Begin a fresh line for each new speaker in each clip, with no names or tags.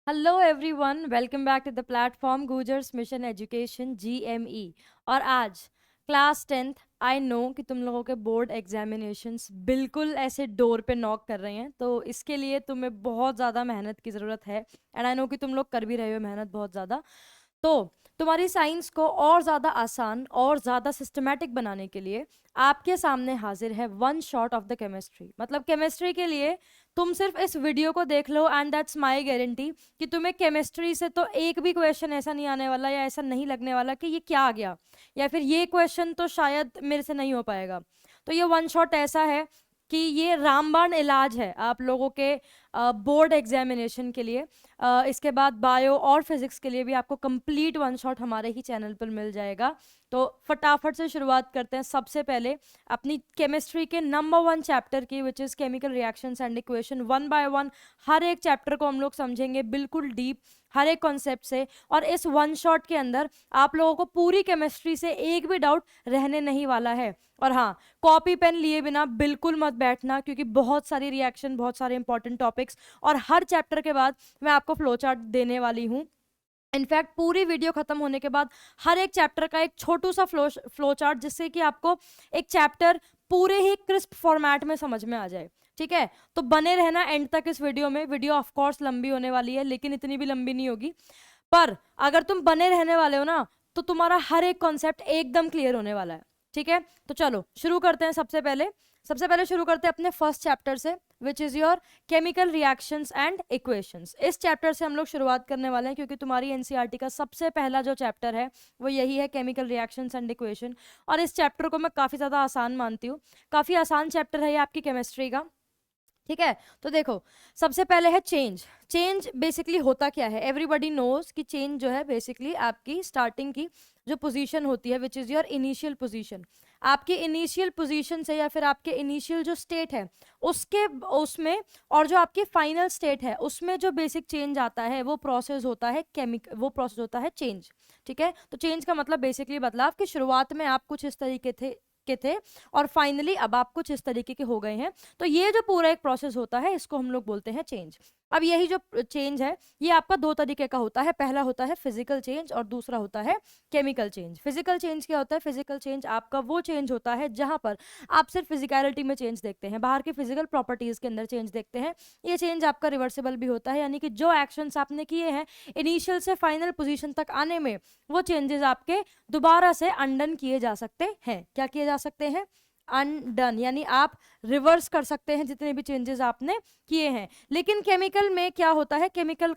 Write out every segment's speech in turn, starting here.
Hello everyone, welcome back to the platform Gujjars mission education GME। और आज class 10th। I know कि तुम लोगों के बोर्ड एग्जामिनेशंस बिल्कुल ऐसे डोर पे नॉक कर रहे हैं, तो इसके लिए तुम्हें बहुत ज़्यादा मेहनत की ज़रूरत है। एंड आई नो कि तुम लोग कर भी रहे हो मेहनत बहुत ज़्यादा। तो तुम्हारी साइंस को और ज़्यादा आसान और ज़्यादा सिस्टमेटिक बनाने के लिए आपके सामने हाजिर है one shot of the chemistry. मतलब केमिस्ट्री के लिए तुम सिर्फ इस वीडियो को देख लो एंड दैट्स माय गारंटी कि तुम्हें केमिस्ट्री से तो एक भी क्वेश्चन ऐसा नहीं आने वाला या ऐसा नहीं लगने वाला कि ये क्या आ गया, या फिर ये क्वेश्चन तो शायद मेरे से नहीं हो पाएगा। तो ये वन शॉट ऐसा है कि ये रामबाण इलाज है आप लोगों के बोर्ड एग्जामिनेशन के लिए। इसके बाद बायो और फिजिक्स के लिए भी आपको कंप्लीट वन शॉट हमारे ही चैनल पर मिल जाएगा। तो फटाफट से शुरुआत करते हैं। सबसे पहले अपनी केमिस्ट्री के नंबर 1 चैप्टर की, which is chemical reactions and equation. One by one हर एक चैप्टर को हम लोग समझेंगे बिल्कुल डीप, हर एक कॉन्सेप्ट से। और इस वन शॉट के अंदर आप लोगों को पूरी केमिस्ट्री से एक भी डाउट रहने नहीं वाला है। और हाँ, कॉपी पेन लिए बिना बिल्कुल मत बैठना, क्योंकि बहुत सारी रिएक्शन, बहुत सारे इंपॉर्टेंट टॉपिक्स और हर चैप्टर के बाद मैं आपको फ्लो चार्ट देने वाली हूँ। इनफैक्ट पूरी वीडियो खत्म होने के बाद हर एक चैप्टर का एक छोटू सा फ्लो चार्ट, जिससे कि आपको एक चैप्टर पूरे ही क्रिस्प फॉर्मेट में समझ में आ जाए। ठीक है, तो बने रहना एंड तक इस वीडियो में। वीडियो ऑफ कोर्स लंबी होने वाली है, लेकिन इतनी भी लंबी नहीं होगी। पर अगर तुम बने रहने वाले हो ना, तो तुम्हारा हर एक कॉन्सेप्ट एकदम क्लियर होने वाला है। ठीक है, तो चलो शुरू करते हैं। सबसे पहले शुरू करते हैं अपने फर्स्ट चैप्टर से, विच is your chemical reactions and equations. इस चैप्टर से हम लोग शुरुआत करने वाले हैं, क्योंकि तुम्हारी एनसीईआरटी का सबसे पहला जो चैप्टर है वो यही है, केमिकल रिएक्शंस एंड इक्वेशन। और इस चैप्टर को मैं काफ़ी ज़्यादा आसान मानती हूँ। काफ़ी आसान चैप्टर है ये आपकी केमिस्ट्री का। ठीक है, तो देखो, सबसे पहले है चेंज। चेंज बेसिकली होता क्या है? एवरीबडी नोज कि चेंज जो है बेसिकली आपकी स्टार्टिंग की जो पोजीशन होती है, which is your initial position. आपकी इनिशियल पोजीशन से या फिर आपके इनिशियल जो स्टेट है उसके उसमें, और जो आपकी फाइनल स्टेट है उसमें जो बेसिक चेंज आता है वो प्रोसेस होता है वो प्रोसेस होता है चेंज। ठीक है, तो चेंज का मतलब बेसिकली बदलाव, कि शुरुआत में आप कुछ इस तरीके थे और फाइनली अब आप कुछ इस तरीके के हो गए हैं। तो ये जो पूरा एक प्रोसेस होता है इसको हम लोग बोलते हैं चेंज। अब यही जो चेंज है ये आपका दो तरीके का होता है। पहला होता है फिजिकल चेंज और दूसरा होता है केमिकल चेंज। फिजिकल चेंज क्या होता है? फिजिकल चेंज आपका वो चेंज होता है जहां पर आप सिर्फ फिजिकलिटी में चेंज देखते हैं, बाहर की फिजिकल प्रॉपर्टीज के अंदर चेंज देखते हैं। ये चेंज आपका रिवर्सिबल भी होता है, यानी कि जो एक्शंस आपने किए हैं इनिशियल से फाइनल पोजीशन तक आने में, वो चेंजेस आपके दोबारा से अनडन किए जा सकते हैं। क्या किए जा सकते हैं? अनडन, यानी आप रिवर्स कर सकते हैं जितने भी चेंजेस आपने किए हैं। लेकिन केमिकल में क्या होता है? केमिकल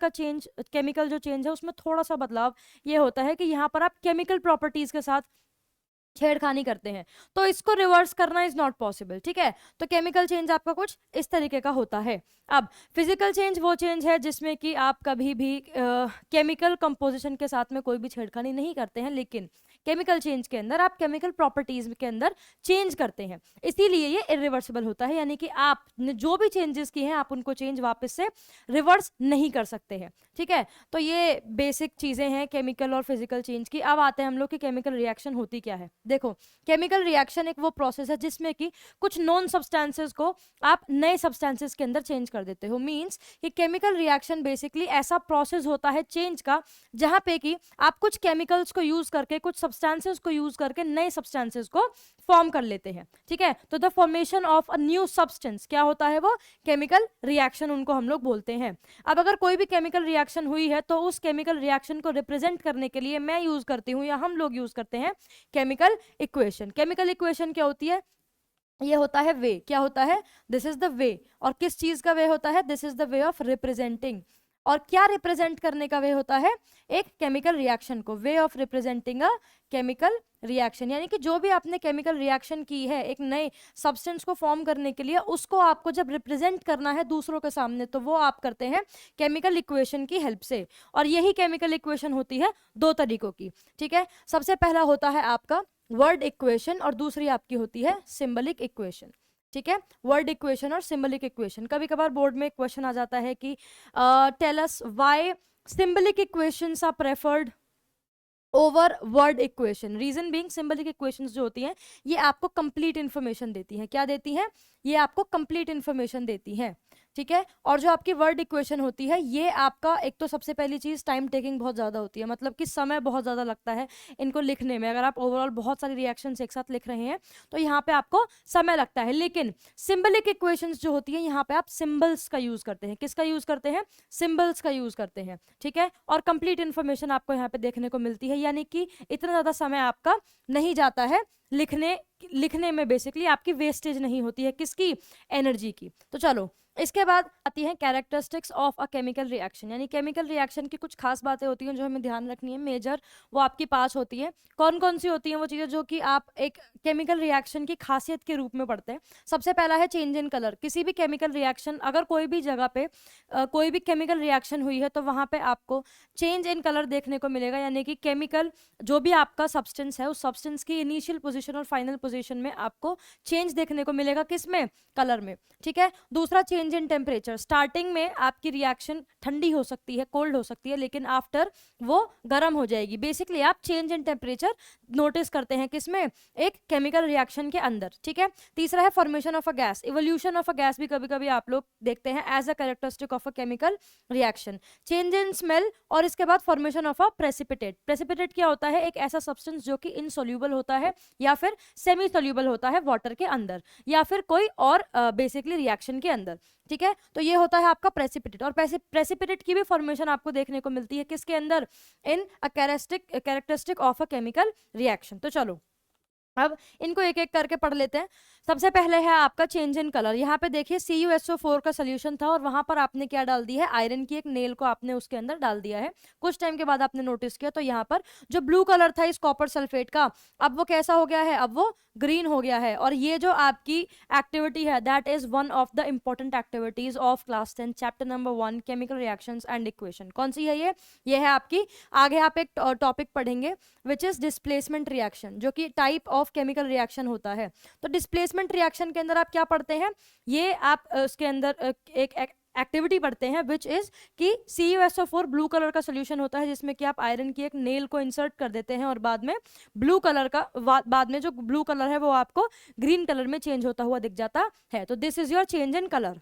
जो चेंज है उसमें थोड़ा सा बदलाव ये होता है कि यहाँ पर आप केमिकल प्रॉपर्टीज के साथ छेड़खानी करते हैं, तो इसको रिवर्स करना इज नॉट पॉसिबल। ठीक है, तो केमिकल चेंज आपका कुछ इस तरीके का होता है। अब फिजिकल चेंज वो चेंज है जिसमें कि आप कभी भी केमिकल कंपोजिशन के साथ में कोई भी छेड़खानी नहीं करते हैं, लेकिन केमिकल चेंज के अंदर आप केमिकल प्रॉपर्टीज के अंदर चेंज करते हैं, इसीलिए ये इरिवर्सिबल होता है। यानी कि आपने जो भी चेंजेस किए हैं आप उनको चेंज वापस से रिवर्स नहीं कर सकते हैं। ठीक है, तो ये बेसिक चीजें हैं केमिकल और फिजिकल चेंज की। अब आते हैं हम लोग की केमिकल रिएक्शन होती क्या है। देखो, केमिकल रिएक्शन एक वो प्रोसेस है जिसमें कि कुछ नॉन सब्सटेंसेस को आप नए सब्सटेंसेस के अंदर चेंज कर देते हो। मींस कि केमिकल रिएक्शन बेसिकली ऐसा प्रोसेस होता है चेंज का, जहां पे कि आप कुछ केमिकल्स को यूज करके, कुछ सब्सटेंसेस को यूज करके नए सब्सटेंसेस को फॉर्म कर लेते हैं। ठीक है, तो the formation of a new substance क्या होता है? वो केमिकल रिएक्शन उनको हम लोग बोलते हैं। अब अगर कोई भी केमिकल रिएक्शन हुई है तो उस केमिकल रिएक्शन को रिप्रेजेंट करने के लिए मैं यूज करती हूँ या हम लोग यूज करते हैं केमिकल इक्वेशन। केमिकल इक्वेशन क्या होती है? ये होता है वे। क्या होता है? This is the way. और किस चीज का वे होता है? This is the way of representing. और क्या रिप्रेजेंट करने का वे होता है? एक केमिकल रिएक्शन को। Way of representing a chemical reaction, यानी कि जो भी आपने केमिकल रिएक्शन की है एक नए सब्सटेंस को फॉर्म करने के लिए, उसको आपको जब रिप्रेजेंट करना है दूसरों के सामने, तो वो आप करते हैं केमिकल इक्वेशन की हेल्प से। और यही केमिकल इक्वेशन होती है दो तरीकों की। ठीक है, सबसे पहला होता है आपका वर्ड इक्वेशन और दूसरी आपकी होती है सिंबलिक इक्वेशन। ठीक है, वर्ड इक्वेशन और सिंबलिक इक्वेशन। कभी कभार बोर्ड में क्वेश्चन आ जाता है कि tell us why symbolic equations are preferred over word equation. Reason being, symbolic equations जो होती हैं ये आपको कंप्लीट इंफॉर्मेशन देती हैं। क्या देती हैं? ये आपको कंप्लीट इन्फॉर्मेशन देती हैं, ठीक है। और जो आपकी वर्ड इक्वेशन होती है, ये आपका एक तो सबसे पहली चीज टाइम टेकिंग बहुत ज्यादा होती है, मतलब कि समय बहुत ज्यादा लगता है इनको लिखने में। अगर आप ओवरऑल बहुत सारी रिएक्शंस एक साथ लिख रहे हैं तो यहाँ पे आपको समय लगता है। लेकिन सिंबलिक इक्वेशंस जो होती है, यहाँ पे आप सिंबल्स का यूज करते हैं। किसका यूज करते हैं? सिंबल्स का यूज करते हैं, ठीक है। और कंप्लीट इन्फॉर्मेशन आपको यहाँ पे देखने को मिलती है, यानी कि इतना ज्यादा समय आपका नहीं जाता है लिखने में। बेसिकली आपकी वेस्टेज नहीं होती है, किसकी? एनर्जी की। तो चलो इसके बाद आती है characteristics of a chemical reaction, यानी केमिकल रिएक्शन की कुछ खास बातें होती हैं जो हमें ध्यान रखनी है। मेजर वो आपकी 5 होती है। कौन कौन सी होती हैं वो चीज़ें जो कि आप एक केमिकल रिएक्शन की खासियत के रूप में पढ़ते हैं? सबसे पहला है चेंज इन कलर। किसी भी केमिकल रिएक्शन, अगर कोई भी जगह पे कोई भी केमिकल रिएक्शन हुई है तो वहाँ पे आपको चेंज इन कलर देखने को मिलेगा, यानी कि केमिकल जो भी आपका सब्सटेंस है, उस सब्सटेंस की इनिशियल पोजीशन और फाइनल पोजीशन में आपको चेंज देखने को मिलेगा। किसमें? कलर में, ठीक है। दूसरा चेंज इन टेम्परेचर। स्टार्टिंग में आपकी रिएक्शन ठंडी हो सकती है, कोल्ड हो सकती है, लेकिन आफ्टर वो गर्म हो जाएगी। बेसिकली आप चेंज इन टेम्परेचर नोटिस करते हैं किसमें? एक केमिकल रिएक्शन के अंदर, ठीक है। तीसरा है formation of a gas. Evolution of a gas भी कभी कभी आप लोग देखते हैं as a characteristic of a chemical reaction. Change in smell, और इसके बाद formation of a precipitate. Precipitate क्या होता है? एक ऐसा सब्सटेंस जो कि इनसोल्यूबल होता है या फिर सेमी सोल्यूबल होता है वाटर के अंदर, या फिर कोई और बेसिकली रिएक्शन के अंदर, ठीक है। तो ये होता है आपका प्रेसिपिटेट। और प्रेसिपिटेट की भी फॉर्मेशन आपको देखने को मिलती है किसके अंदर? In a characteristic of a chemical reaction. तो चलो अब इनको एक एक करके पढ़ लेते हैं। सबसे पहले है आपका चेंज इन कलर। यहाँ पे देखिए CuSO4 का सोल्यूशन था और वहां पर आपने क्या डाल दिया है? आयरन की एक नेल को आपने उसके अंदर डाल दिया है। कुछ टाइम के बाद आपने नोटिस किया तो यहाँ पर जो ब्लू कलर था इस कॉपर सल्फेट का, अब वो कैसा हो गया है? अब वो ग्रीन हो गया है। और ये जो आपकी एक्टिविटी है, that is one of the important activities of class 10 chapter number 1 chemical reactions and equation. कौन सी है ये है आपकी, आगे आप एक टॉपिक पढ़ेंगे विच इज डिस्प्लेसमेंट रिएक्शन, जो कि टाइप ऑफ केमिकल रिएक्शन होता है। तो डिस्प्लेसमेंट रिएक्शन के अंदर आप क्या पढ़ते हैं? ये आप उसके अंदर एक एक्टिविटी पढ़ते हैं विच इज कि CuSO4 ब्लू कलर का सोल्यूशन होता है, जिसमें कि आप आयरन की एक नेल को इंसर्ट कर देते हैं और बाद में ब्लू कलर का बाद में जो ब्लू कलर है वो आपको ग्रीन कलर में चेंज होता हुआ दिख जाता है। तो this is your change in colour.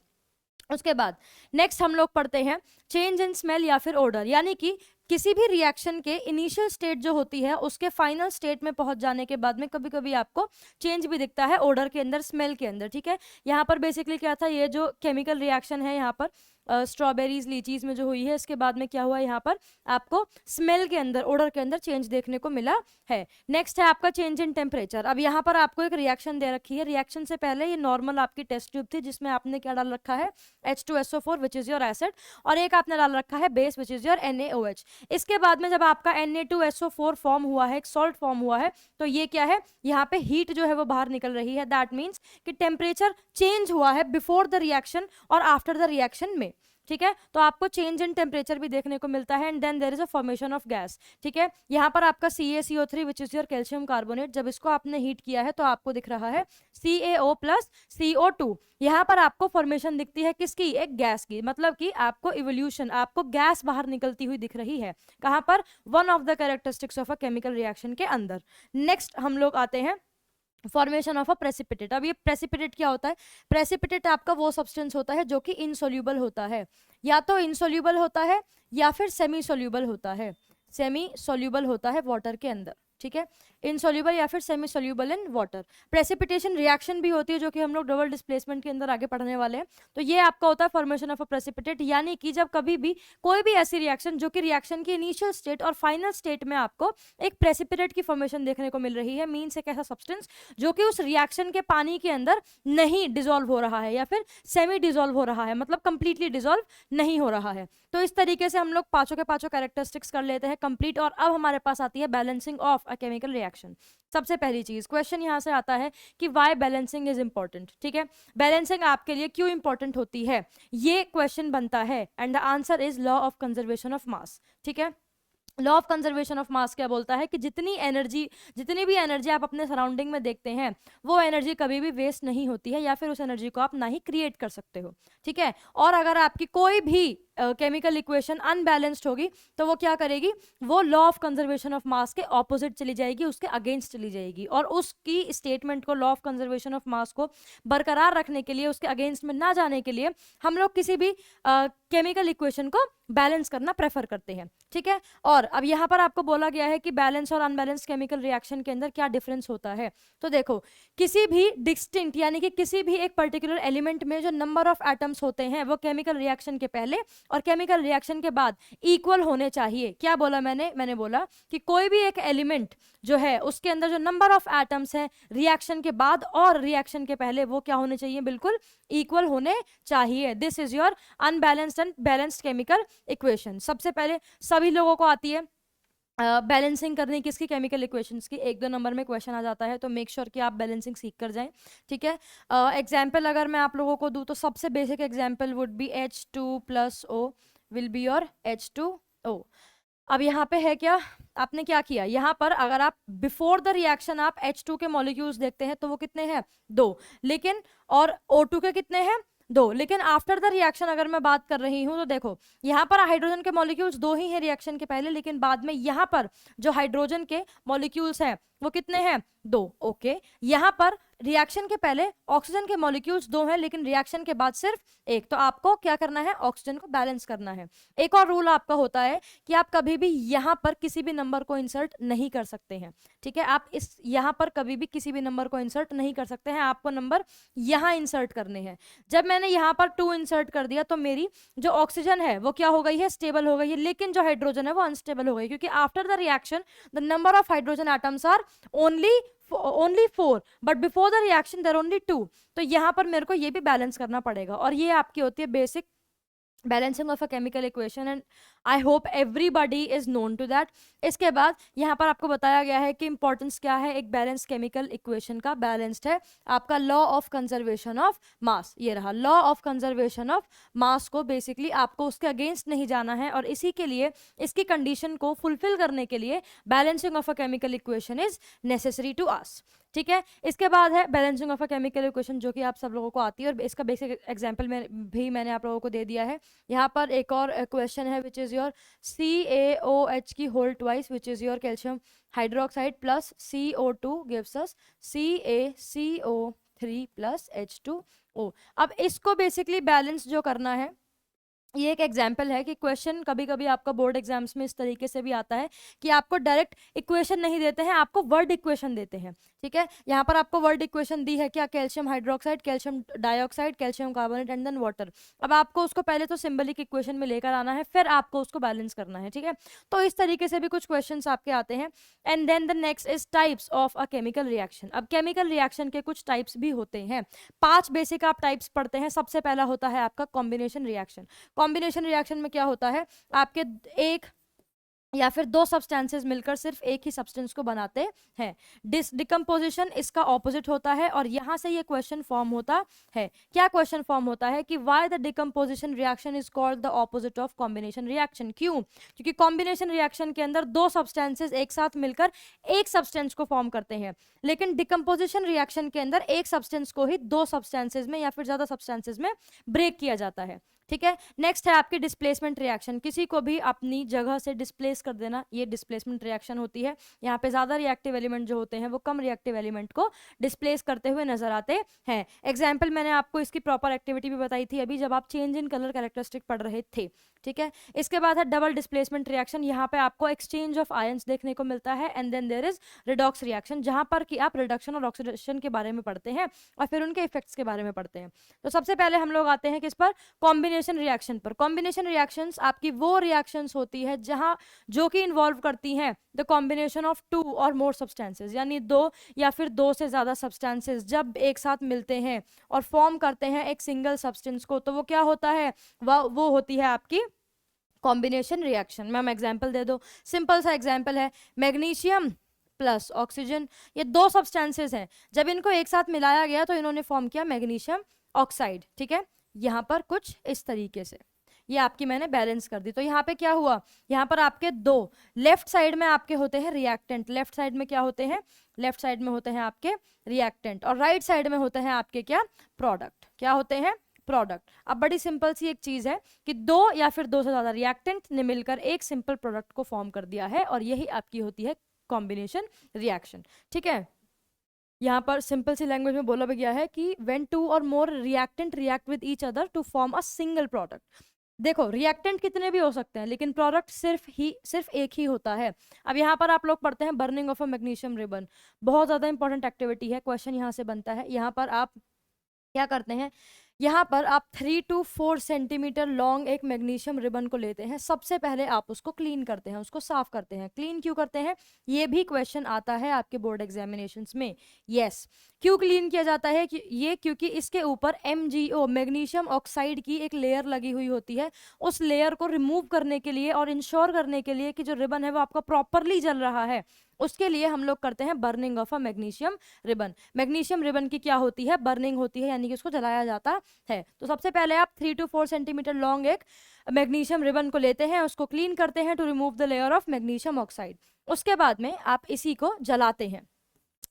उसके बाद नेक्स्ट हम लोग पढ़ते हैं चेंज इन स्मेल या फिर ओडर, यानी कि किसी भी रिएक्शन के इनिशियल स्टेट जो होती है उसके फाइनल स्टेट में पहुंच जाने के बाद में कभी कभी आपको चेंज भी दिखता है ओडर के अंदर, स्मेल के अंदर, ठीक है। यहाँ पर बेसिकली क्या था? ये जो केमिकल रिएक्शन है यहाँ पर स्ट्रॉबेरीज लीचीज में जो हुई है, इसके बाद में क्या हुआ? यहाँ पर आपको स्मेल के अंदर, ओडर के अंदर चेंज देखने को मिला है। नेक्स्ट है आपका चेंज इन टेम्परेचर। अब यहाँ पर आपको एक रिएक्शन दे रखी है। रिएक्शन से पहले ये नॉर्मल आपकी टेस्ट ट्यूब थी जिसमें आपने क्या डाल रखा है? H2SO4 which is your acid, और एक आपने डाल रखा है base which is your NaOH। इसके बाद में जब आपका Na2SO4 फॉर्म हुआ है, एक सॉल्ट फॉर्म हुआ है, तो ये क्या है? यहाँ पे हीट जो है वो बाहर निकल रही है। दैट मीन्स कि टेम्परेचर चेंज हुआ है बिफोर द रिएक्शन और आफ्टर द रिएक्शन में, ठीक है। तो आपको चेंज इन टेम्परेचर भी देखने को मिलता है। And then there is a formation of gas, ठीक है। यहाँ पर आपका CaCO3 which is your calcium carbonate, जब इसको आपने हीट किया है तो आपको दिख रहा है CaO प्लस CO2। यहाँ पर आपको फॉर्मेशन दिखती है किसकी? एक गैस की, मतलब कि आपको इवोल्यूशन, आपको गैस बाहर निकलती हुई दिख रही है। कहाँ पर? One of the characteristics of a chemical reaction के अंदर। नेक्स्ट हम लोग आते हैं फॉर्मेशन ऑफ अ प्रेसिपिटेट। अब ये प्रेसिपिटेट क्या होता है? प्रेसिपिटेट आपका वो सब्सटेंस होता है जो कि इनसोल्यूबल होता है, या तो इनसोल्यूबल होता है या फिर सेमी सोल्यूबल होता है। सेमी सोल्यूबल होता है वाटर के अंदर, ठीक है। इनसोल्यूबल या फिर semi soluble in water. Precipitation reaction भी होती है जो कि हम लोग डबल डिस्प्लेसमेंट के अंदर आगे पढ़ने वाले हैं। तो ये आपका होता है फॉर्मेशन ऑफ अ प्रेसिपिटेट, यानी कि जब कभी भी कोई भी ऐसी रिएक्शन जो कि रिएक्शन की इनिशियल स्टेट और फाइनल स्टेट में आपको एक प्रेसिपिटेट की फॉर्मेशन देखने को मिल रही है, मीन्स एक ऐसा सब्सटेंस जो कि उस रिएक्शन के पानी के अंदर नहीं डिजोल्व हो रहा है या फिर सेमी डिजोल्व हो रहा है, मतलब कंप्लीटली डिजोल्व नहीं हो रहा है। तो इस तरीके से हम लोग पांचों के पांचों कैरेक्टरिस्टिक्स कर लेते हैं कंप्लीट। और अब हमारे पास आती है balancing of a chemical reaction. सबसे पहली चीज क्वेश्चन यहां से आता है कि व्हाई बैलेंसिंग इज इंपॉर्टेंट, ठीक है। बैलेंसिंग आपके लिए क्यों इंपॉर्टेंट होती है, ये क्वेश्चन बनता है। And the answer is law of conservation of mass, ठीक है। Law of conservation of mass क्या बोलता है कि जितनी भी एनर्जी आप अपने सराउंडिंग में देखते हैं वो एनर्जी कभी भी वेस्ट नहीं होती है, या फिर उस एनर्जी को आप ना ही क्रिएट कर सकते हो, ठीक है। और अगर आपकी कोई भी केमिकल इक्वेशन अनबैलेंस्ड होगी तो वो क्या करेगी, वो law of conservation of mass के ऑपोजिट चली जाएगी, उसके अगेंस्ट चली जाएगी, और उसकी स्टेटमेंट को, law of conservation of mass को बरकरार रखने के लिए, उसके अगेंस्ट में ना जाने के लिए हम लोग किसी भी केमिकल इक्वेशन को बैलेंस करना प्रेफर करते हैं, ठीक है। और अब यहाँ पर आपको बोला गया है कि बैलेंस और अनबैलेंस केमिकल रिएक्शन के अंदर क्या डिफरेंस होता है। तो देखो, किसी भी डिस्टिंक्ट यानी कि किसी भी एक पर्टिकुलर एलिमेंट में जो नंबर ऑफ एटम्स होते हैं वो केमिकल रिएक्शन के पहले और केमिकल रिएक्शन के बाद इक्वल होने चाहिए। क्या बोला मैंने बोला कि कोई भी एक एलिमेंट जो है उसके अंदर जो नंबर ऑफ एटम्स हैं रिएक्शन के बाद और रिएक्शन के पहले वो क्या होने चाहिए, बिल्कुल इक्वल होने चाहिए। This is your unbalanced and balanced chemical equation. सबसे पहले सभी लोगों को आती है बैलेंसिंग करनी किसकी, केमिकल इक्वेशंस की। 1-2 नंबर में क्वेश्चन आ जाता है तो मेक श्योर कि आप बैलेंसिंग सीख कर जाएं, ठीक है। एग्जाम्पल अगर मैं आप लोगों को दूं तो सबसे basic example would be H2+O will be your H2O। अब यहाँ पे है क्या, आपने क्या किया, यहाँ पर अगर आप बिफोर द रिएक्शन आप H2 के मॉलिक्यूल्स देखते हैं तो वो कितने हैं, 2, लेकिन और O2 के कितने हैं, 2, लेकिन आफ्टर द रिएक्शन अगर मैं बात कर रही हूं तो देखो यहाँ पर हाइड्रोजन के मॉलिक्यूल्स 2 ही हैं रिएक्शन के पहले, लेकिन बाद में यहाँ पर जो हाइड्रोजन के मॉलिक्यूल्स हैं वो कितने हैं, 2, ओके। यहाँ पर रिएक्शन के पहले ऑक्सीजन के मॉलिक्यूल्स 2 हैं लेकिन रिएक्शन के बाद सिर्फ 1, तो आपको क्या करना है, ऑक्सीजन को बैलेंस करना है। एक और रूल आपका होता है कि आप कभी भी यहाँ पर किसी भी नंबर को इंसर्ट नहीं कर सकते हैं, ठीक है। आप इस यहाँ पर कभी भी किसी भी नंबर को इंसर्ट नहीं कर सकते हैं, आपको नंबर यहाँ इंसर्ट करने हैं। जब मैंने यहाँ पर 2 इंसर्ट कर दिया तो मेरी जो ऑक्सीजन है वो क्या हो गई है, स्टेबल हो गई है, लेकिन जो हाइड्रोजन है वो अनस्टेबल हो गई, क्योंकि after the reaction the number of hydrogen atoms are only 4 but before the reaction there are only 2। तो यहाँ पर मेरे को ये भी बैलेंस करना पड़ेगा, और ये आपकी होती है basic balancing of a chemical equation, and I hope everybody is known to that. इसके बाद यहाँ पर आपको बताया गया है कि इंपॉर्टेंस क्या है एक बैलेंस केमिकल इक्वेशन का। बैलेंस्ड है आपका law of conservation of mass, ये रहा law of conservation of mass को बेसिकली आपको उसके अगेंस्ट नहीं जाना है, और इसी के लिए इसकी कंडीशन को फुलफिल करने के लिए balancing of a chemical equation is necessary to us, ठीक है। इसके बाद है balancing of a chemical equation, जो कि आप सब लोगों को आती है, और इसका बेसिक एग्जांपल में भी मैंने आप लोगों को दे दिया है। यहाँ पर एक और क्वेश्चन है विच इज योर CaOH की whole twice which is your calcium hydroxide plus CO2 gives us CaCO3 plus H2O। अब इसको बेसिकली बैलेंस जो करना है, ये एक एग्जाम्पल है कि क्वेश्चन कभी कभी आपका बोर्ड एग्जाम्स में इस तरीके से भी आता है कि आपको डायरेक्ट इक्वेशन नहीं देते हैं, आपको वर्ड इक्वेशन देते हैं, ठीक है। यहाँ पर आपको वर्ड इक्वेशन दी है क्या, calcium hydroxide, calcium dioxide, calcium carbonate and then water. अब आपको उसको पहले तो सिंबलिक इक्वेशन में लेकर आना है, फिर आपको उसको बैलेंस करना है, ठीक है। तो इस तरीके से भी कुछ क्वेश्चन आपके आते हैं। And then the next is types of a chemical reaction. अब केमिकल रिएक्शन के कुछ टाइप्स भी होते हैं, 5 बेसिक आप टाइप्स पढ़ते हैं। सबसे पहला होता है आपका कॉम्बिनेशन रिएक्शन। कॉम्बिनेशन रिएक्शन में क्या होता है, आपके एक या फिर 2 सब्सटेंसेस मिलकर सिर्फ एक ही सब्सटेंस को बनाते हैं। डिकम्पोजिशन इसका ऑपोजिट होता है, और यहां से ये क्वेश्चन फॉर्म होता है। क्या क्वेश्चन फॉर्म होता है कि why the decomposition reaction is called the opposite of combination reaction. क्यों, क्योंकि कॉम्बिनेशन रिएक्शन के अंदर 2 सब्सटेंसेस एक साथ मिलकर एक सब्सटेंस को फॉर्म करते हैं, लेकिन डिकम्पोजिशन रिएक्शन के अंदर एक सब्सटेंस को ही 2 सब्सटेंसेस में या फिर ज्यादा सब्सटेंसेस में ब्रेक किया जाता है, ठीक है। नेक्स्ट है आपकी डिस्प्लेसमेंट रिएक्शन, किसी को भी अपनी जगह से डिस्प्लेस कर देना, ये डिस्प्लेसमेंट रिएक्शन होती है। यहाँ पे ज्यादा रिएक्टिव एलिमेंट जो होते हैं वो कम रिएक्टिव एलिमेंट को डिस्प्लेस करते हुए नजर आते हैं। एग्जाम्पल मैंने आपको इसकी प्रॉपर एक्टिविटी भी बताई थी अभी जब आप चेंज इन कलर कैरेक्टरिस्टिक पढ़ रहे थे, ठीक है। इसके बाद है डबल डिस्प्लेसमेंट रिएक्शन, यहाँ पे आपको एक्सचेंज ऑफ आयंस देखने को मिलता है। And then there is redox reaction, जहां पर कि आप रिडक्शन और ऑक्सीडेशन के बारे में पढ़ते हैं और फिर उनके इफेक्ट्स के बारे में पढ़ते हैं। तो सबसे पहले हम लोग आते हैं किस पर, कॉम्बिनेशन रिएक्शन पर। कॉम्बिनेशन रिएक्शंस आपकी वो रिएक्शंस होती है जहां जो कि इन्वॉल्व करती हैं द कॉम्बिनेशन ऑफ 2 और मोर सब्सटेंसेस, यानी 2 या फिर 2 से ज्यादा सब्सटेंसेस जब एक साथ मिलते हैं और फॉर्म करते हैं एक सिंगल सब्सटेंस को, तो वो क्या होता है, वो होती है आपकी कॉम्बिनेशन रिएक्शन। मैम एग्जाम्पल दे दो, सिंपल सा एग्जाम्पल है मैग्नीशियम प्लस ऑक्सीजन, ये 2 सब्सटेंसेस हैं, जब इनको एक साथ मिलाया गया तो इन्होंने फॉर्म किया मैग्नीशियम ऑक्साइड, ठीक है। यहाँ पर कुछ इस तरीके से ये आपकी मैंने बैलेंस कर दी। तो यहाँ पे क्या हुआ, यहाँ पर आपके 2 लेफ्ट साइड में आपके होते हैं रिएक्टेंट, लेफ्ट साइड में क्या होते हैं, लेफ्ट साइड में होते हैं आपके रिएक्टेंट, और राइट साइड में होते हैं आपके क्या, प्रोडक्ट। क्या होते हैं, प्रोडक्ट। अब बड़ी सिंपल सी एक चीज है कि दो या फिर दो से ज्यादा रिएक्टेंट ने मिलकर एक सिंपल प्रोडक्ट को फॉर्म कर दिया है, और यही आपकी होती है कॉम्बिनेशन रिएक्शन। ठीक है, यहाँ पर सिंपल सी लैंग्वेज में बोला भी गया है कि व्हेन टू और more reactant react with each other to form a single product. देखो रिएक्टेंट कितने भी हो सकते हैं, लेकिन प्रोडक्ट सिर्फ एक ही होता है। अब यहाँ पर आप लोग पढ़ते हैं burning of a magnesium ribbon, बहुत ज्यादा इंपॉर्टेंट एक्टिविटी है, क्वेश्चन यहाँ से बनता है। यहाँ पर आप क्या करते हैं, यहाँ पर आप 3 to 4 सेंटीमीटर लॉन्ग एक मैग्नीशियम रिबन को लेते हैं। सबसे पहले आप उसको क्लीन करते हैं, उसको साफ करते हैं। क्लीन क्यों करते हैं, ये भी क्वेश्चन आता है आपके बोर्ड एग्जामिनेशंस में। यस, क्यों क्लीन किया जाता है कि ये, क्योंकि इसके ऊपर MgO मैग्नीशियम ऑक्साइड की एक लेयर लगी हुई होती है। उस लेयर को रिमूव करने के लिए और इंश्योर करने के लिए कि जो रिबन है वो आपका प्रॉपरली जल रहा है, उसके लिए हम लोग करते हैं burning of a magnesium ribbon. Magnesium ribbon की क्या होती है, बर्निंग होती है, यानी कि उसको जलाया जाता है। तो सबसे पहले आप 3 to 4 सेंटीमीटर लॉन्ग एक मैग्नीशियम रिबन को लेते हैं, उसको क्लीन करते हैं to remove the layer of magnesium oxide. उसके बाद में आप इसी को जलाते हैं,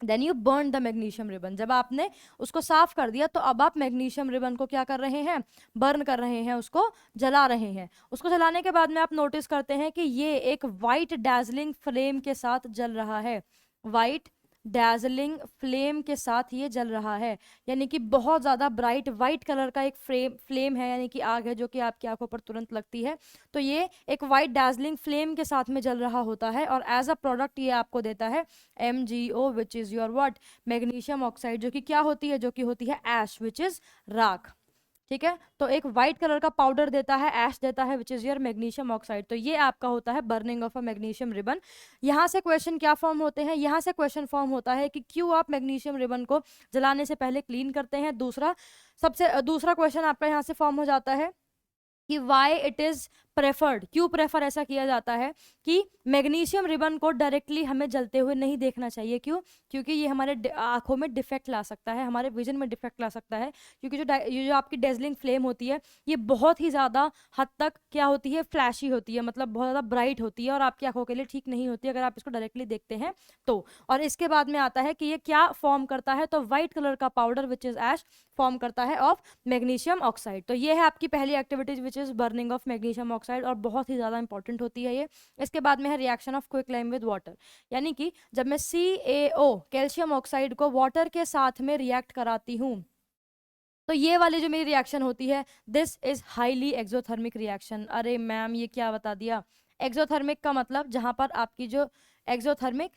then you burn the magnesium ribbon. जब आपने उसको साफ कर दिया तो अब आप मैग्नीशियम रिबन को क्या कर रहे हैं, बर्न कर रहे हैं, उसको जला रहे हैं। उसको जलाने के बाद में आप नोटिस करते हैं कि ये एक वाइट डैजलिंग फ्लेम के साथ जल रहा है। वाइट डैजलिंग फ्लेम के साथ ये जल रहा है, यानी कि बहुत ज़्यादा ब्राइट वाइट कलर का एक फ्लेम है, यानी कि आग है जो कि आपकी आंखों पर तुरंत लगती है। तो ये एक वाइट डैजलिंग फ्लेम के साथ में जल रहा होता है, और एज अ प्रोडक्ट ये आपको देता है MgO which is your what, magnesium oxide, जो कि क्या होती है, जो कि होती है ऐश विच इज़ राख। ठीक है, तो एक वाइट कलर का पाउडर देता है, ऐश देता है, which is your magnesium oxide. तो ये आपका होता है burning of a magnesium ribbon. यहाँ से क्वेश्चन क्या फॉर्म होते हैं, यहाँ से क्वेश्चन फॉर्म होता है कि क्यों आप मैग्नीशियम रिबन को जलाने से पहले क्लीन करते हैं। दूसरा क्वेश्चन आपका यहाँ से फॉर्म हो जाता है कि वाई इट इज प्रेफर्ड, क्यों प्रेफर ऐसा किया जाता है कि मैग्नीशियम रिबन को डायरेक्टली हमें जलते हुए नहीं देखना चाहिए। क्यों, क्योंकि ये हमारे आंखों में डिफेक्ट ला सकता है, हमारे विजन में डिफेक्ट ला सकता है। क्योंकि ये जो आपकी डेजलिंग फ्लेम होती है, ये बहुत ही ज़्यादा हद तक क्या होती है, फ्लैशी होती है, मतलब बहुत ज़्यादा ब्राइट होती है, और आपकी आंखों के लिए ठीक नहीं होती अगर आप इसको डायरेक्टली देखते हैं तो। और इसके बाद में आता है कि ये क्या फॉर्म करता है, तो व्हाइट कलर का powder which is ash form करता है ऑफ मैग्नीशियम ऑक्साइड। तो ये है आपकी पहली activities which is burning of magnesium oxide, और बहुत ही ज़्यादा इंपॉर्टेंट होती है ये। इसके बाद में है reaction of quicklime with water, यानी कि जब मैं CaO कैल्शियम ऑक्साइड को वाटर के साथ में रिएक्ट कराती हूँ, तो ये वाली जो मेरी रिएक्शन होती है, this is highly exothermic reaction. अरे मैम ये क्या बता दिया, एक्सोथर्मिक का मतलब जहां पर आपकी जो एक्सोथर्मिक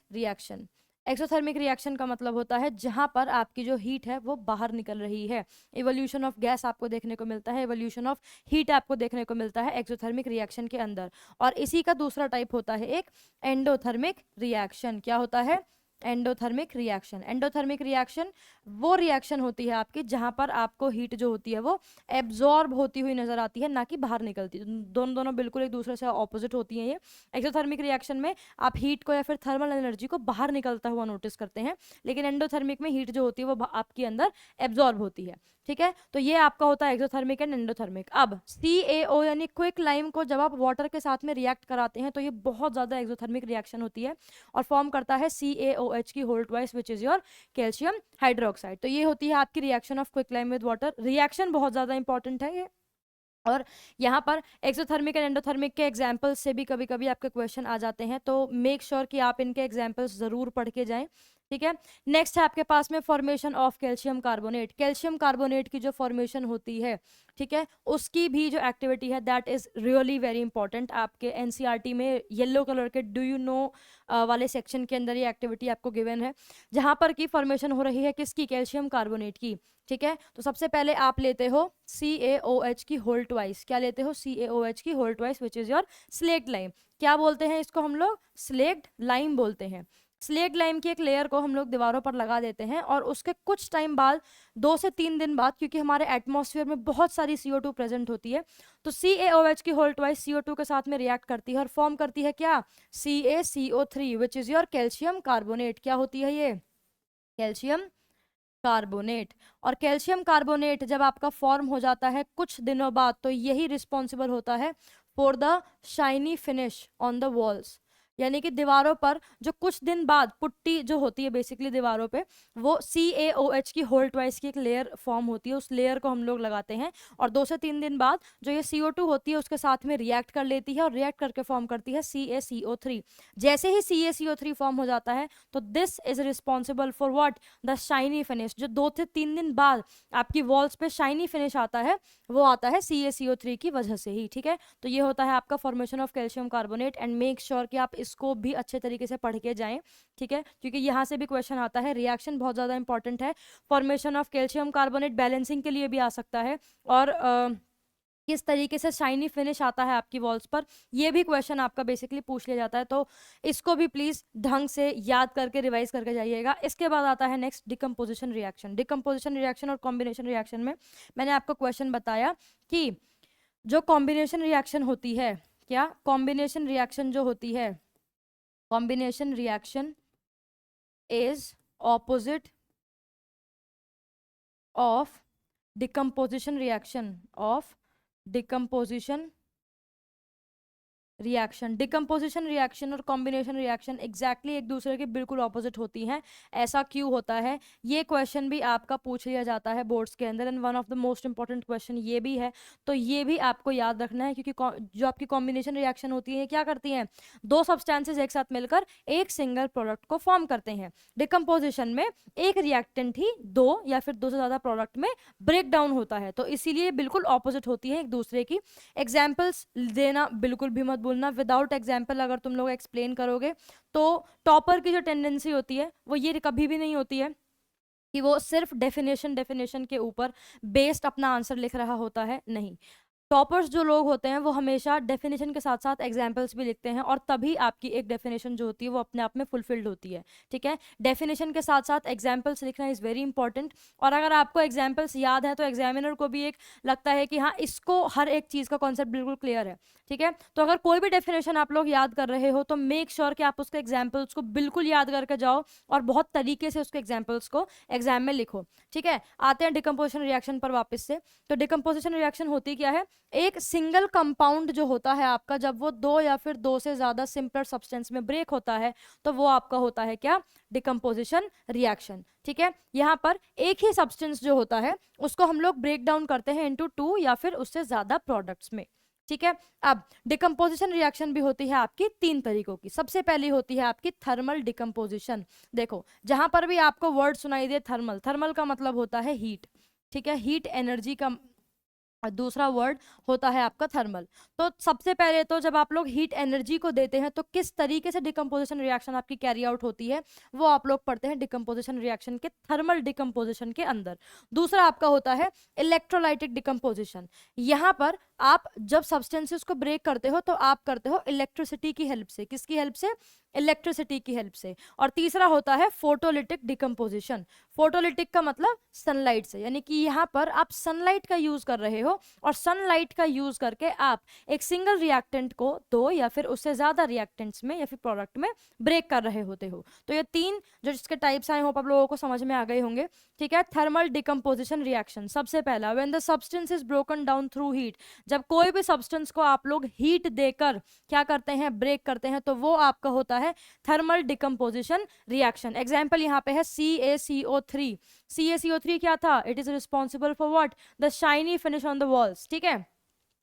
रिएक्शन का मतलब होता है जहां पर आपकी जो हीट है वो बाहर निकल रही है। इवोल्यूशन ऑफ गैस आपको देखने को मिलता है, इवोल्यूशन ऑफ हीट आपको देखने को मिलता है एक्सोथर्मिक रिएक्शन के अंदर। और इसी का दूसरा टाइप होता है एक एंडोथर्मिक रिएक्शन। क्या होता है, एंडोथर्मिक रिएक्शन। एंडोथर्मिक रिएक्शन वो रिएक्शन होती है आपकी जहां पर आपको हीट जो होती है वो एब्जॉर्ब होती हुई नजर आती है, ना कि बाहर निकलती। दोनों बिल्कुल एक दूसरे से ऑपोजिट होती हैं ये। एक्सोथर्मिक रिएक्शन में आप हीट को या फिर थर्मल एनर्जी को बाहर निकलता हुआ नोटिस करते हैं, लेकिन एंडोथर्मिक में हीट जो होती है वो आपके अंदर एब्जॉर्ब होती है। ठीक है, तो ये आपका होता है एक्सोथर्मिक एंड एंडोथर्मिक। अब CaO यानी क्विक लाइम को जब आप वाटर के साथ में रिएक्ट कराते हैं तो ये बहुत ज्यादा एक्सोथर्मिक रिएक्शन होती है और फॉर्म करता है CaOH की whole twice which is your calcium hydroxide. तो ये होती है आपकी reaction of quicklime with water. Reaction बहुत ज्यादा इंपॉर्टेंट है ये। और यहाँ पर एक्सोथर्मिक एंड एंडोथर्मिक के एग्जाम्पल्स से भी कभी कभी आपके क्वेश्चन आ जाते हैं, तो मेक श्योर कि आप इनके एग्जाम्पल्स जरूर पढ़ के जाएं। ठीक है, नेक्स्ट है आपके पास में formation of calcium carbonate. Calcium carbonate की जो फॉर्मेशन होती है, ठीक है, उसकी भी जो एक्टिविटी है that is really very important. आपके NCERT में येलो कलर के डू यू नो वाले सेक्शन के अंदर ये एक्टिविटी आपको गिवन है, जहां पर की फॉर्मेशन हो रही है किसकी, कैल्शियम कार्बोनेट की। ठीक है, तो सबसे पहले आप लेते हो CaOH की होल ट्वाइस। क्या लेते हो, CaOH की whole twice which is your slaked lime. क्या बोलते हैं इसको हम लोग, स्लेक्ट लाइम बोलते हैं। स्लेक्ट लाइम की एक लेयर को हम लोग दीवारों पर लगा देते हैं और उसके कुछ टाइम बाद 2 से 3 दिन बाद, क्योंकि हमारे एटमॉस्फेयर में बहुत सारी CO2 प्रेजेंट होती है, तो CaOH की होल ट्वाइस CO2 के साथ में रिएक्ट करती है और फॉर्म करती है क्या, CaCO3 which is your calcium carbonate. क्या होती है ये, कैल्शियम कार्बोनेट। और कैल्शियम कार्बोनेट जब आपका फॉर्म हो जाता है कुछ दिनों बाद, तो यही रिस्पॉन्सिबल होता है for the shiny finish on the walls. यानी कि दीवारों पर जो कुछ दिन बाद पुट्टी जो होती है बेसिकली दीवारों पे, वो CaOH की होल ट्वाइस की एक लेयर फॉर्म होती है, उस लेयर को हम लोग लगाते हैं और 2 से 3 दिन बाद जो ये CO2 होती है उसके साथ में रिएक्ट कर लेती है और रिएक्ट करके फॉर्म करती है CaCO3। जैसे ही CaCO3 फॉर्म हो जाता है तो this is responsible for what, the shiny finish. जो 2 से 3 दिन बाद आपकी वॉल्स पे शाइनी फिनिश आता है वो आता है CaCO3 की वजह से ही, ठीक है। तो ये होता है आपका formation of calcium carbonate and make sure कि आप इसको भी अच्छे तरीके से पढ़ के जाएं, ठीक है, क्योंकि यहाँ से भी क्वेश्चन आता है। रिएक्शन बहुत ज़्यादा इंपॉर्टेंट है, formation of calcium carbonate balancing के लिए भी आ सकता है, और किस तरीके से शाइनी फिनिश आता है आपकी वॉल्स पर, ये भी क्वेश्चन आपका बेसिकली पूछ लिया जाता है। तो इसको भी प्लीज ढंग से याद करके रिवाइज करके जाइएगा। इसके बाद आता है next decomposition reaction. Decomposition reaction और कॉम्बिनेशन रिएक्शन में मैंने आपको क्वेश्चन बताया कि जो कॉम्बिनेशन रिएक्शन होती है, क्या कॉम्बिनेशन रिएक्शन जो होती है, combination reaction is opposite of decomposition reaction, of decomposition reaction. Decomposition reaction और कॉम्बिनेशन रिएक्शन एग्जैक्टली एक दूसरे के बिल्कुल ऑपोजिट होती हैं। ऐसा क्यों होता है, ये क्वेश्चन भी आपका पूछ लिया जाता है बोर्ड्स के अंदर, and one of the most important question ये भी है। तो ये भी आपको याद रखना है, क्योंकि जो आपकी कॉम्बिनेशन रिएक्शन होती है क्या करती हैं, दो सब्सटेंसेज एक साथ मिलकर एक सिंगल प्रोडक्ट को फॉर्म करते हैं। डिकम्पोजिशन में एक रिएक्टेंट ही दो या फिर दो से ज्यादा प्रोडक्ट में ब्रेक डाउन होता है, तो इसीलिए बिल्कुल ऑपोजिट होती है एक दूसरे की। एग्जाम्पल्स देना बिल्कुल भी मत बोलना, विदाउट एग्जाम्पल अगर तुम लोग एक्सप्लेन करोगे तो टॉपर की जो टेंडेंसी होती है वो ये कभी भी नहीं होती है कि वो सिर्फ डेफिनेशन के ऊपर बेस्ड अपना आंसर लिख रहा होता है, नहीं। टॉपर्स जो लोग होते हैं वो हमेशा डेफिनेशन के साथ साथ एग्जाम्पल्स भी लिखते हैं, और तभी आपकी एक डेफिनेशन जो होती है वो अपने आप में फुलफिल्ड होती है, ठीक है। डेफिनेशन के साथ साथ एग्जाम्पल्स लिखना इज़ वेरी इंपॉर्टेंट, और अगर आपको एग्जाम्पल्स याद है तो एग्जामिनर को भी एक लगता है कि हाँ इसको हर एक चीज़ का कॉन्सेप्ट बिल्कुल क्लियर है, ठीक है। तो अगर कोई भी डेफिनेशन आप लोग याद कर रहे हो तो मेक श्योर कि आप उसके एग्जाम्पल्स को बिल्कुल याद करके जाओ और बहुत तरीके से उसके एग्जाम्पल्स को एग्जाम में लिखो, ठीक है। आते हैं डिकम्पोजिशन रिएक्शन पर वापस से। तो डिकम्पोजिशन रिएक्शन होती क्या है, एक सिंगल कंपाउंड जो होता है आपका, जब वो दो या फिर दो से ज्यादा सिंपलर सब्सटेंस में ब्रेक होता है तो वो आपका होता है क्या, डिकम्पोजिशन रिएक्शन, ठीक है। यहाँ पर एक ही सब्सटेंस जो होता है उसको हम लोग ब्रेक डाउन करते हैं इनटू 2 या फिर उससे ज्यादा प्रोडक्ट्स में, ठीक है। अब डिकम्पोजिशन रिएक्शन भी होती है आपकी 3 तरीकों की। सबसे पहली होती है आपकी थर्मल डिकम्पोजिशन। देखो जहां पर भी आपको वर्ड सुनाई दे थर्मल, थर्मल का मतलब होता है हीट, ठीक है, हीट एनर्जी का और दूसरा वर्ड होता है आपका थर्मल। तो सबसे पहले तो जब आप लोग हीट एनर्जी को देते हैं तो किस तरीके से डिकम्पोजिशन रिएक्शन आपकी कैरी आउट होती है वो आप लोग पढ़ते हैं डिकम्पोजिशन रिएक्शन के थर्मल डिकम्पोजिशन के अंदर। दूसरा आपका होता है इलेक्ट्रोलाइटिक डिकम्पोजिशन। यहाँ पर आप जब सब्सटेंसेस को ब्रेक करते हो तो आप करते हो इलेक्ट्रिसिटी की हेल्प से। किसकी हेल्प से, इलेक्ट्रिसिटी की हेल्प से। और तीसरा होता है फोटोलिटिक डिकम्पोजिशन। फोटोलिटिक का मतलब सनलाइट से, यानी कि यहाँ पर आप सनलाइट का यूज कर रहे हो और सनलाइट का यूज करके आप एक सिंगल रिएक्टेंट को दो या फिर उससे ज्यादा रिएक्टेंट्स में या फिर प्रोडक्ट में ब्रेक कर रहे होते हो। तो ये 3 जो इसके टाइप्स आए होप आप लोगों को समझ में आ गए होंगे, ठीक है। थर्मल डिकम्पोजिशन रिएक्शन, सबसे पहला when the substance is broken down through heat. जब कोई भी सब्सटेंस को आप लोग हीट देकर क्या करते हैं, ब्रेक करते हैं, तो वो आपका होता है थर्मल डिकम्पोजिशन रिएक्शन। एग्जाम्पल यहाँ पे है CaCO3। CaCO3 क्या था, it is responsible for what, the shiny finish on the walls, ठीक है।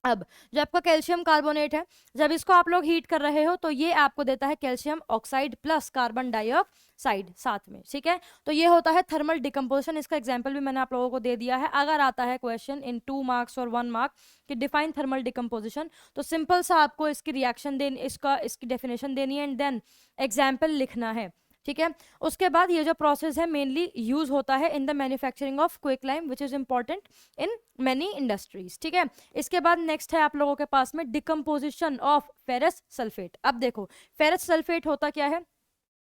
अब जो आपका कैल्शियम कार्बोनेट है, जब इसको आप लोग हीट कर रहे हो तो ये आपको देता है calcium oxide plus carbon dioxide साथ में, ठीक है। तो ये होता है थर्मल डिकम्पोजिशन। इसका एग्जांपल भी मैंने आप लोगों को दे दिया है। अगर आता है क्वेश्चन इन 2 मार्क्स और 1 मार्क कि डिफाइन थर्मल डिकम्पोजिशन, तो सिंपल सा आपको इसकी रिएक्शन देनी, इसकी डेफिनेशन देनी है एंड देन एग्जाम्पल लिखना है, ठीक है। उसके बाद ये जो प्रोसेस है मेनली यूज होता है in the manufacturing of quicklime which is important in many industries, ठीक है। इसके बाद नेक्स्ट है आप लोगों के पास में डिकम्पोजिशन ऑफ फेरस सल्फेट। अब देखो फेरस सल्फेट होता क्या है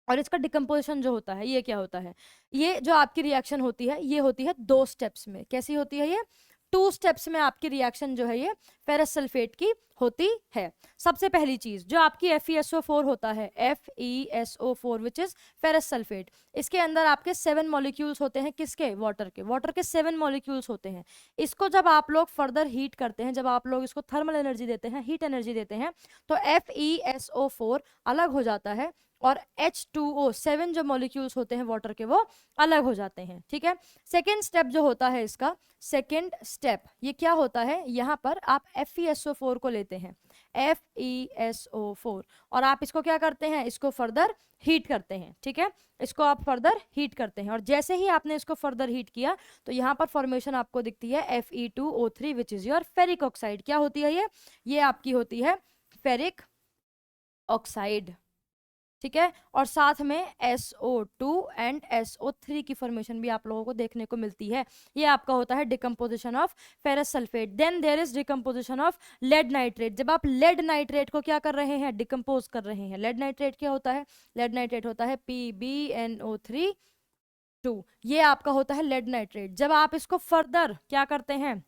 और इसका डिकम्पोजिशन जो होता है ये क्या होता है। ये जो आपकी रिएक्शन होती है ये होती है 2 स्टेप्स में। कैसी होती है ये, 2 स्टेप्स में आपकी रिएक्शन जो है ये फेरस सल्फेट की होती है। सबसे पहली चीज जो आपकी FeSO4 होता है, FeSO4 which is ferrous sulphate, इसके अंदर आपके 7 मॉलिक्यूल्स होते हैं, किसके? वाटर के। वाटर के 7 मॉलिक्यूल्स होते हैं। इसको जब आप लोग फर्दर हीट करते हैं, जब आप लोग इसको थर्मल एनर्जी देते हैं, हीट एनर्जी देते हैं, तो FeSO4 अलग हो जाता है और H2O 7 जो मॉलिक्यूल्स होते हैं वाटर के वो अलग हो जाते हैं। ठीक है, सेकेंड स्टेप जो होता है इसका, सेकेंड स्टेप ये क्या होता है, यहाँ पर आप FeSO4 को लेते हैं, FeSO4, और आप इसको क्या करते हैं, इसको फर्दर हीट करते हैं। ठीक है, इसको आप फर्दर हीट करते हैं और जैसे ही आपने इसको फर्दर हीट किया तो यहाँ पर फॉर्मेशन आपको दिखती है Fe2O3 which is your ferric oxide. क्या होती है ये आपकी होती है फेरिक ऑक्साइड। ठीक है, और साथ में SO2 एंड SO3 की फॉर्मेशन भी आप लोगों को देखने को मिलती है। ये आपका होता है decomposition of ferrous sulphate. Then there is decomposition of lead nitrate. जब आप लेड नाइट्रेट को क्या कर रहे हैं, डिकम्पोज कर रहे हैं। लेड नाइट्रेट क्या होता है, लेड नाइट्रेट होता है PbNO3 2, ये आपका होता है लेड नाइट्रेट। जब आप इसको फर्दर क्या करते हैं,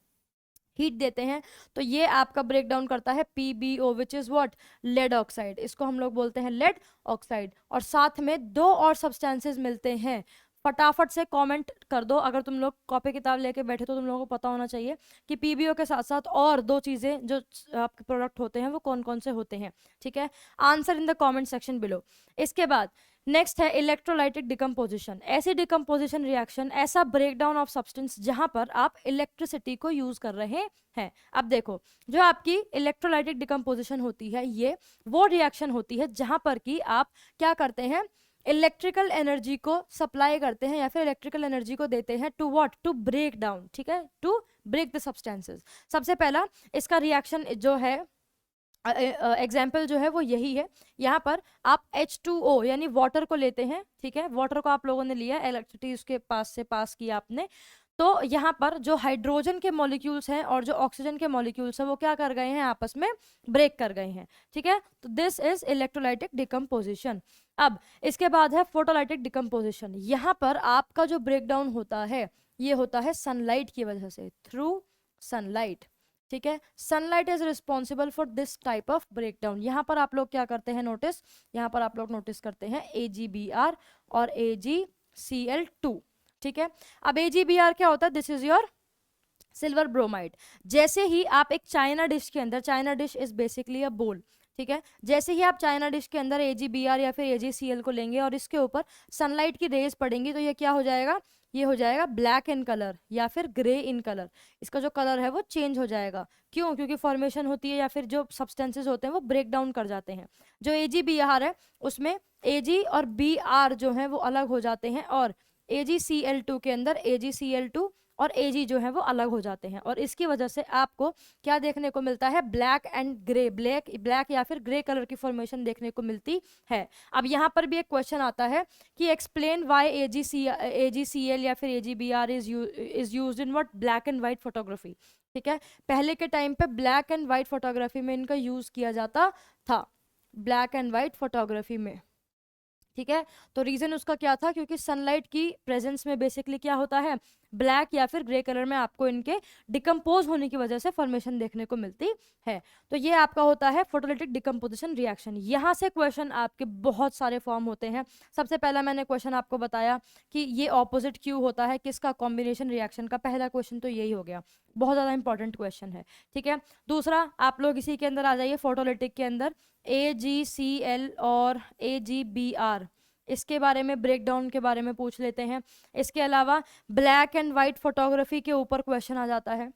हीट देते हैं, तो ये आपका ब्रेक डाउन करता है PbO which is what, lead oxide. इसको हम लोग बोलते हैं लेड ऑक्साइड। और साथ में 2 और सब्सटेंसेस मिलते हैं, फटाफट से कमेंट कर दो, अगर तुम लोग कॉपी किताब लेके बैठे तो तुम लोगों को पता होना चाहिए कि PbO के साथ साथ और 2 चीजें जो आपके प्रोडक्ट होते हैं वो कौन कौन से होते हैं। ठीक है, answer in the comment section below. इसके बाद नेक्स्ट है इलेक्ट्रोलाइटिक डिकम्पोजिशन। ऐसी डिकम्पोजिशन रिएक्शन, ऐसा ब्रेकडाउन ऑफ सब्सटेंस जहां पर आप इलेक्ट्रिसिटी को यूज कर रहे हैं। अब देखो, जो आपकी इलेक्ट्रोलाइटिक डिकम्पोजिशन होती है ये वो रिएक्शन होती है जहां पर कि आप क्या करते हैं, इलेक्ट्रिकल एनर्जी को सप्लाई करते हैं या फिर इलेक्ट्रिकल एनर्जी को देते हैं to what, to break down. ठीक है, टू ब्रेक द सब्सटेंसेस। सबसे पहला इसका रिएक्शन जो है, एग्जाम्पल जो है वो यही है। यहाँ पर आप H2O यानी वाटर को लेते हैं। ठीक है, वाटर को आप लोगों ने लिया, इलेक्ट्रिसिटी उसके पास से पास किया आपने, तो यहाँ पर जो हाइड्रोजन के मॉलिक्यूल्स हैं और जो ऑक्सीजन के मॉलिक्यूल्स हैं वो क्या कर गए हैं, आपस में ब्रेक कर गए हैं। ठीक है, तो दिस इज इलेक्ट्रोलाइटिक डिकम्पोजिशन। अब इसके बाद है फोटोलाइटिक डिकम्पोजिशन। यहाँ पर आपका जो ब्रेकडाउन होता है ये होता है सनलाइट की वजह से, थ्रू सनलाइट। ठीक है, sunlight is responsible for this type of breakdown. यहाँ पर आप लोग क्या करते हैं, नोटिस, यहाँ पर आप लोग नोटिस करते हैं AgBr और AgCl2। ठीक है, अब AgBr क्या होता है, this is your silver bromide. जैसे ही आप एक चाइना डिश के अंदर, चाइना डिश इज बेसिकली अ बोल, ठीक है, जैसे ही आप चाइना डिश के अंदर AgBr या फिर AgCl को लेंगे और इसके ऊपर सनलाइट की रेज पड़ेंगी तो ये क्या हो जाएगा, ये हो जाएगा ब्लैक इन कलर या फिर ग्रे इन कलर। इसका जो कलर है वो चेंज हो जाएगा। क्यों? क्योंकि फॉर्मेशन होती है या फिर जो सब्सटेंसेस होते हैं वो ब्रेक डाउन कर जाते हैं। जो AgBr है उसमें Ag और Br जो है वो अलग हो जाते हैं और AgCl2 के अंदर AgCl2 और Ag जो है वो अलग हो जाते हैं और इसकी वजह से आपको क्या देखने को मिलता है, ब्लैक एंड ग्रे, ब्लैक या फिर ग्रे कलर की फॉर्मेशन देखने को मिलती है। अब यहाँ पर भी एक क्वेश्चन आता है कि एक्सप्लेन व्हाई AgCl या फिर AgBr is used in what, black and white photography. ठीक है, पहले के टाइम पे ब्लैक एंड व्हाइट फोटोग्राफी में इनका यूज किया जाता था, ब्लैक एंड व्हाइट फोटोग्राफी में। ठीक है, तो रीजन उसका क्या था, क्योंकि सनलाइट की प्रेजेंस में बेसिकली क्या होता है, ब्लैक या फिर ग्रे कलर में आपको इनके डिकम्पोज होने की वजह से फॉर्मेशन देखने को मिलती है। तो ये आपका होता है फोटोलिटिक डिकम्पोजिशन रिएक्शन। यहाँ से क्वेश्चन आपके बहुत सारे फॉर्म होते हैं। सबसे पहला मैंने क्वेश्चन आपको बताया कि ये ऑपोजिट क्यों होता है, किसका कॉम्बिनेशन रिएक्शन का, पहला क्वेश्चन तो यही हो गया, बहुत ज़्यादा इंपॉर्टेंट क्वेश्चन है। ठीक है, दूसरा आप लोग इसी के अंदर आ जाइए, फोटोलिटिक के अंदर AgCl और AgBr, इसके बारे में, ब्रेकडाउन के बारे में पूछ लेते हैं। इसके अलावा ब्लैक एंड वाइट फोटोग्राफी के ऊपर क्वेश्चन आ जाता है,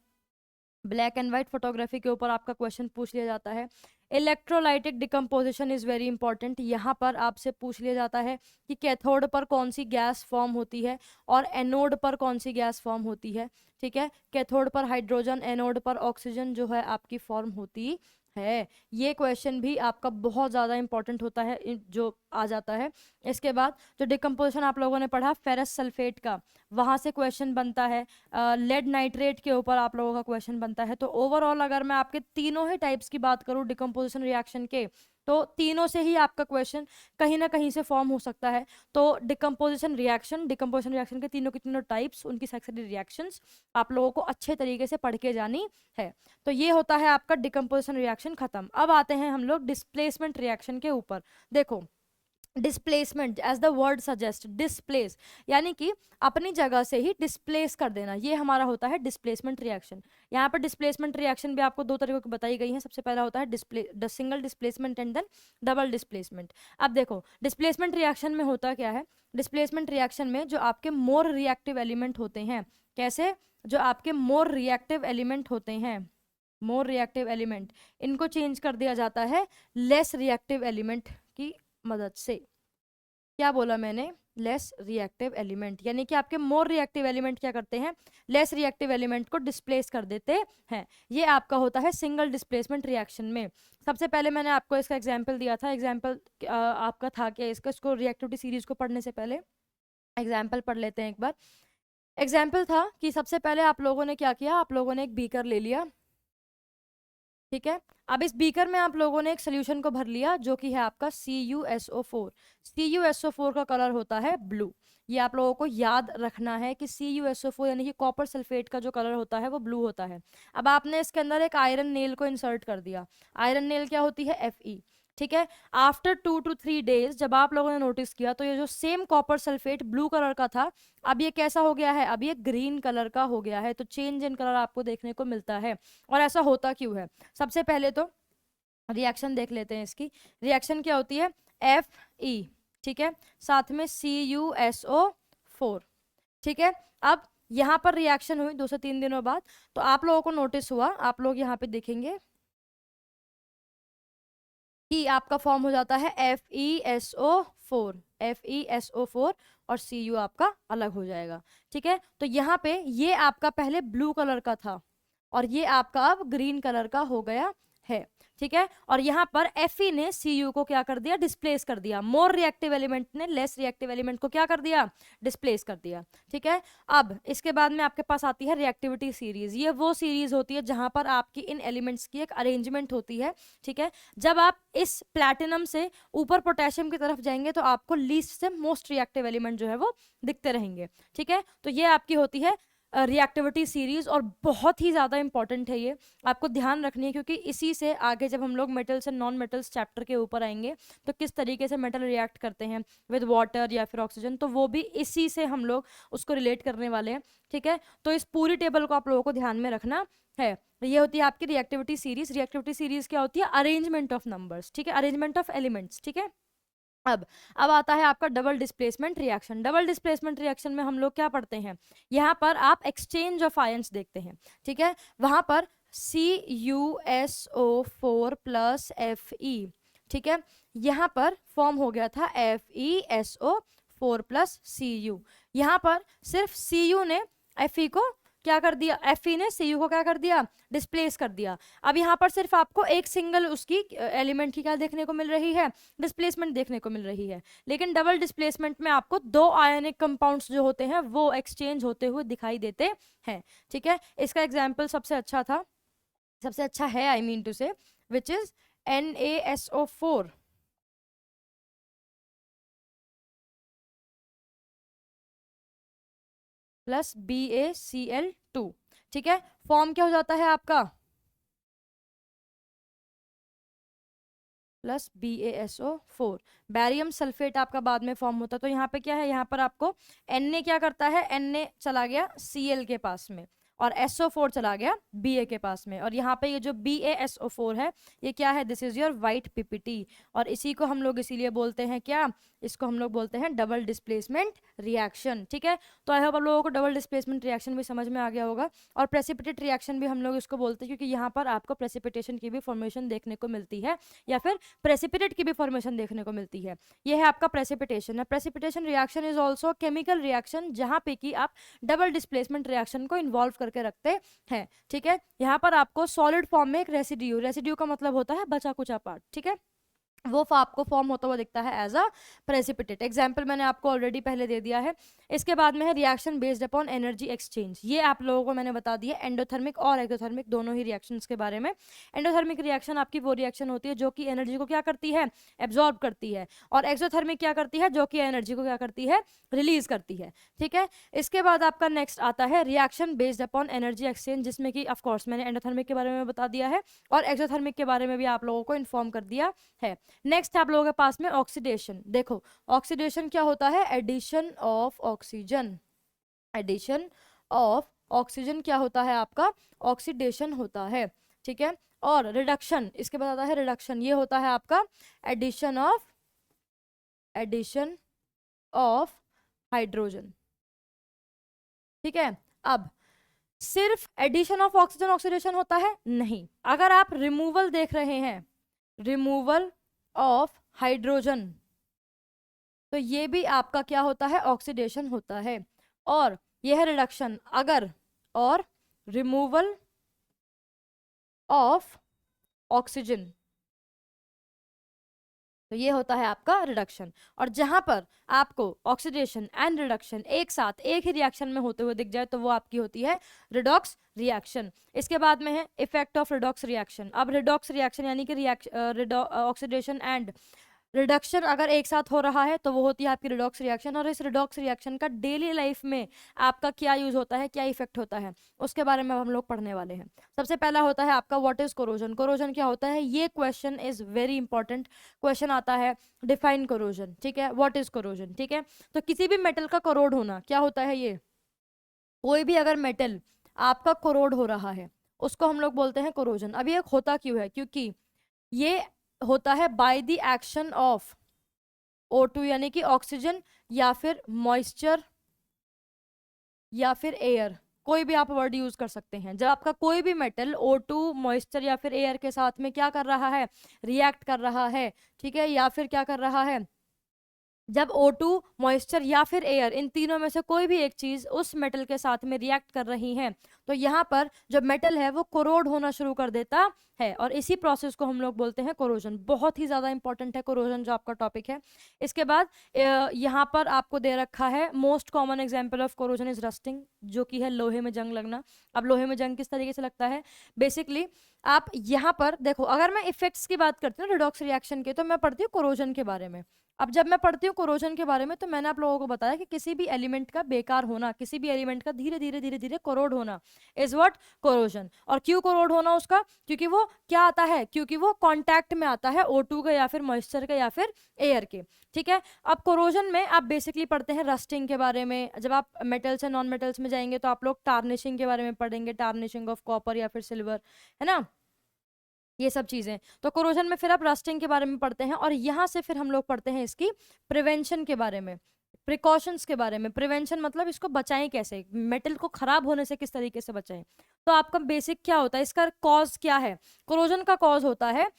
ब्लैक एंड वाइट फोटोग्राफी के ऊपर आपका क्वेश्चन पूछ लिया जाता है। Electrolytic decomposition is very important, यहाँ पर आपसे पूछ लिया जाता है कि कैथोड पर कौन सी गैस फॉर्म होती है और एनोड पर कौन सी गैस फॉर्म होती है। ठीक है, कैथोड पर हाइड्रोजन, एनोड पर ऑक्सीजन जो है आपकी फॉर्म होती है। ये क्वेश्चन भी आपका बहुत ज़्यादा इंपॉर्टेंट होता है, जो आ जाता है। इसके बाद जो डिकम्पोजिशन आप लोगों ने पढ़ा फेरस सल्फेट का, वहाँ से क्वेश्चन बनता है। लेड नाइट्रेट के ऊपर आप लोगों का क्वेश्चन बनता है। तो ओवरऑल अगर मैं आपके तीनों ही टाइप्स की बात करूँ डिकम्पोजिशन रिएक्शन के, तो तीनों से ही आपका क्वेश्चन कहीं ना कहीं से फॉर्म हो सकता है। तो डिकम्पोजिशन रिएक्शन के तीनों के तीनों टाइप्स, उनकी सारी रिएक्शंस आप लोगों को अच्छे तरीके से पढ़ के जानी है। तो ये होता है आपका डिकम्पोजिशन रिएक्शन खत्म। अब आते हैं हम लोग डिस्प्लेसमेंट रिएक्शन के ऊपर। देखो, displacement as the word suggest, displace यानी कि अपनी जगह से ही डिस्प्लेस कर देना, ये हमारा होता है डिस्प्लेसमेंट रिएक्शन। यहाँ पर डिस्प्लेसमेंट रिएक्शन भी आपको दो तरीकों की बताई गई है। सबसे पहला होता है single displacement and then double displacement. अब देखो, डिस्प्लेसमेंट रिएक्शन में होता क्या है, डिस्प्लेसमेंट रिएक्शन में जो आपके मोर रिएक्टिव एलिमेंट होते हैं, कैसे, जो आपके मोर रिएक्टिव एलिमेंट होते हैं, मोर रिएक्टिव एलिमेंट, इनको चेंज कर दिया जाता है लेस रिएक्टिव एलिमेंट की मदद से। क्या बोला मैंने, लेस रिएक्टिव एलिमेंट, यानी कि आपके मोर रिएक्टिव एलिमेंट क्या करते हैं, लेस रिएक्टिव एलिमेंट को डिस्प्लेस कर देते हैं। ये आपका होता है सिंगल डिस्प्लेसमेंट रिएक्शन में। सबसे पहले मैंने आपको इसका एग्जांपल दिया था। एग्जांपल आपका था क्या इसको रिएक्टिविटी सीरीज को पढ़ने से पहले एग्जाम्पल पढ़ लेते हैं एक बार। एग्जाम्पल था कि सबसे पहले आप लोगों ने क्या किया, आप लोगों ने एक बीकर ले लिया, ठीक है। अब इस बीकर में आप लोगों ने एक सोल्यूशन को भर लिया जो कि है आपका CuSO4। CuSO4 का कलर होता है ब्लू। ये आप लोगों को याद रखना है कि CuSO4 यानी कि कॉपर सल्फेट का जो कलर होता है वो ब्लू होता है। अब आपने इसके अंदर एक आयरन नेल को इंसर्ट कर दिया। आयरन नेल क्या होती है, Fe, ठीक है। आफ्टर 2 to 3 डेज जब आप लोगों ने नोटिस किया तो ये जो same copper sulphate blue colour का था, अब ये कैसा हो गया है, अब ये ग्रीन कलर का हो गया है। तो चेंज इन कलर आपको देखने को मिलता है। और ऐसा होता क्यों है, सबसे पहले तो रिएक्शन देख लेते हैं इसकी। रिएक्शन क्या होती है, Fe, ठीक है, साथ में CuSO4, ठीक है। अब यहाँ पर रिएक्शन हुई 2 से 3 दिनों बाद, तो आप लोगों को नोटिस हुआ, आप लोग यहाँ पे देखेंगे कि आपका फॉर्म हो जाता है FeSO4, FeSO4 और Cu आपका अलग हो जाएगा, ठीक है। तो यहाँ पे ये आपका पहले ब्लू कलर का था और ये आपका अब ग्रीन कलर का हो गया है, ठीक है। और यहाँ पर Fe ने Cu को क्या कर दिया, डिस्प्लेस कर दिया। मोर रिएक्टिव एलिमेंट ने लेस रिएक्टिव एलिमेंट को क्या कर दिया, डिस्प्लेस कर दिया, ठीक है। अब इसके बाद में आपके पास आती है रिएक्टिविटी सीरीज। ये वो सीरीज होती है जहां पर आपकी इन एलिमेंट्स की एक अरेंजमेंट होती है, ठीक है। जब आप इस प्लैटिनम से ऊपर पोटेशियम की तरफ जाएंगे तो आपको लीस्ट से मोस्ट रिएक्टिव एलिमेंट जो है वो दिखते रहेंगे, ठीक है। तो ये आपकी होती है रिएक्टिविटी सीरीज और बहुत ही ज़्यादा इंपॉर्टेंट है, ये आपको ध्यान रखनी है क्योंकि इसी से आगे जब हम लोग metals and non metals chapter के ऊपर आएंगे तो किस तरीके से मेटल रिएक्ट करते हैं विद वाटर या फिर ऑक्सीजन, तो वो भी इसी से हम लोग उसको रिलेट करने वाले हैं, ठीक है। तो इस पूरी टेबल को आप लोगों को ध्यान में रखना है। ये होती है आपकी रिएक्टिविटी सीरीज। रिएक्टिविटी सीरीज क्या होती है, अरेंजमेंट ऑफ नंबर्स, ठीक है, अरेंजमेंट ऑफ एलिमेंट्स, ठीक है। अब आता है आपका double displacement reaction. Double displacement reaction में हम लोग क्या पढ़ते हैं, यहाँ पर आप एक्सचेंज ऑफ आयंस देखते हैं, ठीक है। वहां पर CuSO4 प्लस Fe, ठीक है, यहाँ पर फॉर्म हो गया था FeSO4 प्लस Cu। यहाँ पर सिर्फ Cu ने Fe को क्या कर दिया, Fe ने Cu को क्या कर दिया, डिस्प्लेस कर दिया। अब यहाँ पर सिर्फ आपको एक सिंगल उसकी एलिमेंट की क्या देखने को मिल रही है, डिस्प्लेसमेंट देखने को मिल रही है। लेकिन डबल डिस्प्लेसमेंट में आपको 2 आयनिक कंपाउंड्स जो होते हैं वो एक्सचेंज होते हुए दिखाई देते हैं, ठीक है। इसका एग्जाम्पल सबसे अच्छा था, सबसे अच्छा है, आई मीन टू से, which is NaSO4 plus BaCl2, ठीक है। फॉर्म क्या हो जाता है आपका, प्लस BaSO4, बैरियम सल्फेट आपका बाद में फॉर्म होता है। तो यहाँ पे क्या है, यहाँ पर आपको Na क्या करता है, Na चला गया Cl के पास में और SO4 चला गया Ba के पास में। और यहाँ पे ये जो BaSO4 है ये क्या है, this is your white PPT। और इसी को हम लोग इसीलिए बोलते हैं क्या, इसको हम लोग बोलते हैं डबल डिस्प्लेसमेंट रिएक्शन, ठीक है। तो आई होप आप लोगों को डबल डिस्प्लेसमेंट रिएक्शन भी समझ में आ गया होगा। और प्रेसिपिटेट रिएक्शन भी हम लोग इसको बोलते हैं क्योंकि यहाँ पर आपको प्रेसिपिटेशन की भी फॉर्मेशन देखने को मिलती है या फिर प्रेसिपिटेट की भी फॉर्मेशन देखने को मिलती है। ये है आपका precipitation. Precipitation reaction is also chemical reaction जहाँ पे कि आप डबल डिस्प्लेसमेंट रिएक्शन को इन्वॉल्व करके रखते हैं, ठीक है। यहाँ पर आपको सॉलिड फॉर्म में एक रेसिड्यू, रेसिड्यू का मतलब होता है बचा कुचा पार्ट, ठीक है, वो आपको फॉर्म होता हुआ दिखता है एज अ प्रेसिपिटेट। एग्जाम्पल मैंने आपको ऑलरेडी पहले दे दिया है। इसके बाद में है reaction based upon energy exchange. ये आप लोगों को मैंने बता दिया एंडोथर्मिक और एक्सोथर्मिक दोनों ही रिएक्शंस के बारे में। एंडोथर्मिक रिएक्शन आपकी वो रिएक्शन होती है जो कि एनर्जी को क्या करती है, एब्जॉर्ब करती है, और एक्सोथर्मिक क्या करती है, जो कि एनर्जी को क्या करती है, रिलीज करती है। ठीक है, इसके बाद आपका नेक्स्ट आता है reaction based upon energy exchange, जिसमें कि ऑफकोर्स मैंने एंडोथर्मिक के बारे में बता दिया है और एक्सोथर्मिक के बारे में भी आप लोगों को इन्फॉर्म कर दिया है। नेक्स्ट आप लोगों के पास में ऑक्सीडेशन। देखो ऑक्सीडेशन क्या होता है, addition of oxygen. Addition of oxygen क्या होता है आपका, ऑक्सीडेशन होता है। ठीक है, और रिडक्शन, इसके बाद आता है रिडक्शन, ये होता है आपका एडिशन ऑफ हाइड्रोजन। ठीक है, अब सिर्फ एडिशन ऑफ ऑक्सीजन ऑक्सीडेशन होता है नहीं, अगर आप रिमूवल देख रहे हैं, रिमूवल ऑफ हाइड्रोजन, तो ये भी आपका क्या होता है, ऑक्सीडेशन होता है। और यह है रिडक्शन, अगर और रिमूवल ऑफ ऑक्सीजन, तो ये होता है आपका रिडक्शन। और जहां पर आपको ऑक्सीडेशन एंड रिडक्शन एक साथ एक ही रिएक्शन में होते हुए दिख जाए तो वो आपकी होती है रिडॉक्स रिएक्शन। इसके बाद में है इफेक्ट ऑफ रिडॉक्स रिएक्शन। अब रिडॉक्स रिएक्शन यानी कि ऑक्सीडेशन एंड रिडक्शन अगर एक साथ हो रहा है तो वो होती है आपकी रिडॉक्स रिएक्शन। और इस रिडॉक्स रिएक्शन का डेली लाइफ में आपका क्या यूज होता है, क्या इफेक्ट होता है, उसके बारे में हम लोग पढ़ने वाले हैं। सबसे पहला होता है आपका व्हाट इज कोरोजन। कोरोजन क्या होता है, ये question is very important question आता है, डिफाइन कोरोजन। ठीक है, व्हाट इज कोरोजन। ठीक है, तो किसी भी मेटल का कोरोड होना क्या होता है, ये कोई भी अगर मेटल आपका कोरोड हो रहा है उसको हम लोग बोलते हैं कोरोजन। अब ये होता क्यों है, क्योंकि ये होता है by the action of O2 यानी कि ऑक्सीजन या फिर मॉइस्चर या फिर एयर, कोई भी आप वर्ड यूज कर सकते हैं। जब आपका कोई भी मेटल O2 मॉइस्चर या फिर एयर के साथ में क्या कर रहा है, रिएक्ट कर रहा है। ठीक है, या फिर क्या कर रहा है, जब O2 मॉइस्चर या फिर एयर, इन तीनों में से कोई भी एक चीज उस मेटल के साथ में रिएक्ट कर रही है तो यहाँ पर जो मेटल है वो कोरोड होना शुरू कर देता है, और इसी प्रोसेस को हम लोग बोलते हैं कोरोजन। बहुत ही ज्यादा इंपॉर्टेंट है कोरोजन जो आपका टॉपिक है। इसके बाद यहाँ पर आपको दे रखा है most common example of corrosion is rusting, जो कि है लोहे में जंग लगना। अब लोहे में जंग किस तरीके से लगता है, बेसिकली आप यहाँ पर देखो, अगर मैं इफेक्ट्स की बात करती हूँ रिडॉक्स रिएक्शन के, तो मैं पढ़ती हूँ कोरोजन के बारे में। अब जब मैं पढ़ती हूँ कोरोजन के बारे में तो मैंने आप लोगों को बताया कि किसी भी एलिमेंट का बेकार होना, किसी भी एलिमेंट का धीरे धीरे धीरे धीरे कोरोड होना इज व्हाट, कोरोजन। और क्यों कोरोड होना उसका, क्योंकि वो क्या आता है, क्योंकि वो कांटेक्ट में आता है O2 के या फिर मॉइस्चर के या फिर एयर के। ठीक है, अब कोरोजन में आप बेसिकली पढ़ते हैं रस्टिंग के बारे में। जब आप मेटल्स एंड नॉन मेटल्स में जाएंगे तो आप लोग टार्निशिंग के बारे में पढ़ेंगे, टार्निशिंग ऑफ कॉपर या फिर सिल्वर, है ना, ये सब चीजें। तो कोरोजन में फिर आप रस्टिंग के बारे में पढ़ते हैं, और यहाँ से फिर हम लोग पढ़ते हैं इसकी प्रिवेंशन के बारे में, प्रिकॉशंस के बारे में। प्रिवेंशन मतलब इसको बचाएं कैसे, मेटल को खराब होने से किस तरीके से बचाएं। तो आपका बेसिक क्या होता है, इसका कॉज क्या है, कोरोजन का कॉज होता है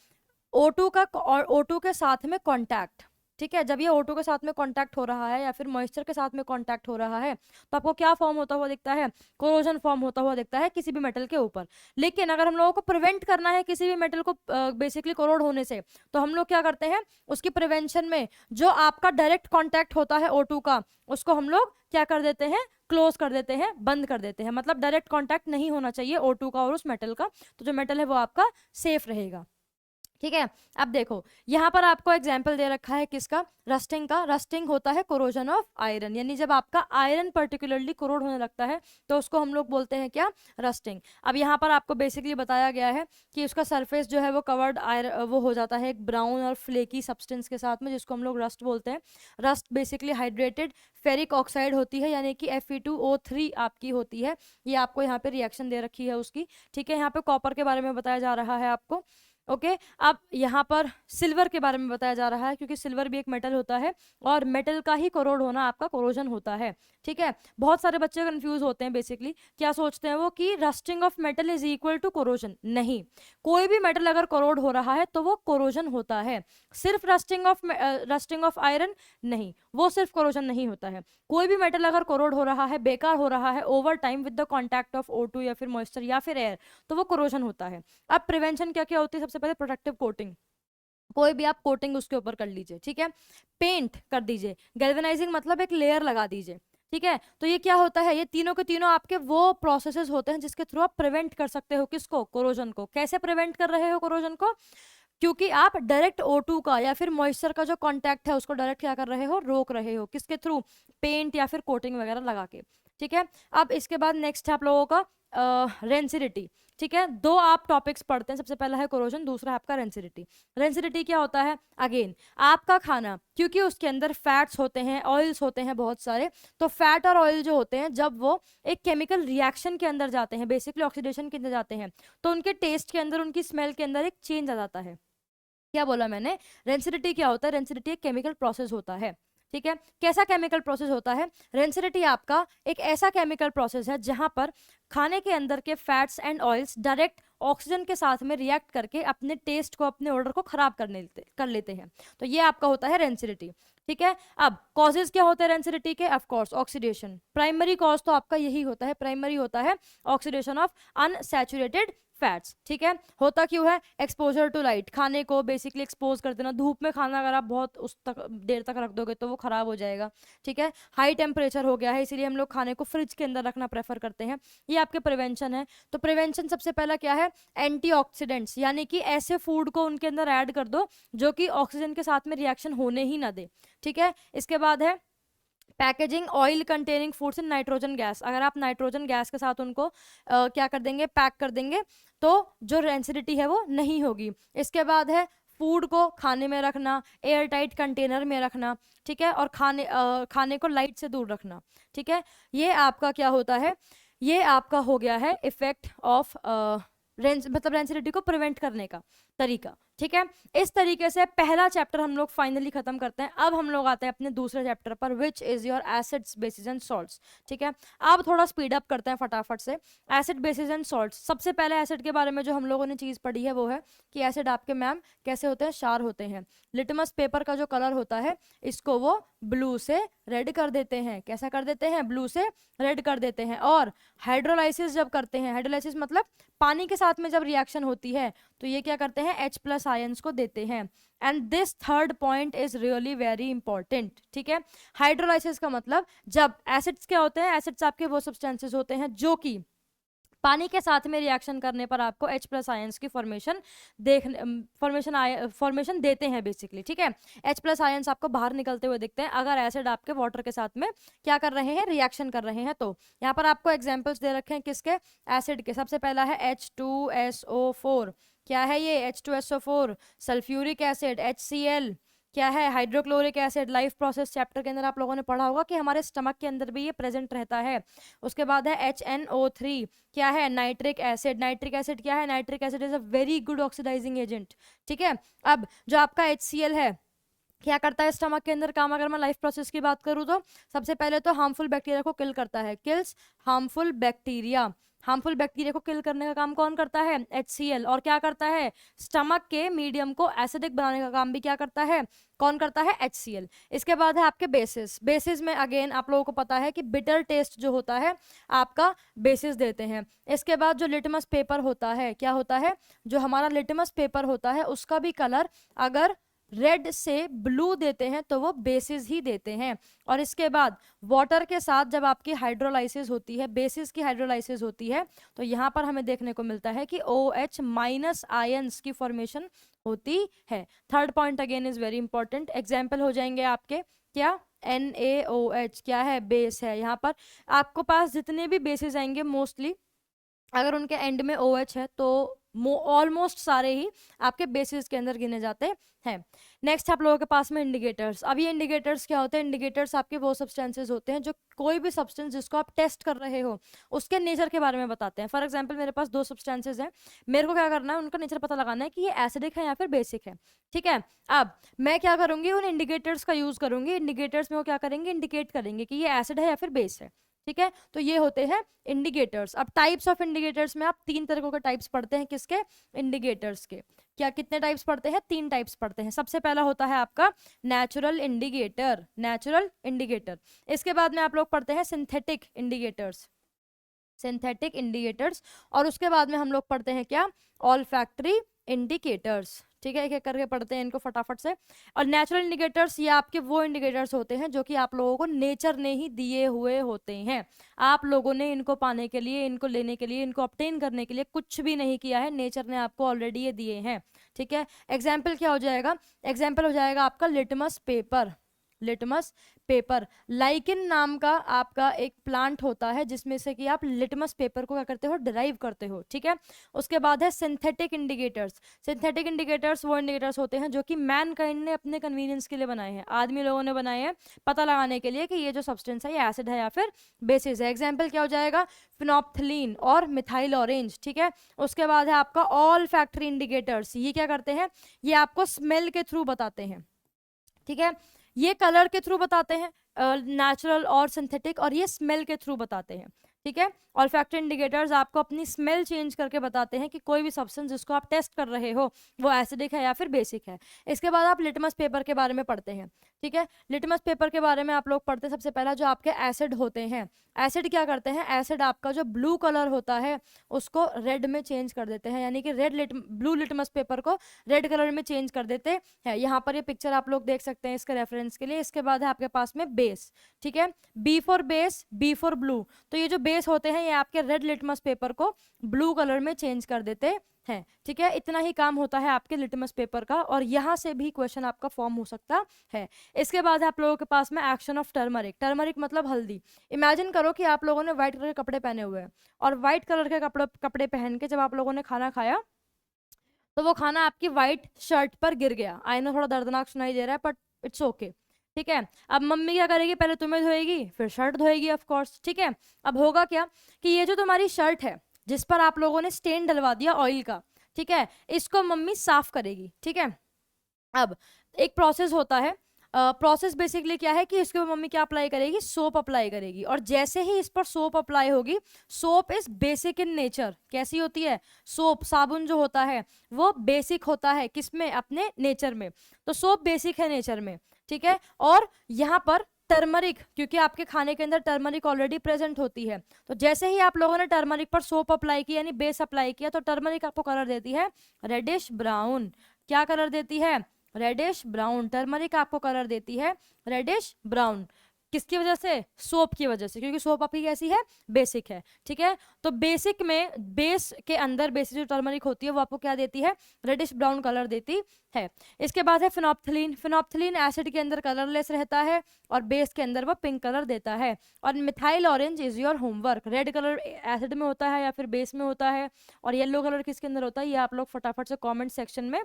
O2 का, और O2 के साथ में कॉन्टैक्ट। ठीक है, जब ये O2 के साथ में कांटेक्ट हो रहा है या फिर मॉइस्चर के साथ में कांटेक्ट हो रहा है तो आपको क्या फॉर्म होता हुआ दिखता है, कोरोजन फॉर्म होता हुआ दिखता है किसी भी मेटल के ऊपर। लेकिन अगर हम लोगों को प्रिवेंट करना है किसी भी मेटल को बेसिकली कोरोड होने से, तो हम लोग क्या करते हैं, उसकी प्रिवेंशन में जो आपका डायरेक्ट कॉन्टैक्ट होता है O2 का, उसको हम लोग क्या कर देते हैं, क्लोज कर देते हैं, बंद कर देते हैं। मतलब डायरेक्ट कॉन्टैक्ट नहीं होना चाहिए O2 का और उस मेटल का, तो जो मेटल है वो आपका सेफ रहेगा। ठीक है, अब देखो यहाँ पर आपको एग्जाम्पल दे रखा है किसका, रस्टिंग का। रस्टिंग होता है कोरोजन ऑफ आयरन, यानी जब आपका आयरन पर्टिकुलरली कोरोड होने लगता है तो उसको हम लोग बोलते हैं क्या, रस्टिंग। अब यहाँ पर आपको बेसिकली बताया गया है कि उसका सरफेस जो है वो कवर्ड वो हो जाता है एक ब्राउन और फ्लेकी सब्सटेंस के साथ में, जिसको हम लोग रस्ट बोलते हैं। Rust basically hydrated ferric oxide होती है, यानी कि Fe2O3 आपकी होती है। ये आपको यहाँ पे रिएक्शन दे रखी है उसकी। ठीक है, यहाँ पे कॉपर के बारे में बताया जा रहा है आपको। ओके अब यहाँ पर सिल्वर के बारे में बताया जा रहा है, क्योंकि सिल्वर भी एक मेटल होता है और मेटल का ही कोरोड होना आपका कोरोजन होता है। ठीक है, बहुत सारे बच्चे कंफ्यूज होते हैं, बेसिकली क्या सोचते हैं वो कि rusting of metal is equal to corrosion. नहीं, कोई भी मेटल अगर कोरोड हो रहा है तो वो कोरोजन होता है। सिर्फ रस्टिंग ऑफ आयरन नहीं, वो सिर्फ कोरोजन नहीं होता है। कोई भी मेटल अगर कोरोड हो रहा है, बेकार हो रहा है over time with the contact of O2 या फिर मॉइस्चर या फिर एयर, तो वो कोरोजन होता है। अब प्रिवेंशन क्या क्या होती है, सबसे पहले प्रोटेक्टिव कोटिंग। कोई भी आप कोटिंग उसके ऊपर कर लीजिए, ठीक है। पेंट कर दीजिए, गैल्वेनाइजिंग मतलब एक लेयर लगा दीजिए, ठीक है। तो ये क्या होता है, ये तीनों के तीनों आपके वो प्रोसेसेस होते हैं जिसके थ्रू आप प्रिवेंट कर सकते हो किसको, कोरोजन को। कैसे प्रिवेंट कर रहे हो कोरोजन को, क्योंकि आप डायरेक्ट O2 का या फिर मॉइस्चर का जो कांटेक्ट है उसको डायरेक्ट क्या कर रहे हो, रोक रहे हो, किसके थ्रू, पेंट या फिर कोटिंग वगैरह लगा के, ठीक है। अब इसके बाद नेक्स्ट है आप लोगों का रेंसिडिटी, ठीक है। दो आप टॉपिक्स पढ़ते हैं, सबसे पहला है कोरोजन, दूसरा है आपका रेंसिडिटी। रेंसिडिटी क्या होता है, अगेन आपका खाना क्योंकि उसके अंदर फैट्स होते हैं, ऑयल्स होते हैं बहुत सारे, तो फैट और ऑयल जो होते हैं जब वो एक केमिकल रिएक्शन के अंदर जाते हैं, बेसिकली ऑक्सीडेशन के अंदर जाते हैं, तो उनके टेस्ट के अंदर, उनकी स्मेल के अंदर एक चेंज आ जाता है। क्या बोला मैंने, रेंसिडिटी क्या होता है, रेंसिडिटी एक केमिकल प्रोसेस होता है, ठीक है। कैसा केमिकल प्रोसेस होता है, रेंसिडिटी आपका एक ऐसा केमिकल प्रोसेस है जहां पर खाने के अंदर के fats and oils direct oxygen के साथ में रिएक्ट करके अपने टेस्ट को, अपने ऑर्डर को खराब कर लेते हैं, तो ये आपका होता है रेंसिडिटी, ठीक है। अब कॉजेज क्या होते हैं रेंसिडिटी के, of course oxidation, primary cause तो आपका यही होता है, प्राइमरी होता है ऑक्सीडेशन ऑफ अनसैचुरेटेड फैट्स, ठीक है। होता क्यों है, एक्सपोजर टू लाइट, खाने को बेसिकली एक्सपोज कर देना, धूप में खाना अगर आप बहुत उस तक देर तक रख दोगे तो वो खराब हो जाएगा, ठीक है। हाई टेम्परेचर हो गया है, इसीलिए हम लोग खाने को फ्रिज के अंदर रखना प्रेफर करते हैं, ये आपके प्रिवेंशन है। तो प्रिवेंशन सबसे पहला क्या है, एंटीऑक्सीडेंट्स, यानी कि ऐसे फूड को उनके अंदर ऐड कर दो जो कि ऑक्सीजन के साथ में रिएक्शन होने ही ना दे, ठीक है। इसके बाद है packaging oil containing foods in nitrogen gas, अगर आप नाइट्रोजन गैस के साथ उनको क्या कर देंगे, पैक कर देंगे, तो जो रेंसिडिटी है वो नहीं होगी। इसके बाद है फूड को खाने में रखना, एयर टाइट कंटेनर में रखना, ठीक है, और खाने को लाइट से दूर रखना, ठीक है। ये आपका क्या होता है, ये आपका हो गया है इफेक्ट ऑफ मतलब रेंसिडिटी को प्रिवेंट करने का तरीका, ठीक है। इस तरीके से पहला चैप्टर हम लोग फाइनली खत्म करते हैं। अब हम लोग आते हैं अपने दूसरे चैप्टर पर, विच is your acids bases and salts, ठीक है। अब थोड़ा स्पीड अप करते हैं फटाफट से। एसिड बेसिस एंड सॉल्ट्स, सबसे पहले एसिड के बारे में जो हम लोगों ने चीज पढ़ी है वो है कि एसिड आपके मैम कैसे होते हैं, क्षार होते हैं। लिटमस पेपर का जो कलर होता है इसको वो ब्लू से रेड कर देते हैं, कैसा कर देते हैं, ब्लू से रेड कर देते हैं। और हाइड्रोलाइसिस जब करते हैं, हाइड्रोलाइसिस मतलब पानी के साथ में जब रिएक्शन होती है तो ये क्या करते हैं, H+ आयंस को देते हैं। And this third point is really very important, ठीक है। हाइड्रोलाइसिस का मतलब जब एसिड्स क्या होते हैं, एसिड्स आपके वो सब्सटेंसेस होते हैं जो कि पानी के साथ में रिएक्शन करने पर आपको H+ आयंस की फॉर्मेशन देते हैं बेसिकली, ठीक है। H+ आयंस आपको बाहर निकलते हुए दिखते हैं अगर एसिड आपके वाटर के साथ में क्या कर रहे हैं, रिएक्शन कर रहे हैं। तो यहाँ पर आपको एग्जांपल्स दे रखे हैं किसके, एसिड के। सबसे पहला है H2SO4, क्या है ये, H2SO4, सल्फ्यूरिक एसिड HCl, क्या है, hydrochloric acid. Life process chapter के अंदर आप लोगों ने पढ़ा होगा कि हमारे स्टमक के अंदर भी ये प्रेजेंट रहता है। उसके बाद है HNO3, क्या है, नाइट्रिक एसिड। नाइट्रिक एसिड क्या है, nitric acid is a very good oxidising agent, ठीक है। अब जो आपका HCl है क्या करता है स्टमक के अंदर काम, अगर मैं लाइफ प्रोसेस की बात करूँ तो सबसे पहले तो हार्मफुल बैक्टीरिया को किल करता है, kills harmful bacteria. Harmful bacteria को किल करने का काम कौन करता है, HCl। और क्या करता है, स्टमक के मीडियम को एसिडिक बनाने का काम भी क्या करता है, कौन करता है, HCl। इसके बाद है आपके बेसिस। बेसिस में अगेन आप लोगों को पता है कि बिटर टेस्ट जो होता है आपका बेसिस देते हैं। इसके बाद जो लिटमस पेपर होता है, क्या होता है, जो हमारा लिटमस पेपर होता है उसका भी कलर अगर रेड से ब्लू देते हैं तो वो बेसिस ही देते हैं। और इसके बाद वाटर के साथ जब आपकी हाइड्रोलाइसिस होती है, बेसिस की हाइड्रोलाइसिस होती है, तो यहाँ पर हमें देखने को मिलता है कि OH- आयंस की फॉर्मेशन होती है। Third point again is very important. Example हो जाएंगे आपके क्या, NaOH क्या है, बेस है। यहाँ पर आपको पास जितने भी बेसिस आएंगे मोस्टली अगर उनके एंड में OH है तो ऑलमोस्ट सारे ही आपके बेसिस के अंदर गिने जाते हैं। नेक्स्ट आप लोगों के पास में इंडिकेटर्स। अब ये इंडिकेटर्स क्या होते हैं, इंडिकेटर्स आपके वो सब्सटेंसेस होते हैं जो कोई भी सब्सटेंस जिसको आप टेस्ट कर रहे हो उसके नेचर के बारे में बताते हैं। फॉर एग्जांपल मेरे पास 2 सब्सटेंसेस हैं, मेरे को क्या करना है, उनका नेचर पता लगाना है कि ये एसिडिक है या फिर बेसिक है, ठीक है। अब मैं क्या करूंगी, उन इंडिकेटर्स का यूज करूंगी। इंडिकेटर्स में वो क्या करेंगे, इंडिकेट करेंगे कि ये एसिड है या फिर बेस है, ठीक है। तो ये होते हैं इंडिकेटर्स। अब टाइप्स ऑफ इंडिकेटर्स में आप 3 तरीकों के टाइप्स पढ़ते हैं, किसके, इंडिकेटर्स के। क्या कितने टाइप्स पढ़ते हैं, 3 टाइप्स पढ़ते हैं। सबसे पहला होता है आपका नेचुरल इंडिकेटर, नेचुरल इंडिकेटर। इसके बाद में आप लोग पढ़ते हैं सिंथेटिक इंडिकेटर्स, सिंथेटिक इंडिकेटर्स। और उसके बाद में हम लोग पढ़ते हैं क्या, ऑल्फैक्टरी इंडिकेटर्स, ठीक है, एक एक करके पढ़ते हैं इनको फटाफट से। और नेचुरल इंडिकेटर्स ये आपके वो इंडिकेटर्स होते हैं जो कि आप लोगों को नेचर ने ही दिए हुए होते हैं। आप लोगों ने इनको पाने के लिए, इनको लेने के लिए, इनको ऑब्टेन करने के लिए कुछ भी नहीं किया है, नेचर ने आपको ऑलरेडी ये दिए हैं। ठीक है, एग्जाम्पल क्या हो जाएगा? एग्जाम्पल हो जाएगा आपका litmus paper. Litmus paper, lichen नाम का आपका एक प्लांट होता है जिसमें से कि आप लिटमस पेपर को क्या करते हो? डिराइव करते हो। ठीक है, उसके बाद है सिंथेटिक इंडिकेटर्स। सिंथेटिक इंडिकेटर्स वो इंडिकेटर्स होते हैं जो कि मैनकाइंड ने अपने कन्वीनियंस के लिए बनाए हैं, आदमी लोगों ने बनाए हैं पता लगाने के लिए कि ये जो सब्सटेंस है ये एसिड है या फिर बेसिस है। एग्जाम्पल क्या हो जाएगा? फिनोप्थलीन और मिथाइल ऑरेंज। ठीक है, उसके बाद है आपका ऑल फैक्ट्री इंडिकेटर्स। ये क्या करते हैं? ये आपको स्मेल के थ्रू बताते हैं। ठीक है, ये कलर के थ्रू बताते हैं नेचुरल और सिंथेटिक, और ये स्मेल के थ्रू बताते हैं। ठीक है, ऑल्फैक्टरी इंडिकेटर्स आपको अपनी स्मेल चेंज करके बताते हैं कि कोई भी सब्सटेंस जिसको आप टेस्ट कर रहे हो वो एसिडिक है या फिर बेसिक है। इसके बाद आप लिटमस पेपर के बारे में पढ़ते हैं। ठीक है, लिटमस पेपर के बारे में आप लोग पढ़ते हैं सबसे पहला जो आपके एसिड होते हैं। एसिड क्या करते हैं? एसिड आपका जो ब्लू कलर होता है उसको रेड में चेंज कर देते हैं, यानी कि ब्लू लिटमस पेपर को रेड कलर में चेंज कर देते हैं। यहाँ पर ये पिक्चर आप लोग देख सकते हैं इसके रेफरेंस के लिए। इसके बाद है आपके पास में बेस। ठीक है, B for base, B for blue. तो ये जो बेस होते हैं ये आपके रेड लिटमस पेपर को ब्लू कलर में चेंज कर देते हैं। ठीक है, इतना ही काम होता है आपके लिटमस पेपर का, और यहाँ से भी क्वेश्चन आपका फॉर्म हो सकता है। इसके बाद आप लोगों के पास में एक्शन ऑफ टर्मरिक। टर्मरिक मतलब हल्दी। इमेजिन करो कि आप लोगों ने व्हाइट कलर के कपड़े पहने हुए हैं, और व्हाइट कलर के कपड़े पहन के जब आप लोगों ने खाना खाया तो वो खाना आपकी व्हाइट शर्ट पर गिर गया। आई नो थोड़ा दर्दनाक सुनाई दे रहा है, बट इट्स ओके। ठीक है, अब मम्मी क्या करेगी? पहले तुम्हें धोएगी, फिर शर्ट धोएगी ऑफ कोर्स। ठीक है, अब होगा क्या कि ये जो तुम्हारी शर्ट है जिस पर आप लोगों ने स्टेन डलवा दिया ऑयल का, ठीक है, इसको मम्मी साफ करेगी। ठीक है, अब एक प्रोसेस होता है। प्रोसेस बेसिकली क्या है कि इसके ऊपर मम्मी क्या अप्लाई करेगी? सोप अप्लाई करेगी, और जैसे ही इस पर सोप अप्लाई होगी, soap is basic in nature. कैसी होती है? सोप, साबुन जो होता है वो बेसिक होता है किसमें? अपने नेचर में। तो सोप बेसिक है नेचर में। ठीक है, और यहाँ पर टर्मरिक, क्योंकि आपके खाने के अंदर टर्मरिक ऑलरेडी प्रेजेंट होती है, तो जैसे ही आप लोगों ने टर्मरिक पर सोप अप्लाई किया यानी बेस अप्लाई किया, तो टर्मरिक आपको कलर देती है रेडिश ब्राउन। क्या कलर देती है? Reddish brown. टर्मरिक आपको कलर देती है रेडिश ब्राउन। किसकी वजह से? सोप की वजह से, क्योंकि सोप आपकी कैसी है? बेसिक है। ठीक है, तो बेसिक में, बेस के अंदर बेसिक जो टर्मरिक होती है वो आपको क्या देती है? रेडिश ब्राउन कलर देती है। इसके बाद है फिनोप्थलीन। फिनोप्थलीन एसिड के अंदर कलरलेस रहता है और बेस के अंदर वो पिंक कलर देता है। और methyl orange is your homework. Red colour acid में होता है या फिर बेस में होता है, और येलो कलर किसके अंदर होता है? ये आप लोग फटाफट से कॉमेंट सेक्शन में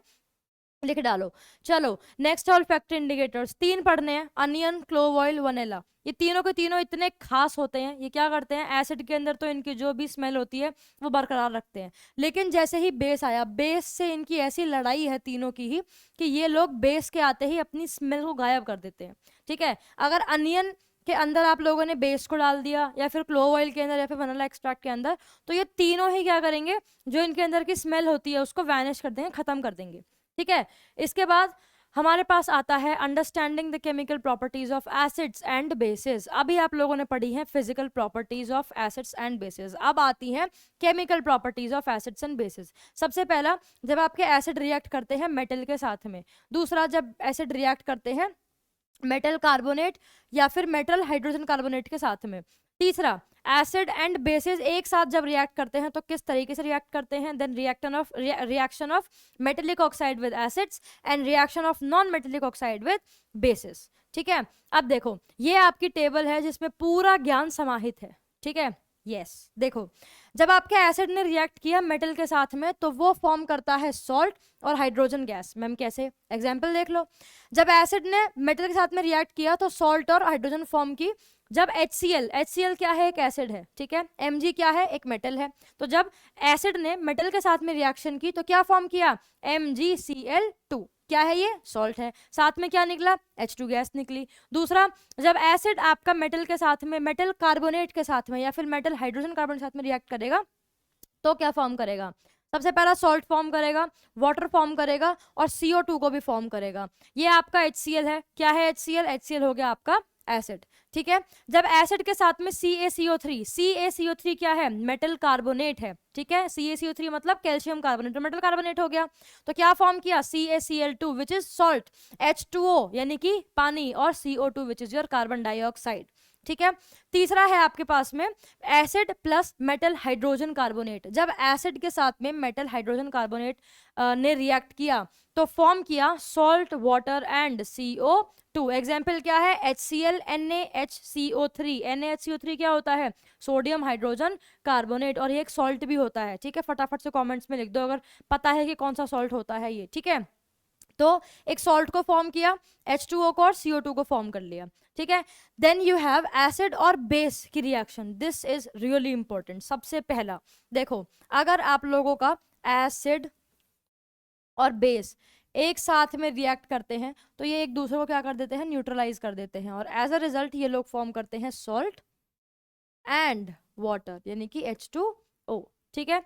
लिख डालो। चलो नेक्स्ट ऑल फैक्टर इंडिकेटर्स 3 पढ़ने हैं। Onion, clove oil, vanilla. ये तीनों के तीनों इतने खास होते हैं। ये क्या करते हैं? एसिड के अंदर तो इनकी जो भी स्मेल होती है वो बरकरार रखते हैं, लेकिन जैसे ही बेस आया, बेस से इनकी ऐसी लड़ाई है तीनों की ही कि ये लोग बेस के आते ही अपनी स्मेल को गायब कर देते हैं। ठीक है, अगर अनियन के अंदर आप लोगों ने बेस को डाल दिया या फिर क्लोव ऑयल के अंदर या फिर वनीला एक्सट्रैक्ट के अंदर, तो ये तीनों ही क्या करेंगे? जो इनके अंदर की स्मेल होती है उसको वैनिश कर देंगे, खत्म कर देंगे। ठीक है, इसके बाद हमारे पास आता है understanding the chemical properties of acids and bases. अभी आप लोगों ने पढ़ी है physical properties of acids and bases, अब आती हैं chemical properties of acids and bases. सबसे पहला, जब आपके एसिड रिएक्ट करते हैं मेटल के साथ में। दूसरा, जब एसिड रिएक्ट करते हैं मेटल कार्बोनेट या फिर मेटल हाइड्रोजन कार्बोनेट के साथ में। तीसरा, एसिड एंड बेसिस एक साथ जब रिएक्ट करते हैं तो किस तरीके से रिएक्ट करते हैं। Then reaction of metallic oxide with acids and reaction of non metallic oxide with bases. ठीक है, अब देखो ये आपकी टेबल है जिसमें पूरा ज्ञान समाहित है। ठीक है, यस देखो, जब आपके एसिड ने रिएक्ट किया मेटल के साथ में तो वो फॉर्म करता है सॉल्ट और हाइड्रोजन गैस। मैम कैसे? एग्जाम्पल देख लो। जब एसिड ने मेटल के साथ में रिएक्ट किया तो सॉल्ट और हाइड्रोजन फॉर्म की। जब HCl क्या है? एक एसिड है। ठीक है, Mg क्या है? एक मेटल है। तो जब एसिड ने मेटल के साथ में रिएक्शन की तो क्या फॉर्म किया? MgCl2। क्या है? ये सॉल्ट है। साथ में क्या निकला? H2 गैस निकली। दूसरा, जब एसिड आपका मेटल के साथ में, मेटल कार्बोनेट के साथ में या फिर मेटल हाइड्रोजन कार्बन के साथ में रिएक्ट करेगा तो क्या फॉर्म करेगा? सबसे पहला सॉल्ट फॉर्म करेगा, वाटर फॉर्म करेगा और CO2 को भी फॉर्म करेगा। ये आपका HCl है। क्या है HCl? HCl हो गया आपका एसिड। ठीक है। जब एसिड के साथ में CaCO3, CaCO3 क्या है, मेटल कार्बोनेट है, ठीक है। CaCO3 मतलब कैल्शियम कार्बोनेट, मेटल कार्बोनेट हो गया। तो क्या फॉर्म किया, CaCl2 which is salt, H2O यानी कि पानी, और CO2 which is your carbon dioxide, ठीक है। तीसरा है आपके पास में acid plus metal hydrogen carbonate. जब एसिड के साथ में मेटल हाइड्रोजन कार्बोनेट ने रिएक्ट किया तो फॉर्म किया salt, water and CO2। Example क्या है, HCl, NaHCO3। NaHCO3 क्या होता है, सोडियम हाइड्रोजन कार्बोनेट, और ये एक सॉल्ट भी होता है, ठीक है। फटाफट से कमेंट्स में लिख दो अगर पता है कि कौन सा सॉल्ट होता है ये, ठीक है। तो एक सॉल्ट को फॉर्म किया, H2O को और CO2 को फॉर्म कर लिया, ठीक है। देन यू हैव एसिड और बेस की reaction, this is really important. सबसे पहला देखो, अगर आप लोगों का एसिड और बेस एक साथ में रिएक्ट करते हैं तो ये एक दूसरे को क्या कर देते हैं, न्यूट्रलाइज कर देते हैं, और एज अ रिजल्ट ये लोग फॉर्म करते हैं सॉल्ट एंड वाटर यानी कि H2O, ठीक है।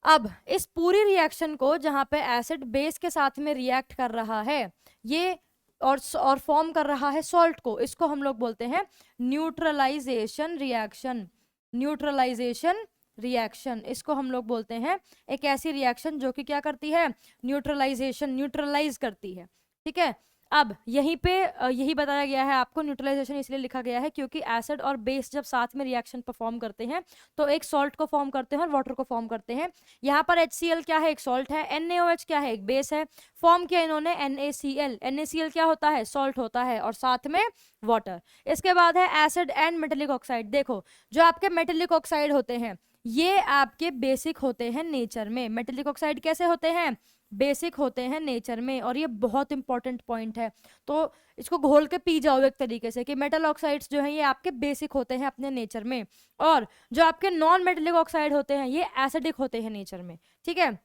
अब इस पूरी रिएक्शन को जहां पे एसिड बेस के साथ में रिएक्ट कर रहा है ये और फॉर्म कर रहा है सॉल्ट को, इसको हम लोग बोलते हैं न्यूट्रलाइजेशन रिएक्शन। न्यूट्रलाइजेशन रिएक्शन इसको हम लोग बोलते हैं एक ऐसी रिएक्शन जो कि क्या करती है, न्यूट्रलाइजेशन, न्यूट्रलाइज करती है, ठीक है। अब यहीं पे यही बताया गया है आपको, न्यूट्रलाइजेशन इसलिए लिखा गया है क्योंकि एसिड और बेस जब साथ में रिएक्शन परफॉर्म करते हैं तो एक सॉल्ट को फॉर्म करते हैं और वाटर को फॉर्म करते हैं। यहाँ पर HCl क्या है, एक सॉल्ट है, NaOH क्या है, एक बेस है, फॉर्म किया इन्होंने NaCl। NaCl क्या होता है, सॉल्ट होता है, और साथ में वाटर। इसके बाद है एसिड एंड मेटेलिक ऑक्साइड। देखो जो आपके मेटेलिक ऑक्साइड होते हैं ये आपके बेसिक होते हैं नेचर में। मेटेलिक ऑक्साइड कैसे होते हैं, बेसिक होते हैं नेचर में, और ये बहुत इंपॉर्टेंट पॉइंट है, तो इसको घोल के पी जाओ एक तरीके से कि मेटल ऑक्साइड्स जो हैं ये आपके बेसिक होते हैं अपने नेचर में, और जो आपके नॉन मेटेलिक ऑक्साइड होते हैं ये एसिडिक होते हैं नेचर में, ठीक है।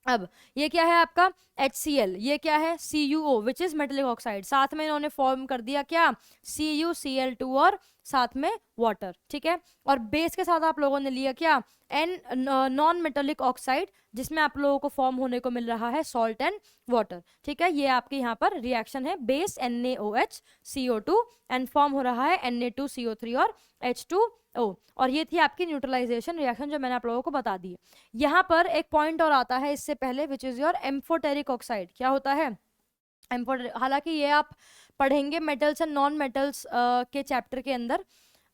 अब ये क्या है आपका HCl, ये क्या है CuO which is metallic oxide, साथ में इन्होंने फॉर्म कर दिया क्या, CuCl2 और साथ में वाटर, ठीक है। और बेस के साथ आप लोगों ने लिया क्या, नॉन मेटेलिक ऑक्साइड, जिसमें आप लोगों को फॉर्म होने को मिल रहा है सॉल्ट एंड वाटर, ठीक है। ये आपके यहाँ पर रिएक्शन है base NaOH CO2 and form हो रहा है Na2CO3 और H2O, और ये थी आपकी न्यूट्रलाइजेशन रिएक्शन जो मैंने आप लोगों को बता दी। यहाँ पर एक पॉइंट और आता है इससे पहले विच इज योर एम्फोटेरिक ऑक्साइड। क्या होता है हालांकि ये आप पढ़ेंगे मेटल्स एंड नॉन मेटल्स के चैप्टर के अंदर,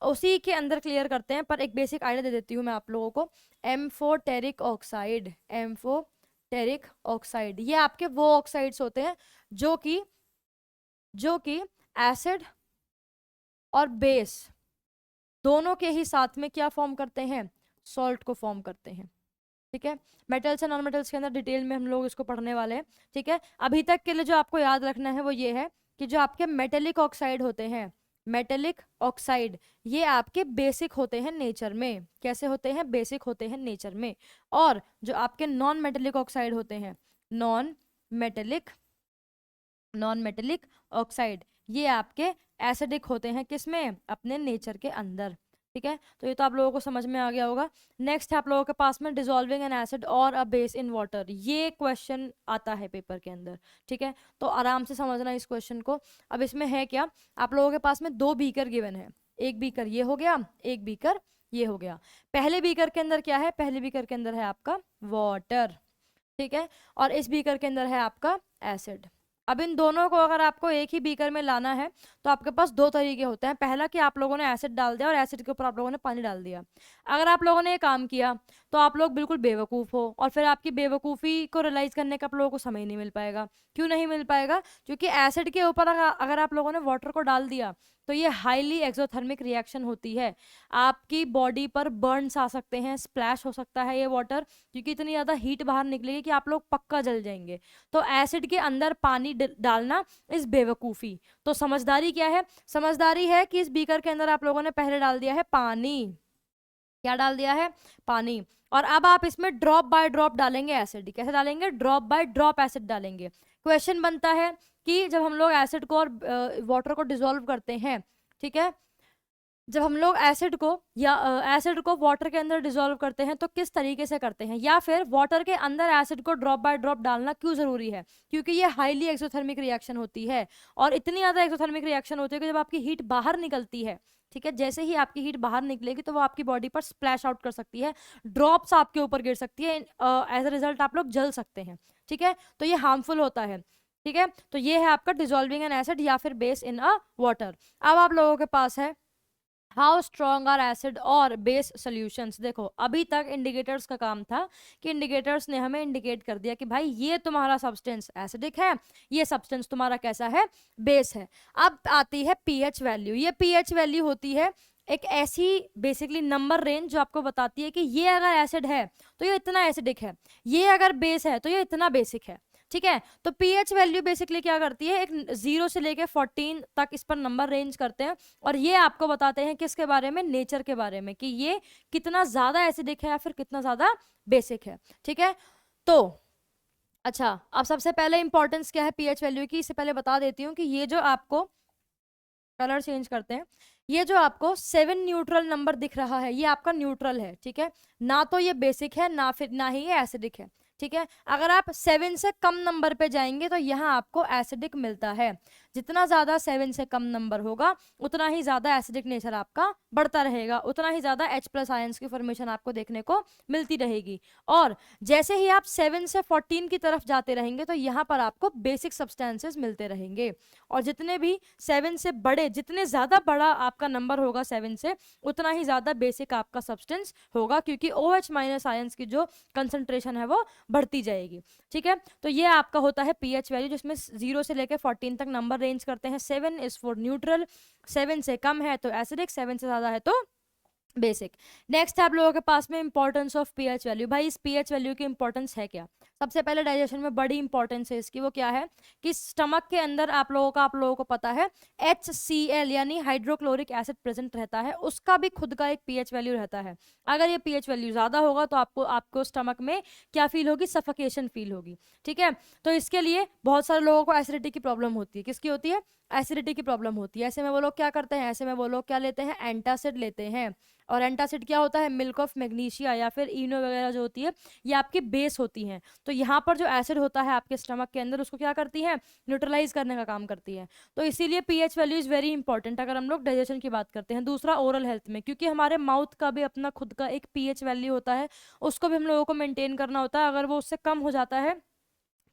उसी के अंदर क्लियर करते हैं, पर एक बेसिक आइडिया दे देती हूँ मैं आप लोगों को। एम्फोटेरिक ऑक्साइड, एम्फोटेरिक ऑक्साइड ये आपके वो ऑक्साइड्स होते हैं जो कि एसिड और बेस दोनों के ही साथ में क्या फॉर्म करते हैं, सॉल्ट को फॉर्म करते हैं, ठीक है। मेटल्स एंड नॉन मेटल्स के अंदर डिटेल में हम लोग इसको पढ़ने वाले हैं, ठीक है। अभी तक के लिए जो आपको याद रखना है वो ये है कि जो आपके मेटेलिक ऑक्साइड होते हैं, मेटेलिक ऑक्साइड ये आपके बेसिक होते हैं नेचर में। कैसे होते हैं, बेसिक होते हैं नेचर में। और जो आपके नॉन मेटेलिक ऑक्साइड होते हैं, नॉन मेटेलिक ऑक्साइड ये आपके एसिडिक होते हैं, किसमें, अपने नेचर के अंदर, ठीक है। तो ये तो आप लोगों को समझ में आ गया होगा। नेक्स्ट है आप लोगों के पास में डिसॉल्विंग एन एसिड और अ बेस इन वाटर, ये क्वेश्चन आता है पेपर के अंदर, ठीक है। तो आराम से समझना इस क्वेश्चन को। अब इसमें है क्या, आप लोगों के पास में 2 बीकर गिवन है, एक बीकर ये हो गया, एक बीकर ये हो गया। पहले बीकर के अंदर क्या है, पहले बीकर के अंदर है आपका वाटर, ठीक है, और इस बीकर के अंदर है आपका एसिड। अब इन दोनों को अगर आपको एक ही बीकर में लाना है तो आपके पास 2 तरीके होते हैं। पहला कि आप लोगों ने एसिड डाल दिया और एसिड के ऊपर आप लोगों ने पानी डाल दिया। अगर आप लोगों ने ये काम किया तो आप लोग बिल्कुल बेवकूफ़ हो, और फिर आपकी बेवकूफ़ी को रियलाइज़ करने का आप लोगों को समय नहीं मिल पाएगा। क्यों नहीं मिल पाएगा, क्योंकि एसिड के ऊपर अगर आप लोगों ने वाटर को डाल दिया तो ये हाईली एक्सोथर्मिक रिएक्शन होती है, आपकी बॉडी पर बर्न्स आ सकते हैं, स्प्लैश हो सकता है ये वाटर, क्योंकि इतनी ज़्यादा हीट बाहर निकलेगी कि आप लोग पक्का जल जाएंगे। तो एसिड के अंदर पानी डालना इस बेवकूफ़ी। तो समझदारी क्या है, समझदारी है कि इस बीकर के अंदर आप लोगों ने पहले डाल दिया है पानी। क्या डाल दिया है, पानी, और अब आप इसमें ड्रॉप बाय ड्रॉप डालेंगे एसिड। कैसे डालेंगे, ड्रॉप बाय ड्रॉप एसिड डालेंगे। क्वेश्चन बनता है कि जब हम लोग एसिड को और वाटर को डिसॉल्व करते हैं, ठीक है, जब हम लोग एसिड को या एसिड को वाटर के अंदर डिसॉल्व करते हैं तो किस तरीके से करते हैं, या फिर वाटर के अंदर एसिड को ड्रॉप बाय ड्रॉप डालना क्यों जरूरी है? क्योंकि ये हाईली एक्सोथर्मिक रिएक्शन होती है, और इतनी ज़्यादा एक्सोथर्मिक रिएक्शन होती है कि जब आपकी हीट बाहर निकलती है, ठीक है, जैसे ही आपकी हीट बाहर निकलेगी तो वो आपकी बॉडी पर स्प्लैश आउट कर सकती है, ड्रॉप्स आपके ऊपर गिर सकती है, एज अ रिजल्ट आप लोग जल सकते हैं, ठीक है, तो ये हार्मफुल होता है, ठीक है। तो ये है आपका डिसॉल्विंग एन एसिड या फिर बेस इन अ वाटर। अब आप लोगों के पास है हाउ स्ट्रॉन्ग आर एसिड और बेस सोल्यूशंस। देखो अभी तक इंडिकेटर्स का काम था कि इंडिकेटर्स ने हमें इंडिकेट कर दिया कि भाई ये तुम्हारा सब्सटेंस एसिडिक है, ये सब्सटेंस तुम्हारा कैसा है, बेस है। अब आती है पीएच वैल्यू। ये पीएच वैल्यू होती है एक ऐसी बेसिकली नंबर रेंज जो आपको बताती है कि ये अगर एसिड है तो ये इतना एसिडिक है, ये अगर बेस है तो ये इतना बेसिक है, ठीक है। तो पीएच वैल्यू बेसिकली क्या करती है, एक 0 से लेके 14 तक इस पर नंबर रेंज करते हैं, और ये आपको बताते हैं किसके बारे में, नेचर के बारे में, कि ये कितना ज्यादा एसिडिक है या फिर कितना ज्यादा बेसिक है, ठीक है। तो अच्छा, अब सबसे पहले इंपॉर्टेंस क्या है पीएच वैल्यू की, इससे पहले बता देती हूँ कि ये जो आपको कलर चेंज करते हैं, ये जो आपको 7 न्यूट्रल नंबर दिख रहा है ये आपका न्यूट्रल है, ठीक है, ना तो ये बेसिक है ना ही ये एसिडिक है, ठीक है। अगर आप 7 से कम नंबर पे जाएंगे तो यहाँ आपको एसिडिक मिलता है। जितना ज्यादा 7 से कम नंबर होगा उतना ही ज्यादा एसिडिक नेचर आपका बढ़ता रहेगा, उतना ही ज्यादा H+ आयंस की फॉर्मेशन आपको देखने को मिलती रहेगी। और जैसे ही आप 7 से 14 की तरफ जाते रहेंगे तो यहाँ पर आपको बेसिक सब्सटेंसेस मिलते रहेंगे, और जितने भी 7 से बड़े, जितने ज्यादा बड़ा आपका नंबर होगा 7 से, उतना ही ज्यादा बेसिक आपका सब्सटेंस होगा, क्योंकि OH- आयंस की जो कंसंट्रेशन है वो बढ़ती जाएगी, ठीक है। तो ये आपका होता है पीएच वैल्यू, जिसमें 0 से लेकर 14 तक नंबर रेंज करते हैं। 7 इज फॉर न्यूट्रल, 7 से कम है तो एसिडिक, 7 से ज्यादा है तो बेसिक। नेक्स्ट आप लोगों के पास में इंपॉर्टेंस ऑफ पीएच वैल्यू। भाई इस पीएच वैल्यू की इंपॉर्टेंस है क्या? सबसे पहले डाइजेशन में बड़ी इंपॉर्टेंस है इसकी, वो क्या है कि स्टमक के अंदर आप लोगों को पता है HCl यानी हाइड्रोक्लोरिक एसिड प्रेजेंट रहता है, उसका भी खुद का एक पीएच वैल्यू रहता है। अगर ये पीएच वैल्यू ज्यादा होगा तो आपको स्टमक में क्या फील होगी, सफोकेशन फील होगी, ठीक है। तो इसके लिए बहुत सारे लोगों को एसिडिटी की प्रॉब्लम होती है। किसकी होती है? एसिडिटी की प्रॉब्लम होती है। ऐसे में वो लोग क्या करते हैं, ऐसे में वो लोग क्या लेते हैं, एंटासिड लेते हैं। और एंटासिड क्या होता है, मिल्क ऑफ मैग्नीशिया या फिर इनो वगैरह जो होती है ये आपकी बेस होती हैं। तो यहाँ पर जो एसिड होता है आपके स्टमक के अंदर उसको क्या करती है, न्यूट्रलाइज करने का काम करती है। तो इसीलिए pH value is very important अगर हम लोग डाइजेशन की बात करते हैं। दूसरा ओरल हेल्थ में, क्योंकि हमारे माउथ का भी अपना खुद का एक पीएच वैल्यू होता है, उसको भी हम लोगों को मेंटेन करना होता है। अगर वो उससे कम हो जाता है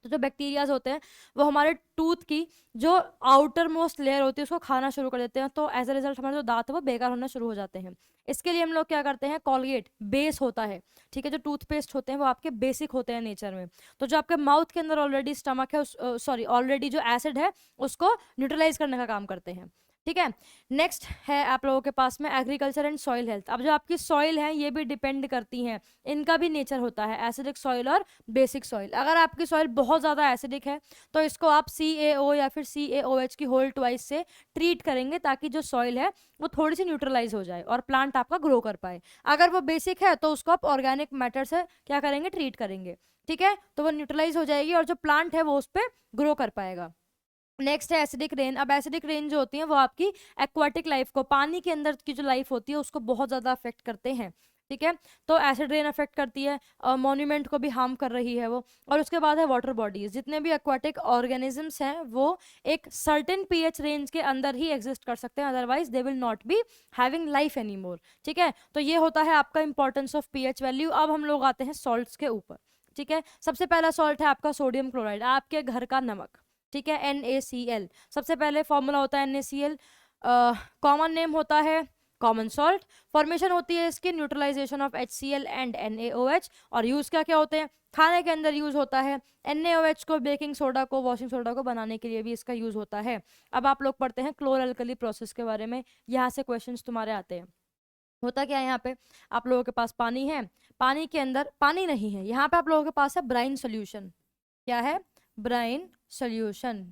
तो जो बैक्टीरियाज होते हैं वो हमारे टूथ की जो आउटर मोस्ट लेयर होती है उसको खाना शुरू कर देते हैं, तो एज अ रिजल्ट हमारे जो दांत है वो बेकार होना शुरू हो जाते हैं। इसके लिए हम लोग क्या करते हैं, कॉलगेट बेस होता है, ठीक है, जो टूथपेस्ट होते हैं वो आपके बेसिक होते हैं नेचर में। तो जो आपके माउथ के अंदर ऑलरेडी स्टमक है, सॉरी ऑलरेडी जो एसिड है उसको न्यूट्रलाइज करने का काम करते हैं, ठीक है। नेक्स्ट है आप लोगों के पास में एग्रीकल्चर एंड सॉइल हेल्थ। अब जो आपकी सॉइल है ये भी डिपेंड करती हैं, इनका भी नेचर होता है एसिडिक सॉइल और बेसिक सॉइल। अगर आपकी सॉइल बहुत ज़्यादा एसिडिक है तो इसको आप CaO या फिर CaOH की होल ट्वाइस से ट्रीट करेंगे, ताकि जो सॉइल है वो थोड़ी सी न्यूट्रलाइज हो जाए और प्लांट आपका ग्रो कर पाए। अगर वो बेसिक है तो उसको आप ऑर्गेनिक मैटर से क्या करेंगे, ट्रीट करेंगे, ठीक है, तो वो न्यूट्रलाइज हो जाएगी और जो प्लांट है वो उस पर ग्रो कर पाएगा। नेक्स्ट है एसिडिक रेन। अब एसिडिक रेन जो होती है वो आपकी एक्वाटिक लाइफ को, पानी के अंदर की जो लाइफ होती है उसको बहुत ज़्यादा अफेक्ट करते हैं, ठीक है। तो एसिड रेन अफेक्ट करती है, मॉन्यूमेंट को भी हार्म कर रही है वो। और उसके बाद है वाटर बॉडीज। जितने भी एक्वाटिक ऑर्गेनिजम्स हैं वो एक सर्टेन पीएच रेंज के अंदर ही एग्जिस्ट कर सकते हैं, otherwise they will not be having life any more, ठीक है। तो ये होता है आपका इंपॉर्टेंस ऑफ पीएच वैल्यू। अब हम लोग आते हैं सॉल्ट्स के ऊपर, ठीक है। सबसे पहला सॉल्ट है आपका सोडियम क्लोराइड, आपके घर का नमक, ठीक है, NaCl। सबसे पहले फॉर्मूला होता है NaCl, कॉमन नेम होता है कॉमन सॉल्ट। फॉर्मेशन होती है इसकी neutralisation of HCl and NaOH। और यूज क्या क्या होते हैं, खाने के अंदर यूज होता है, NaOH को बेकिंग सोडा को, वॉशिंग सोडा को बनाने के लिए भी इसका यूज होता है। अब आप लोग पढ़ते हैं क्लोर अल्कली प्रोसेस के बारे में, यहाँ से क्वेश्चंस तुम्हारे आते हैं। होता क्या है यहाँ पे, आप लोगों के पास पानी है, पानी के अंदर पानी नहीं है, यहाँ पे आप लोगों के पास है ब्राइन सोल्यूशन। क्या है, ब्राइन सोल्यूशन।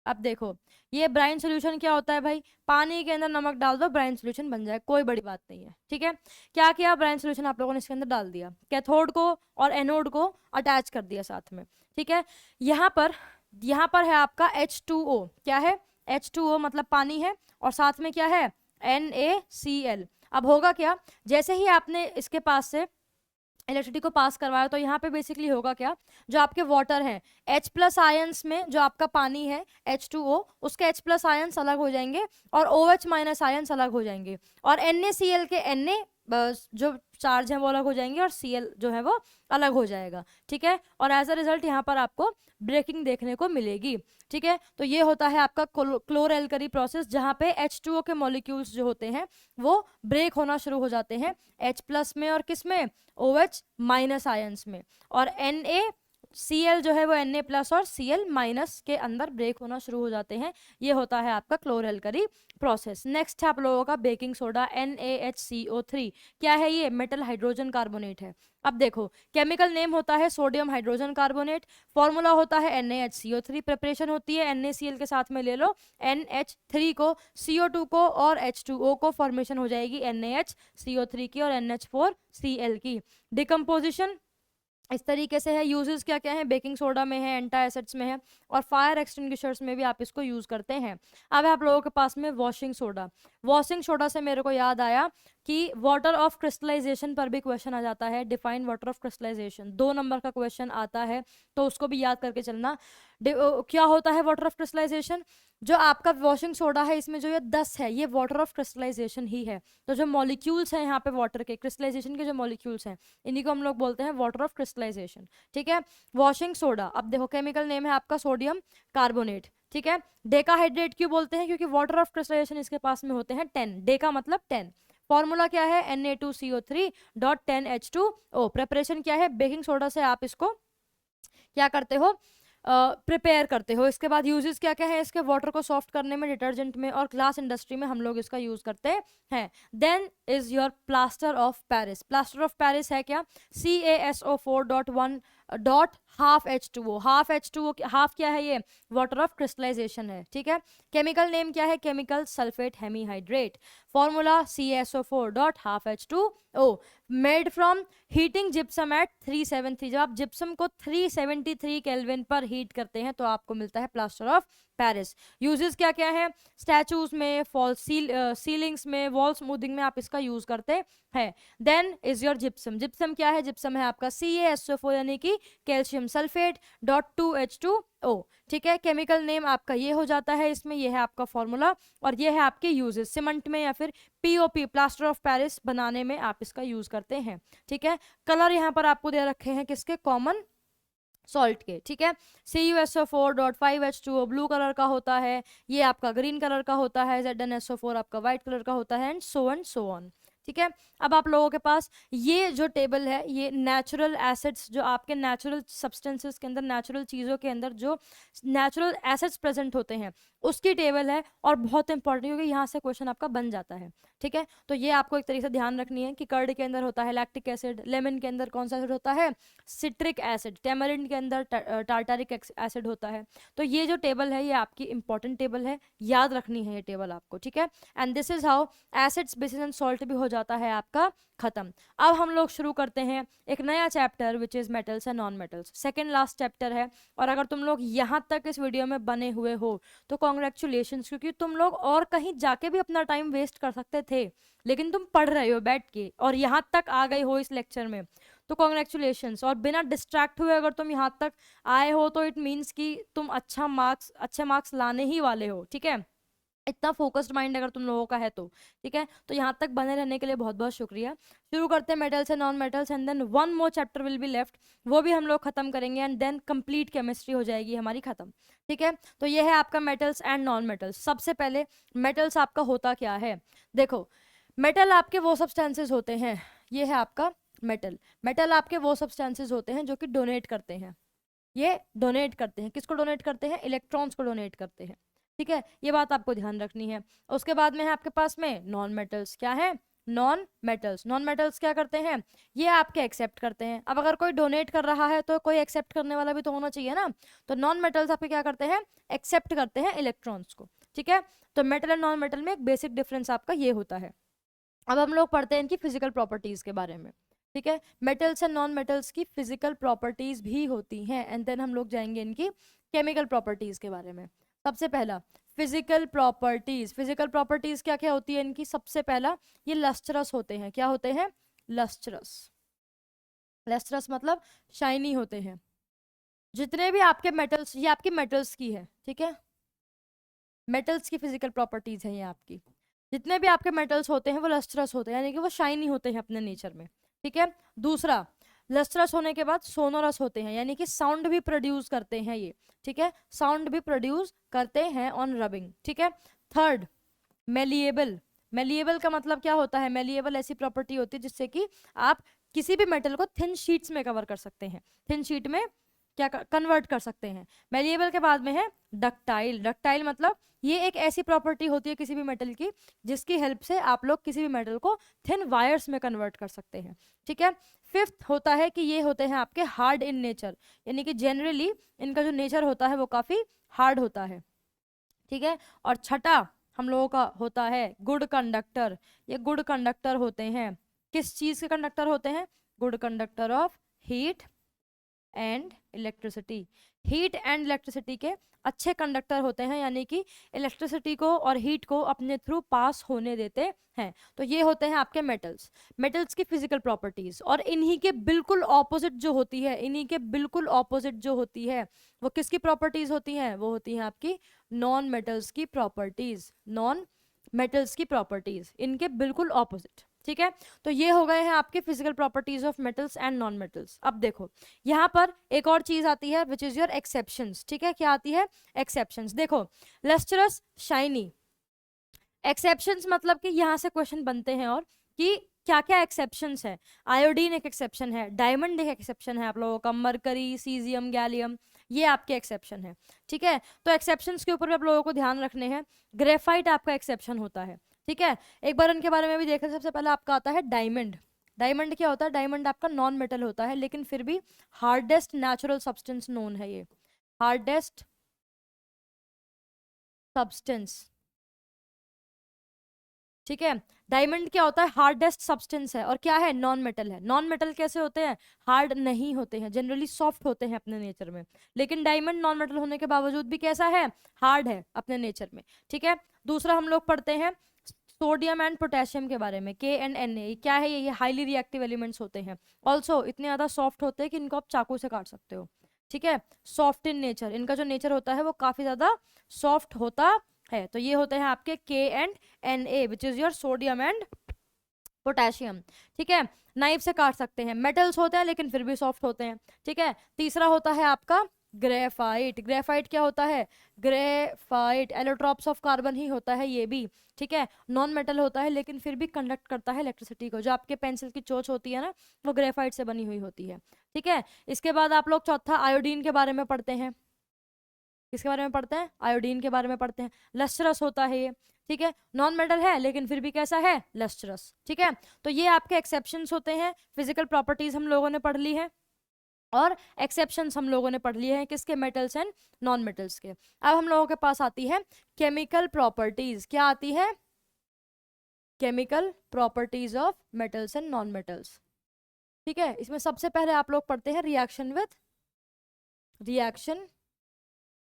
अब देखो ये ब्राइन सोल्यूशन क्या होता है भाई, पानी के अंदर नमक डाल दो ब्राइन सोल्यूशन बन जाए, कोई बड़ी बात नहीं है, ठीक है। क्या किया, ब्राइन सोल्यूशन आप लोगों ने इसके अंदर डाल दिया, कैथोड को और एनोड को अटैच कर दिया साथ में, ठीक है। यहाँ पर है आपका H2O। क्या है, H2O मतलब पानी है, और साथ में क्या है, NaCl। अब होगा क्या, जैसे ही आपने इसके पास से इलेक्ट्रिसिटी को पास करवाया तो यहाँ पे बेसिकली होगा क्या, जो आपके वाटर हैं H प्लस आयंस में जो आपका पानी है H2O, उसके H प्लस आयंस अलग हो जाएंगे और OH माइनस आयंस अलग हो जाएंगे, और NaCl के जो चार्ज है वो अलग हो जाएंगे और Cl जो है वो अलग हो जाएगा। ठीक है, और एज अ रिजल्ट यहाँ पर आपको ब्रेकिंग देखने को मिलेगी। ठीक है, तो ये होता है आपका क्लोरएल्कली प्रोसेस, जहाँ पे H2O के मॉलिक्यूल्स जो होते हैं वो ब्रेक होना शुरू हो जाते हैं H प्लस में और किस में, OH माइनस आयंस में, और NaCl जो है वो Na प्लस और Cl माइनस के अंदर ब्रेक होना शुरू हो जाते हैं। ये होता है आपका क्लोरएल्कली प्रोसेस। नेक्स्ट है आप लोगों का बेकिंग सोडा NaHCO3। क्या है ये, मेटल हाइड्रोजन कार्बोनेट है। अब देखो, केमिकल नेम होता है सोडियम हाइड्रोजन कार्बोनेट, फॉर्मूला होता है NaHCO3, प्रिपरेशन होती है NaCl के साथ में ले लो NH3 को, CO2 को और H2O को, फॉर्मेशन हो जाएगी NaHCO3 की और NH4Cl की। डिकम्पोजिशन इस तरीके से है। यूजेस क्या क्या है, बेकिंग सोडा में है, एंटी एसिड्स में है, और फायर एक्सटिंग्विशर्स में भी आप इसको यूज करते हैं। अब आप लोगों के पास में वॉशिंग सोडा। वॉशिंग सोडा से मेरे को याद आया कि वाटर ऑफ क्रिस्टलाइजेशन पर भी क्वेश्चन आ जाता है। Define water of crystallisation 2 number का क्वेश्चन आता है, तो उसको भी याद करके चलना। क्या होता है वाटर ऑफ क्रिस्टलाइजेशन, जो आपका वॉशिंग सोडा है इसमें जो ये 10 है ये वाटर ऑफ क्रिस्टलाइजेशन ही है। तो जो मॉलिक्यूल्स हैं यहाँ पे वाटर के क्रिस्टलाइजेशन के जो मॉलिक्यूल्स हैं इन्हीं को हम लोग बोलते हैं वाटर ऑफ क्रिस्टलाइजेशन। ठीक है, वॉशिंग सोडा। अब देखो केमिकल नेम है आपका सोडियम कार्बोनेट। ठीक है, डेकाहाइड्रेट क्यों बोलते हैं, क्योंकि वाटर ऑफ क्रिस्टलाइजेशन इसके पास में होते हैं 10, डेका मतलब 10। फॉर्मूला क्या है, Na2CO3.10H2O। प्रिपरेशन क्या है, बेकिंग सोडा से आप इसको क्या करते हो, प्रिपेयर करते हो। इसके बाद यूजेस क्या क्या है इसके, वाटर को सॉफ्ट करने में, डिटर्जेंट में और ग्लास इंडस्ट्री में हम लोग इसका यूज करते हैं। Then is your plaster of Paris. Plaster of Paris है क्या, CaSO4.1.12H2O। हाफ H2O, हाफ क्या है ये, वाटर ऑफ क्रिस्टलाइजेशन है। ठीक है, केमिकल नेम क्या है, chemical sulphate hemihydrate. Formula CaSO4.12H2O। Made from heating gypsum at 373। जब आप जिप्सम को 373 केल्विन पर हीट करते हैं तो आपको मिलता है प्लास्टर ऑफ पेरिस। यूजेस क्या क्या है, स्टैचूज में, फॉल सीलिंग्स में, वॉल स्मूथिंग में आप इसका यूज करते हैं। Then is your gypsum. Gypsum क्या है, जिप्सम है आपका CaSO4 यानी कि कैल्शियम सल्फेट .2H2O। ठीक है, केमिकल नेम आपका ये हो जाता है इसमें, ये है आपका फॉर्मूला और ये है आपके यूजेस। सीमेंट में या फिर POP प्लास्टर ऑफ पेरिस बनाने में आप इसका यूज करते हैं। ठीक है, कलर यहाँ पर आपको दे रखे हैं किसके, कॉमन सॉल्ट के। ठीक है, CuSO4.5H2O ब्लू कलर का होता है, ये आपका ग्रीन कलर का होता है, ZnSO4 आपका व्हाइट कलर का होता है, एंड सो ऑन। ठीक है, अब आप लोगों के पास ये जो टेबल है ये नेचुरल एसिड्स, जो आपके नेचुरल सब्सटेंसेस के अंदर, नेचुरल चीज़ों के अंदर जो नेचुरल एसिड्स प्रेजेंट होते हैं उसकी टेबल है, और बहुत इंपॉर्टेंट क्योंकि यहाँ से क्वेश्चन आपका बन जाता है। ठीक है, तो ये आपको एक तरीके से ध्यान रखनी है कि कर्ड के अंदर होता है लैक्टिक एसिड, लेमन के अंदर कौन सा एसिड होता है, सिट्रिक एसिड, टेमरिंड के अंदर टार्टारिक एसिड होता है। तो ये जो टेबल है ये आपकी इंपॉर्टेंट टेबल है, याद रखनी है ये टेबल आपको। ठीक है, and this is how acids, basis and salt भी हो जाता है आपका खत्म। अब हम लोग शुरू करते हैं एक नया chapter which is metals and non metals. Second last chapter है, और अगर तुम लोग यहाँ तक इस वीडियो में बने हुए हो तो कॉन्ग्रेचुलेशंस, क्योंकि तुम लोग और कहीं जाके भी अपना टाइम वेस्ट कर सकते थे, लेकिन तुम पढ़ रहे हो बैठ के और यहाँ तक आ गए हो इस लेक्चर में, तो कॉन्ग्रेचुलेशंस। और बिना डिस्ट्रैक्ट हुए अगर तुम यहाँ तक आए हो तो इट मीन्स कि तुम अच्छे मार्क्स लाने ही वाले हो। ठीक है, इतना फोकस्ड माइंड अगर तुम लोगों का है तो। ठीक है, तो यहाँ तक बने रहने के लिए बहुत बहुत शुक्रिया। शुरू करते हैं metals and non metals, and then one more chapter will be left, वो भी हम लोग खत्म करेंगे, एंड देन कंप्लीट केमिस्ट्री हो जाएगी हमारी खत्म। ठीक है, तो ये है आपका मेटल्स एंड नॉन मेटल्स। सबसे पहले मेटल्स आपका होता क्या है, देखो मेटल आपके वो सब्सटेंसेस होते हैं, ये है आपका मेटल। मेटल आपके वो सब्सटेंसेस होते हैं जो कि डोनेट करते हैं, ये डोनेट करते हैं, किसको डोनेट करते हैं, इलेक्ट्रॉन्स को डोनेट करते हैं। ठीक है, ये बात आपको ध्यान रखनी है। उसके बाद में है आपके पास में नॉन मेटल्स। क्या है, नॉन मेटल्स। नॉन मेटल्स क्या करते हैं, ये आपके एक्सेप्ट करते हैं। अब अगर कोई डोनेट कर रहा है तो कोई एक्सेप्ट करने वाला भी तो होना चाहिए ना, तो नॉन मेटल्स आपके क्या करते हैं, एक्सेप्ट करते हैं इलेक्ट्रॉन्स को। ठीक है, तो मेटल एंड नॉन मेटल में एक बेसिक डिफरेंस आपका ये होता है। अब हम लोग पढ़ते हैं इनकी फिजिकल प्रॉपर्टीज के बारे में। ठीक है, मेटल्स एंड नॉन मेटल्स की फिजिकल प्रॉपर्टीज भी होती हैं, एंड देन हम लोग जाएंगे इनकी केमिकल प्रॉपर्टीज के बारे में। सबसे पहला फिजिकल प्रॉपर्टीज, फिजिकल प्रॉपर्टीज क्या क्या होती है इनकी? सबसे पहला ये लस्ट्रस होते हैं। क्या होते हैं? लस्ट्रस। लस्ट्रस मतलब शाइनी होते हैं। जितने भी आपके मेटल्स, ये आपकी मेटल्स की है, ठीक है, मेटल्स की फिजिकल प्रॉपर्टीज है ये आपकी। जितने भी आपके मेटल्स होते हैं वो लस्ट्रस होते हैं, यानी कि वो शाइनी होते हैं अपने नेचर में, ठीक है। दूसरा, लस्ट्रस होने के बाद सोनोरस होते हैं, यानी कि साउंड भी प्रोड्यूस करते हैं ये, ठीक है, साउंड भी प्रोड्यूस करते हैं ऑन रबिंग, ठीक है। Third, malleable. मेलिएबल का मतलब क्या होता है? मेलिएबल ऐसी प्रॉपर्टी होती है जिससे कि आप किसी भी मेटल को थिन शीट्स में कवर कर सकते हैं, थिन शीट में क्या कन्वर्ट कर सकते हैं। मेलिएबल के बाद में है डक्टाइल। डक्टाइल मतलब ये एक ऐसी प्रॉपर्टी होती है किसी भी मेटल की जिसकी हेल्प से आप लोग किसी भी मेटल को थिन वायर्स में कन्वर्ट कर सकते हैं, ठीक है। फिफ्थ होता है कि ये होते हैं आपके हार्ड इन नेचर, यानी कि जनरली इनका जो नेचर होता है वो काफी हार्ड होता है, ठीक है। और छठा हम लोगों का होता है गुड कंडक्टर। ये गुड कंडक्टर होते हैं, किस चीज के कंडक्टर होते हैं? Good conductor of heat and electricity. Heat and electricity के अच्छे कंडक्टर होते हैं, यानी कि इलेक्ट्रिसिटी को और हीट को अपने थ्रू पास होने देते हैं। तो ये होते हैं आपके मेटल्स, मेटल्स की फिजिकल प्रॉपर्टीज। और इन्हीं के बिल्कुल ऑपोजिट जो होती है, इन्हीं के बिल्कुल ऑपोजिट जो होती है वो किसकी प्रॉपर्टीज होती हैं? वो होती हैं आपकी नॉन मेटल्स की प्रॉपर्टीज, नॉन मेटल्स की प्रॉपर्टीज, इनके बिल्कुल ऑपोजिट, ठीक है। तो ये हो गए हैं आपके physical properties of metals and non metals. अब देखो यहाँ पर एक और चीज आती है विच इज योर एक्सेप्शंस, ठीक है। क्या आती है? एक्सेप्शंस। देखो, लस्ट्रस, शाइनी, एक्सेप्शंस मतलब कि यहाँ से क्वेश्चन बनते हैं और कि क्या क्या एक्सेप्शंस है। आयोडीन एक एक्सेप्शन है, डायमंड एक एक्सेप्शन है आप लोगों का, मरकरी, सीजियम, गैलियम, ये आपके एक्सेप्शन है, ठीक है। तो एक्सेप्शंस के ऊपर भी आप लोगों को ध्यान रखने हैं। ग्रेफाइट आपका एक्सेप्शन होता है, ठीक है। एक बार इनके बारे में भी देखें। सबसे पहले आपका आता है डायमंड। डायमंड क्या होता है? डायमंड आपका नॉन मेटल होता है, लेकिन फिर भी हार्डेस्ट नेचुरल सब्सटेंस नोन है ये, हार्डेस्ट सब्सटेंस, ठीक है। डायमंड क्या होता है? हार्डेस्ट सब्सटेंस है, और क्या है? नॉन मेटल है। नॉन मेटल कैसे होते हैं? हार्ड नहीं होते हैं, जनरली सॉफ्ट होते हैं अपने नेचर में, लेकिन डायमंड नॉन मेटल होने के बावजूद भी कैसा है? हार्ड है अपने नेचर में, ठीक है। दूसरा हम लोग पढ़ते हैं सोडियम एंड पोटेशियम के बारे में, K and Na, क्या है ये हाईली रिएक्टिव एलिमेंट्स होते हैं। ऑल्सो इतने ज्यादा सॉफ्ट होते हैं कि इनको आप चाकू से काट सकते हो, ठीक है। सॉफ्ट इन नेचर, इनका जो नेचर होता है वो काफी ज्यादा सॉफ्ट होता है। तो ये होते हैं आपके K and Na which is your sodium and potassium, ठीक है। नाइफ से काट सकते हैं, मेटल्स होते हैं लेकिन फिर भी सॉफ्ट होते हैं, ठीक है। तीसरा होता है आपका ग्रेफाइट। ग्रेफाइट क्या होता है? ग्रेफाइट एलोट्रॉप्स ऑफ कार्बन ही होता है ये भी, ठीक है। नॉन मेटल होता है लेकिन फिर भी कंडक्ट करता है इलेक्ट्रिसिटी को। जो आपके पेंसिल की चोंच होती है ना, वो ग्रेफाइट से बनी हुई होती है, ठीक है। इसके बाद आप लोग चौथा आयोडीन के बारे में पढ़ते हैं। किसके बारे में पढ़ते हैं? आयोडीन के बारे में पढ़ते हैं। लस्ट्रस होता है ये, ठीक है, नॉन मेटल है लेकिन फिर भी कैसा है? लस्ट्रस, ठीक है। तो ये आपके एक्सेप्शंस होते हैं। फिजिकल प्रॉपर्टीज हम लोगों ने पढ़ ली है और एक्सेप्शंस हम लोगों ने पढ़ लिए हैं किसके? मेटल्स एंड नॉन मेटल्स के। अब हम लोगों के पास आती है केमिकल प्रॉपर्टीज। क्या आती है? Chemical properties of metals and non metals, ठीक है। इसमें सबसे पहले आप लोग पढ़ते हैं reaction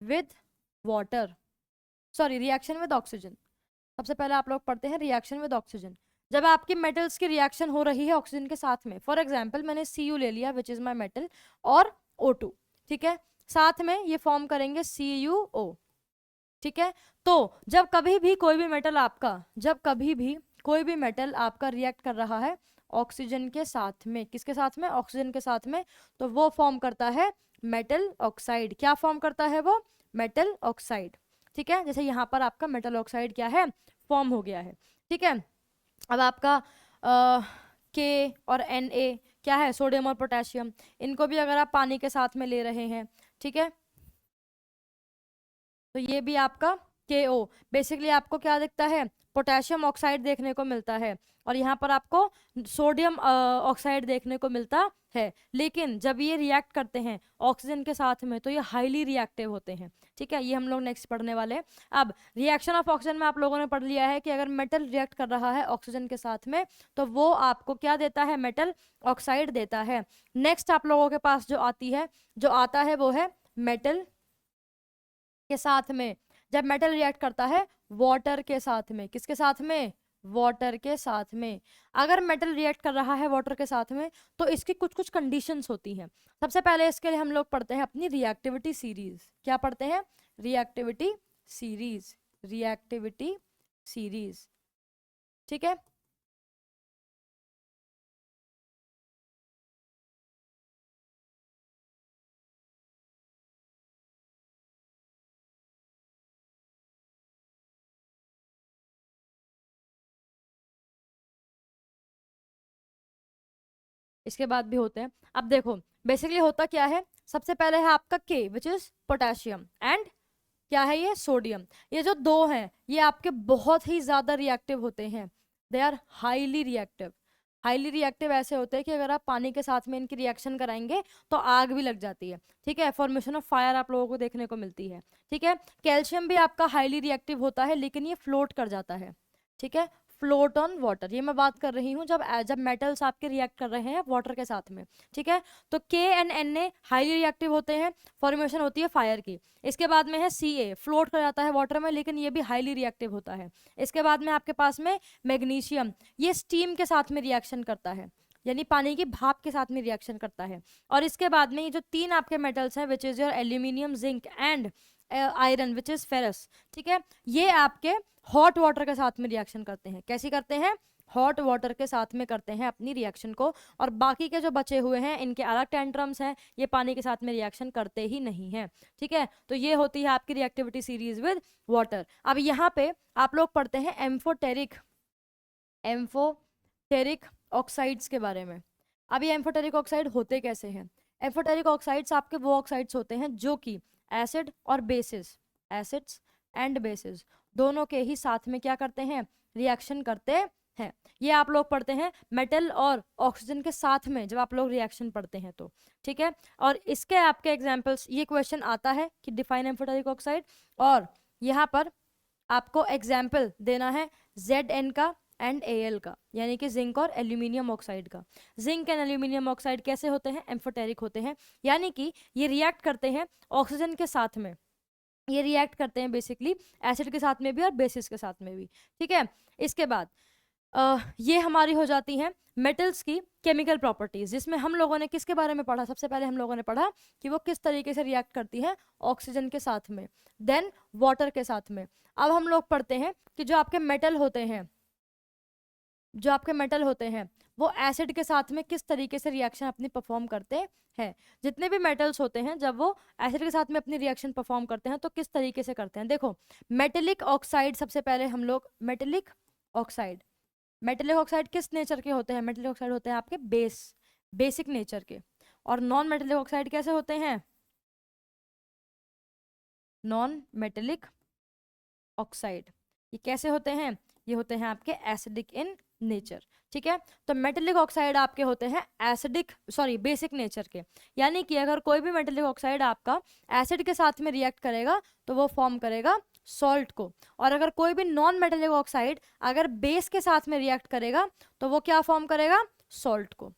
with water, sorry reaction with oxygen. सबसे पहले आप लोग पढ़ते हैं रिएक्शन विद ऑक्सीजन। जब आपकी मेटल्स की रिएक्शन हो रही है ऑक्सीजन के साथ में, फॉर एग्जांपल मैंने Cu ले लिया विच इज माय मेटल, और O2, ठीक है, साथ में ये फॉर्म करेंगे CuO, ठीक है। तो जब कभी भी कोई भी मेटल आपका, जब कभी भी कोई भी मेटल आपका रिएक्ट कर रहा है ऑक्सीजन के साथ में, किसके साथ में? ऑक्सीजन के साथ में, तो वो फॉर्म करता है मेटल ऑक्साइड। क्या फॉर्म करता है वो? मेटल ऑक्साइड, ठीक है। जैसे यहाँ पर आपका मेटल ऑक्साइड क्या है? फॉर्म हो गया है, ठीक है। अब आपका K और Na क्या है? सोडियम और पोटेशियम। इनको भी अगर आप पानी के साथ में ले रहे हैं, ठीक है, तो ये भी आपका KO। बेसिकली आपको क्या दिखता है? पोटेशियम ऑक्साइड देखने को मिलता है, और यहाँ पर आपको सोडियम ऑक्साइड देखने को मिलता है। लेकिन जब ये रिएक्ट करते हैं ऑक्सीजन के साथ में तो ये हाईली रिएक्टिव होते हैं, ठीक है। ये हम लोग नेक्स्ट पढ़ने वाले हैं। अब रिएक्शन ऑफ ऑक्सीजन में आप लोगों ने पढ़ लिया है कि अगर मेटल रिएक्ट कर रहा है ऑक्सीजन के साथ में तो वो आपको क्या देता है? मेटल ऑक्साइड देता है। नेक्स्ट आप लोगों के पास जो आती है, जो आता है वो है मेटल के साथ में जब मेटल रिएक्ट करता है वाटर के साथ में, किसके साथ में, वाटर के साथ में। अगर मेटल रिएक्ट कर रहा है वाटर के साथ में तो इसकी कुछ कुछ कंडीशंस होती हैं। सबसे पहले इसके लिए हम लोग पढ़ते हैं अपनी रिएक्टिविटी सीरीज। क्या पढ़ते हैं, रिएक्टिविटी सीरीज, रिएक्टिविटी सीरीज, ठीक है। इसके बाद भी होते हैं। अब देखो बेसिकली होता क्या है, सबसे पहले है आपका के विच इज पोटेशियम, एंड क्या है ये, सोडियम। ये जो दो हैं ये आपके बहुत ही ज्यादा रिएक्टिव होते हैं, they are highly reactive. Highly reactive ऐसे होते हैं कि अगर आप पानी के साथ में इनकी रिएक्शन कराएंगे तो आग भी लग जाती है, ठीक है। फॉर्मेशन ऑफ फायर आप लोगों को देखने को मिलती है, ठीक है। कैल्शियम भी आपका हाईली रिएक्टिव होता है लेकिन ये फ्लोट कर जाता है, ठीक है, फ्लोट ऑन वाटर। ये मैं बात कर रही हूँ जब जब मेटल्स आपके रिएक्ट कर रहे हैं वाटर के साथ में, ठीक है। तो K and N A highly reactive होते हैं, फॉर्मेशन होती है फायर की। इसके बाद में है सी ए, फ्लोट कर जाता है वाटर में लेकिन ये भी हाईली रिएक्टिव होता है। इसके बाद में आपके पास में मैग्नीशियम, ये स्टीम के साथ में रिएक्शन करता है, यानी पानी की भाप के साथ में रिएक्शन करता है। और इसके बाद में ये जो तीन आपके मेटल्स हैं विच is your aluminium, zinc and iron which is ferrous, ठीक है, ये आपके हॉट वाटर के साथ में रिएक्शन करते हैं। कैसी करते हैं, हॉट वाटर के साथ में करते हैं अपनी रिएक्शन को। और बाकी के जो बचे हुए हैं इनके अलग टेंट्रम्स हैं, ये पानी के साथ में रिएक्शन करते ही नहीं हैं, ठीक है। तो ये होती है आपकी रिएक्टिविटी सीरीज विद वाटर। अब यहाँ पे आप लोग पढ़ते हैं एम्फोटेरिक, एम्फोटेरिक ऑक्साइड्स के बारे में। अब ये एम्फोटेरिक ऑक्साइड होते कैसे हैं, एम्फोटेरिक ऑक्साइड्स आपके वो ऑक्साइड्स होते हैं जो कि एसिड और बेसिस, एसिड्स एंड बेसिस दोनों के ही साथ में क्या करते हैं, रिएक्शन करते हैं। ये आप लोग पढ़ते हैं मेटल और ऑक्सीजन के साथ में जब आप लोग रिएक्शन पढ़ते हैं तो, ठीक है। और इसके आपके एग्जांपल्स, ये क्वेश्चन आता है कि डिफाइन एम्फोटेरिक ऑक्साइड, और यहाँ पर आपको एग्जाम्पल देना है Zn का एंड Al का, यानी कि जिंक और एल्यूमिनियम ऑक्साइड का। जिंक एंड एल्यूमिनियम ऑक्साइड कैसे होते हैं, एम्फोटेरिक होते हैं, यानी कि ये रिएक्ट करते हैं ऑक्सीजन के साथ में, ये रिएक्ट करते हैं बेसिकली एसिड के साथ में भी और बेसिस के साथ में भी, ठीक है। इसके बाद ये हमारी हो जाती हैं मेटल्स की केमिकल प्रॉपर्टीज, जिसमें हम लोगों ने किसके बारे में पढ़ा, सबसे पहले हम लोगों ने पढ़ा कि वो किस तरीके से रिएक्ट करती है ऑक्सीजन के साथ में, देन वाटर के साथ में। अब हम लोग पढ़ते हैं कि जो आपके मेटल होते हैं, जो आपके मेटल होते हैं वो एसिड के साथ में किस तरीके से रिएक्शन अपनी परफॉर्म करते हैं। जितने भी मेटल्स होते हैं जब वो एसिड के साथ में अपनी रिएक्शन परफॉर्म करते हैं तो किस तरीके से करते हैं। देखो मेटेलिक ऑक्साइड, सबसे पहले हम लोग मेटेलिक ऑक्साइड, मेटेलिक ऑक्साइड किस नेचर के होते हैं, मेटेलिक ऑक्साइड होते हैं आपके बेसिक नेचर के। और नॉन मेटेलिक ऑक्साइड कैसे होते हैं, नॉन मेटेलिक ऑक्साइड ये कैसे होते हैं, ये होते हैं आपके एसिडिक इन नेचर, ठीक है। तो मेटेलिक ऑक्साइड आपके होते हैं एसिडिक, सॉरी बेसिक नेचर के, यानी कि अगर कोई भी मेटेलिक ऑक्साइड आपका एसिड के साथ में रिएक्ट करेगा तो वो फॉर्म करेगा सॉल्ट को। और अगर कोई भी नॉन मेटेलिक ऑक्साइड अगर बेस के साथ में रिएक्ट करेगा तो वो क्या फॉर्म करेगा, सॉल्ट को,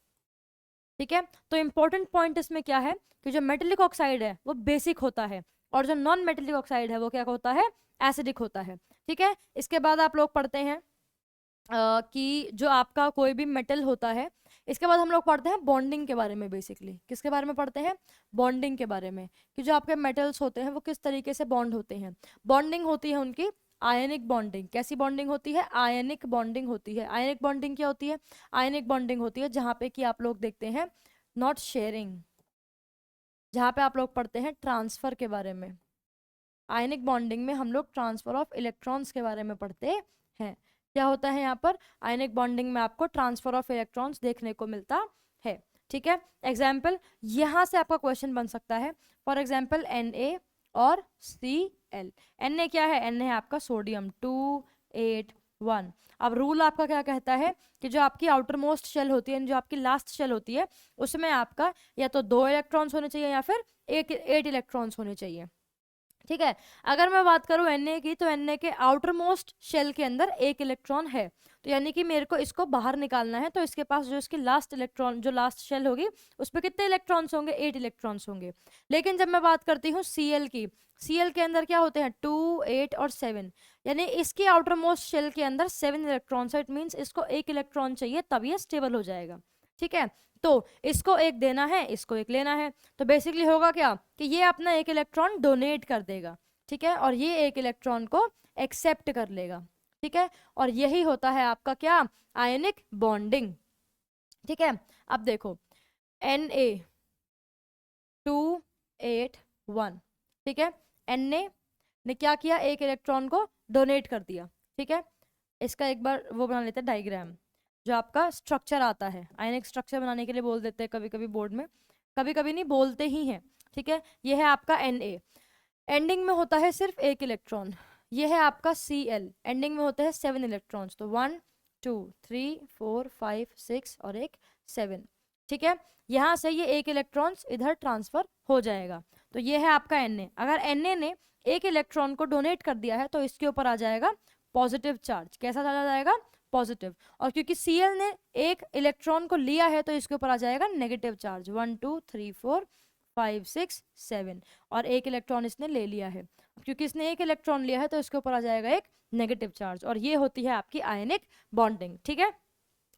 ठीक है। तो इंपॉर्टेंट पॉइंट इसमें क्या है कि जो मेटेलिक ऑक्साइड है वो बेसिक होता है और जो नॉन मेटेलिक ऑक्साइड है वो क्या होता है, एसिडिक होता है, ठीक है। इसके बाद आप लोग पढ़ते हैं कि जो आपका कोई भी मेटल होता है, इसके बाद हम लोग पढ़ते हैं बॉन्डिंग के बारे में। बेसिकली किसके बारे में पढ़ते हैं, बॉन्डिंग के बारे में, कि जो आपके मेटल्स होते हैं वो किस तरीके से बॉन्ड होते हैं। बॉन्डिंग होती है उनकी आयनिक बॉन्डिंग। कैसी बॉन्डिंग होती है, आयनिक बॉन्डिंग होती है। आयनिक बॉन्डिंग क्या होती है, आयनिक बॉन्डिंग होती है जहाँ पे कि आप लोग देखते हैं नॉट शेयरिंग, जहाँ पे आप लोग पढ़ते हैं ट्रांसफर के बारे में। आयनिक बॉन्डिंग में हम लोग ट्रांसफर ऑफ इलेक्ट्रॉन्स के बारे में पढ़ते हैं। क्या होता है यहाँ पर, आयनिक बॉन्डिंग में आपको ट्रांसफर ऑफ इलेक्ट्रॉन्स देखने को मिलता है, ठीक है। एग्जाम्पल यहाँ से आपका क्वेश्चन बन सकता है, फॉर एग्जाम्पल Na और Cl। Na क्या है, Na है आपका सोडियम 281। अब रूल आपका क्या कहता है कि जो आपकी आउटर मोस्ट शेल होती है, जो आपकी लास्ट शेल होती है, उसमें आपका या तो 2 इलेक्ट्रॉन्स होने चाहिए या फिर 8 इलेक्ट्रॉन्स होने चाहिए, ठीक है। अगर मैं बात करूं Na की, तो Na के आउटर मोस्ट शेल के अंदर एक इलेक्ट्रॉन है, तो यानी कि मेरे को इसको बाहर निकालना है, तो इसके पास जो इसकी लास्ट इलेक्ट्रॉन, जो लास्ट शेल होगी, उस पर कितने इलेक्ट्रॉन्स होंगे, 8 इलेक्ट्रॉन्स होंगे। लेकिन जब मैं बात करती हूँ Cl की, Cl के अंदर क्या होते हैं, 2, 8 और 7, यानी इसकी आउटर मोस्ट शेल के अंदर 7 इलेक्ट्रॉन्स है। इट मीन्स इसको एक इलेक्ट्रॉन चाहिए, तब ये स्टेबल हो जाएगा। ठीक है, तो इसको एक देना है, इसको एक लेना है, तो बेसिकली होगा क्या कि ये अपना एक इलेक्ट्रॉन डोनेट कर देगा। ठीक है, और ये एक इलेक्ट्रॉन को एक्सेप्ट कर लेगा। ठीक है, और यही होता है आपका क्या, आयनिक बॉन्डिंग। ठीक है, अब देखो Na281, ठीक है, Na ने क्या किया, एक इलेक्ट्रॉन को डोनेट कर दिया। ठीक है, इसका एक बार वो बना लेते हैं डायग्राम, जो आपका स्ट्रक्चर आता है, आयनिक स्ट्रक्चर बनाने के लिए बोल देते हैं कभी कभी बोर्ड में, कभी कभी नहीं बोलते ही हैं। ठीक है, ये है आपका Na, एंडिंग में होता है सिर्फ एक इलेक्ट्रॉन। ये है आपका Cl, एंडिंग में होते हैं 7 इलेक्ट्रॉन्स, तो 1 2 3 4 5 6 और एक 7। ठीक है, यहाँ से ये एक इलेक्ट्रॉन्स इधर ट्रांसफर हो जाएगा, तो ये है आपका Na। अगर Na ने एक इलेक्ट्रॉन को डोनेट कर दिया है, तो इसके ऊपर आ जाएगा पॉजिटिव चार्ज। कैसा चला जाएगा, पॉजिटिव। और क्योंकि Cl ने एक इलेक्ट्रॉन को लिया है, तो इसके ऊपर आ जाएगा नेगेटिव चार्ज, 1 2 3 4 5 6 7, और एक इलेक्ट्रॉन इसने ले लिया है। क्योंकि इसने एक इलेक्ट्रॉन लिया है, तो इसके ऊपर आ जाएगा एक नेगेटिव चार्ज, और ये होती है आपकी आयनिक बॉन्डिंग। ठीक है,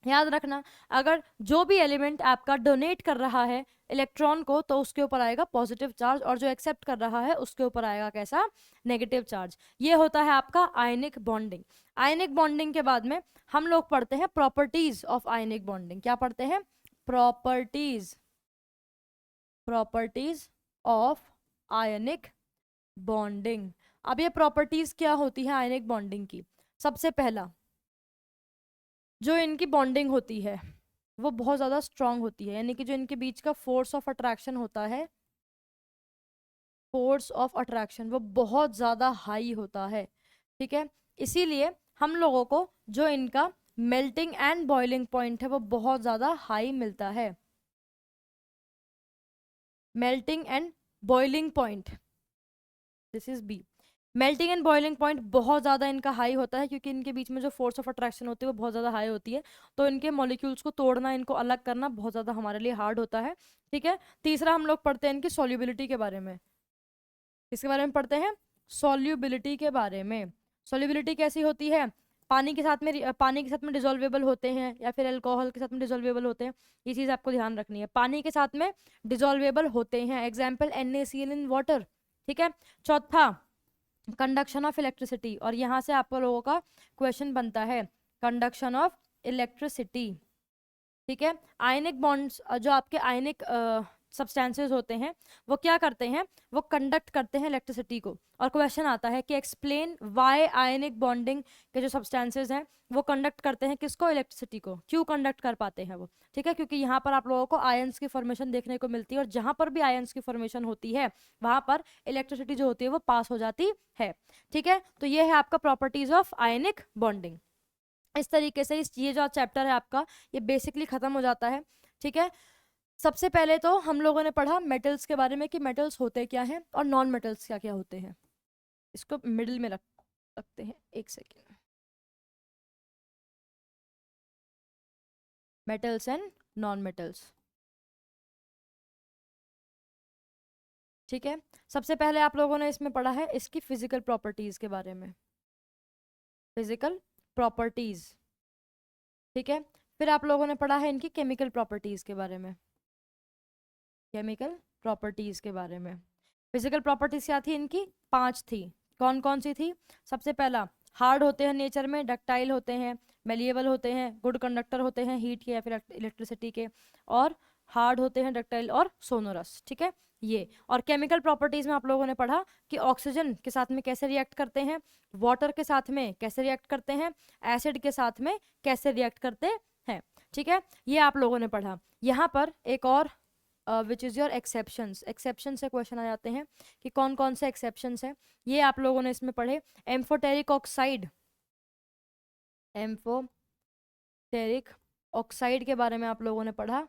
याद रखना, अगर जो भी एलिमेंट आपका डोनेट कर रहा है इलेक्ट्रॉन को, तो उसके ऊपर आएगा पॉजिटिव चार्ज, और जो एक्सेप्ट कर रहा है उसके ऊपर आएगा कैसा, नेगेटिव चार्ज। ये होता है आपका आयनिक बॉन्डिंग। आयनिक बॉन्डिंग के बाद में हम लोग पढ़ते हैं प्रॉपर्टीज ऑफ आयनिक बॉन्डिंग। क्या पढ़ते हैं, properties, properties of ionic bonding. अब ये प्रॉपर्टीज क्या होती है आयनिक बॉन्डिंग की, सबसे पहला जो इनकी बॉन्डिंग होती है वो बहुत ज़्यादा स्ट्रांग होती है, यानी कि जो इनके बीच का फोर्स ऑफ अट्रैक्शन होता है, फोर्स ऑफ अट्रैक्शन वो बहुत ज़्यादा हाई होता है। ठीक है, इसीलिए हम लोगों को जो इनका मेल्टिंग एंड बॉइलिंग पॉइंट है वो बहुत ज़्यादा हाई मिलता है। Melting and boiling point, this is B. Melting and boiling point बहुत ज़्यादा इनका हाई होता है, क्योंकि इनके बीच में जो फोर्स ऑफ अट्रैक्शन होती है वो बहुत ज़्यादा हाई होती है, तो इनके मॉलिक्यूल्स को तोड़ना, इनको अलग करना बहुत ज़्यादा हमारे लिए हार्ड होता है। ठीक है, तीसरा हम लोग पढ़ते हैं इनकी सॉल्युबिलिटी के बारे में। इसके बारे में पढ़ते हैं, सॉल्युबिलिटी के बारे में। सॉल्युबिलिटी कैसी होती है, पानी के साथ में डिजोल्वेबल होते हैं, या फिर अल्कोहल के साथ में डिजोल्वेबल होते हैं। ये चीज़ आपको ध्यान रखनी है, पानी के साथ में डिजोल्वेबल होते हैं, एग्जाम्पल NaCl इन वाटर। ठीक है, चौथा कंडक्शन ऑफ इलेक्ट्रिसिटी, और यहाँ से आप लोगों का क्वेश्चन बनता है, कंडक्शन ऑफ इलेक्ट्रिसिटी। ठीक है, आयनिक बॉन्ड्स, जो आपके आयनिक सब्सटेंसेस होते हैं वो क्या करते हैं, वो कंडक्ट करते हैं इलेक्ट्रिसिटी को। और क्वेश्चन आता है कि एक्सप्लेन व्हाई आयनिक बॉन्डिंग के जो सब्सटेंसेस हैं वो कंडक्ट करते हैं किसको, इलेक्ट्रिसिटी को। क्यों कंडक्ट कर पाते हैं वो, ठीक है, क्योंकि यहाँ पर आप लोगों को आयंस की फॉर्मेशन देखने को मिलती है, और जहाँ पर भी आयंस की फॉर्मेशन होती है वहाँ पर इलेक्ट्रिसिटी जो होती है वो पास हो जाती है। ठीक है, तो ये है आपका प्रॉपर्टीज ऑफ आयनिक बॉन्डिंग। इस तरीके से ये जो चैप्टर है आपका ये बेसिकली खत्म हो जाता है। ठीक है, सबसे पहले तो हम लोगों ने पढ़ा मेटल्स के बारे में कि मेटल्स होते क्या हैं और नॉन मेटल्स क्या क्या होते हैं। इसको मिडिल में रखते हैं, एक second. Metals and non metals. ठीक है, सबसे पहले आप लोगों ने इसमें पढ़ा है इसकी फिजिकल प्रॉपर्टीज के बारे में, फिजिकल प्रॉपर्टीज। ठीक है, फिर आप लोगों ने पढ़ा है इनकी केमिकल प्रॉपर्टीज के बारे में, केमिकल प्रॉपर्टीज के बारे में। फिजिकल प्रॉपर्टीज क्या थी इनकी, 5 थी। कौन कौन सी थी, सबसे पहला हार्ड होते हैं नेचर में, डक्टाइल होते हैं, मेलिएबल होते हैं, गुड कंडक्टर होते हैं हीट के या फिर इलेक्ट्रिसिटी के, और हार्ड होते हैं डक्टाइल और सोनोरस। ठीक है, ये। और केमिकल प्रॉपर्टीज में आप लोगों ने पढ़ा कि ऑक्सीजन के साथ में कैसे रिएक्ट करते हैं, वाटर के साथ में कैसे रिएक्ट करते हैं, एसिड के साथ में कैसे रिएक्ट करते हैं। ठीक है, ये आप लोगों ने पढ़ा। यहाँ पर एक और which is your exceptions, exception से क्वेश्चन आ जाते हैं कि कौन कौन से एक्सेप्शंस हैं, ये आप लोगों ने इसमें पढ़े। एम्फोटेरिक ऑक्साइड, एम्फोटेरिक ऑक्साइड के बारे में आप लोगों ने पढ़ा।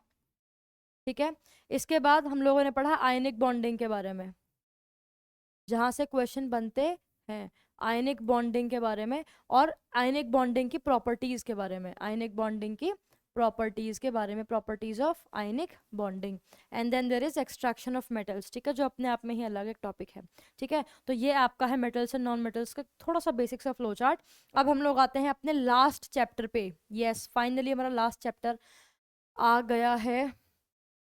ठीक है, इसके बाद हम लोगों ने पढ़ा आयनिक बॉन्डिंग के बारे में। जहाँ से क्वेश्चन बनते हैं आयनिक बॉन्डिंग के बारे में और आयनिक बॉन्डिंग की प्रॉपर्टीज के बारे में, आयनिक बॉन्डिंग की प्रॉपर्टीज के बारे में, properties of ionic bonding. And then there is extraction of metals, ठीक है, जो अपने आप में ही अलग एक टॉपिक है, ठीक है। तो ये आपका है मेटल्स एंड नॉन मेटल्स का थोड़ा सा बेसिक्स ऑफ फ्लो चार्ट। अब हम लोग आते हैं अपने लास्ट चैप्टर पे। यस, फाइनली हमारा लास्ट चैप्टर आ गया है,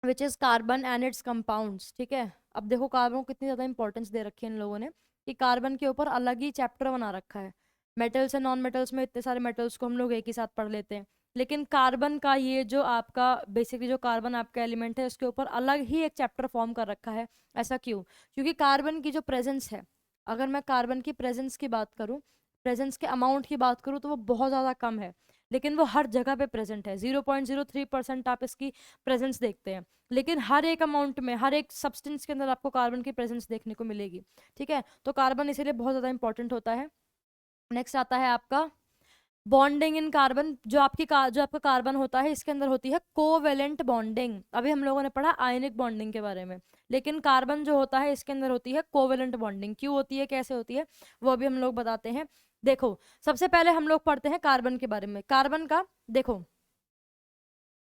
which is carbon and it's compounds, ठीक है। अब देखो कार्बन को कितनी ज्यादा इंपॉर्टेंस दे रखी है इन लोगों ने कि कार्बन के ऊपर अलग ही चैप्टर बना रखा है। मेटल्स एंड नॉन मेटल्स में इतने सारे मेटल्स को हम लोग एक ही साथ पढ़ लेते हैं, लेकिन कार्बन का ये जो आपका बेसिकली जो कार्बन आपका एलिमेंट है उसके ऊपर अलग ही एक चैप्टर फॉर्म कर रखा है। ऐसा क्यों? क्योंकि कार्बन की जो प्रेजेंस है, अगर मैं कार्बन की प्रेजेंस की बात करूं, प्रेजेंस के अमाउंट की बात करूं, तो वो बहुत ज़्यादा कम है, लेकिन वो हर जगह पे प्रेजेंट है। 0.03% आप इसकी प्रेजेंस देखते हैं, लेकिन हर एक अमाउंट में, हर एक सब्सटेंस के अंदर आपको कार्बन की प्रेजेंस देखने को मिलेगी, ठीक है। तो कार्बन इसीलिए बहुत ज़्यादा इंपॉर्टेंट होता है। नेक्स्ट आता है आपका बॉन्डिंग इन कार्बन। जो आपका कार्बन होता है इसके अंदर होती है कोवेलेंट बॉन्डिंग। अभी हम लोगों ने पढ़ा आयनिक बॉन्डिंग के बारे में, लेकिन कार्बन जो होता है इसके अंदर होती है कोवेलेंट बॉन्डिंग। क्यों होती है, कैसे होती है, वो अभी हम लोग बताते हैं। देखो, सबसे पहले हम लोग पढ़ते हैं कार्बन के बारे में। कार्बन का देखो,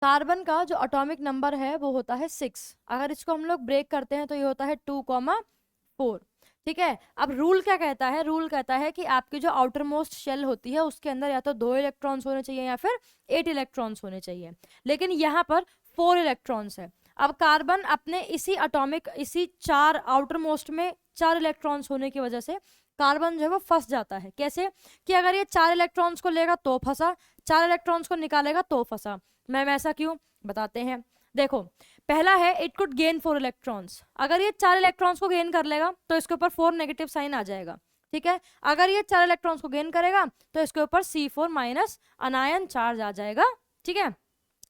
कार्बन का जो एटॉमिक नंबर है वो होता है 6। अगर इसको हम लोग ब्रेक करते हैं तो ये होता है 2,4, ठीक है। अब रूल क्या कहता है? रूल कहता है कि आपकी जो आउटर मोस्ट शेल होती है उसके अंदर या तो 2 इलेक्ट्रॉन्स होने चाहिए या फिर 8 इलेक्ट्रॉन्स होने चाहिए, लेकिन यहाँ पर 4 इलेक्ट्रॉन्स है। अब कार्बन अपने इसी 4 आउटर मोस्ट में 4 इलेक्ट्रॉन्स होने की वजह से कार्बन जो है वो फंस जाता है। कैसे? कि अगर ये 4 इलेक्ट्रॉन्स को लेगा तो फंसा, 4 इलेक्ट्रॉन्स को निकालेगा तो फंसा। मैम ऐसा क्यों, बताते हैं। देखो, पहला है इट कुड गेन 4 इलेक्ट्रॉन्स। अगर ये 4 इलेक्ट्रॉन्स को गेन कर लेगा तो इसके ऊपर 4 नेगेटिव साइन आ जाएगा, ठीक है। अगर ये 4 इलेक्ट्रॉन्स को गेन करेगा तो इसके ऊपर C4 माइनस अनायन चार्ज आ जाएगा, ठीक है।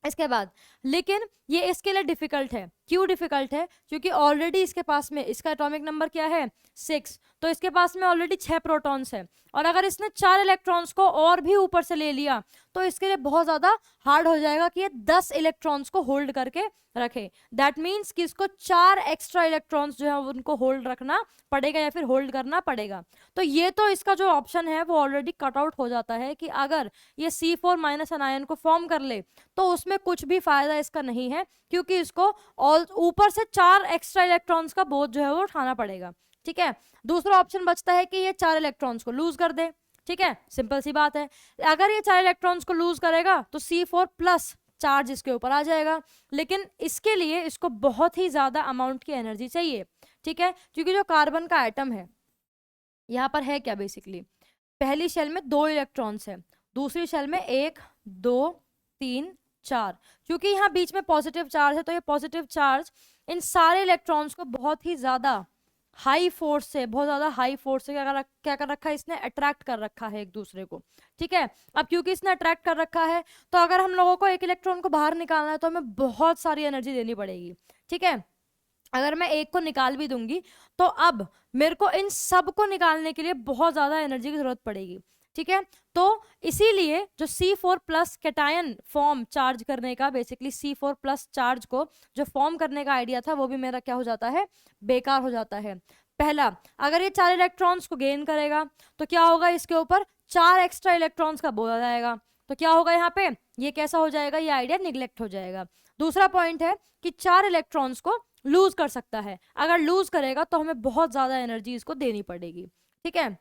इसके बाद, लेकिन ये इसके लिए डिफिकल्ट है। क्यों डिफिकल्ट है? क्योंकि ऑलरेडी इसके पास में, इसका एटॉमिक नंबर क्या है 6, तो इसके पास में ऑलरेडी 6 प्रोटॉन्स है, और अगर इसने 4 इलेक्ट्रॉन्स को और भी ऊपर से ले लिया तो इसके लिए बहुत ज्यादा हार्ड हो जाएगा कि ये 10 इलेक्ट्रॉन्स को होल्ड करके रखे। दैट मीन्स कि इसको 4 एक्स्ट्रा इलेक्ट्रॉन्स जो है उनको होल्ड रखना पड़ेगा या फिर होल्ड करना पड़ेगा। तो ये तो इसका जो ऑप्शन है वो ऑलरेडी कट आउट हो जाता है कि अगर ये C4 माइनस अनायन को फॉर्म कर ले तो उसमें कुछ भी फायदा इसका नहीं है, क्योंकि इसको और ऊपर से 4 एक्स्ट्रा इलेक्ट्रॉन्स का बोझ जो है वो उठाना पड़ेगा, ठीक है। दूसरा ऑप्शन बचता है कि ये 4 इलेक्ट्रॉन्स को लूज कर दे, ठीक है, सिंपल सी बात है। अगर ये 4 इलेक्ट्रॉन्स को लूज करेगा तो C4 प्लस चार्ज इसके ऊपर आ जाएगा, लेकिन इसके लिए इसको बहुत ही ज्यादा अमाउंट की एनर्जी चाहिए, ठीक है। क्योंकि जो कार्बन का एटम है यहाँ पर है क्या, बेसिकली पहली शेल में 2 इलेक्ट्रॉन्स है, दूसरी शेल में 1 2 3 4। क्योंकि यहाँ बीच में पॉजिटिव चार्ज है तो ये पॉजिटिव चार्ज इन सारे इलेक्ट्रॉन्स को बहुत ही ज्यादा हाई फोर्स से, बहुत ज्यादा हाई फोर्स से क्या कर रखा है इसने, अट्रैक्ट कर रखा है एक दूसरे को, ठीक है। अब क्योंकि इसने अट्रैक्ट कर रखा है तो अगर हम लोगों को एक इलेक्ट्रॉन को बाहर निकालना है तो हमें बहुत सारी एनर्जी देनी पड़ेगी, ठीक है। अगर मैं एक को निकाल भी दूंगी तो अब मेरे को इन सब को निकालने के लिए बहुत ज्यादा एनर्जी की जरूरत पड़ेगी, ठीक है। तो इसीलिए जो C4 plus cation form charge करने का, बेसिकली C4 प्लस चार्ज को जो फॉर्म करने का आइडिया था वो भी मेरा क्या हो जाता है, बेकार हो जाता है। पहला, अगर ये 4 इलेक्ट्रॉन्स को गेन करेगा तो क्या होगा, इसके ऊपर 4 एक्स्ट्रा इलेक्ट्रॉन्स का बोझ आ जाएगा, तो क्या होगा यहाँ पे, ये कैसा हो जाएगा, ये आइडिया निग्लेक्ट हो जाएगा। दूसरा पॉइंट है कि 4 इलेक्ट्रॉन्स को लूज कर सकता है, अगर लूज करेगा तो हमें बहुत ज्यादा एनर्जी इसको देनी पड़ेगी, ठीक है।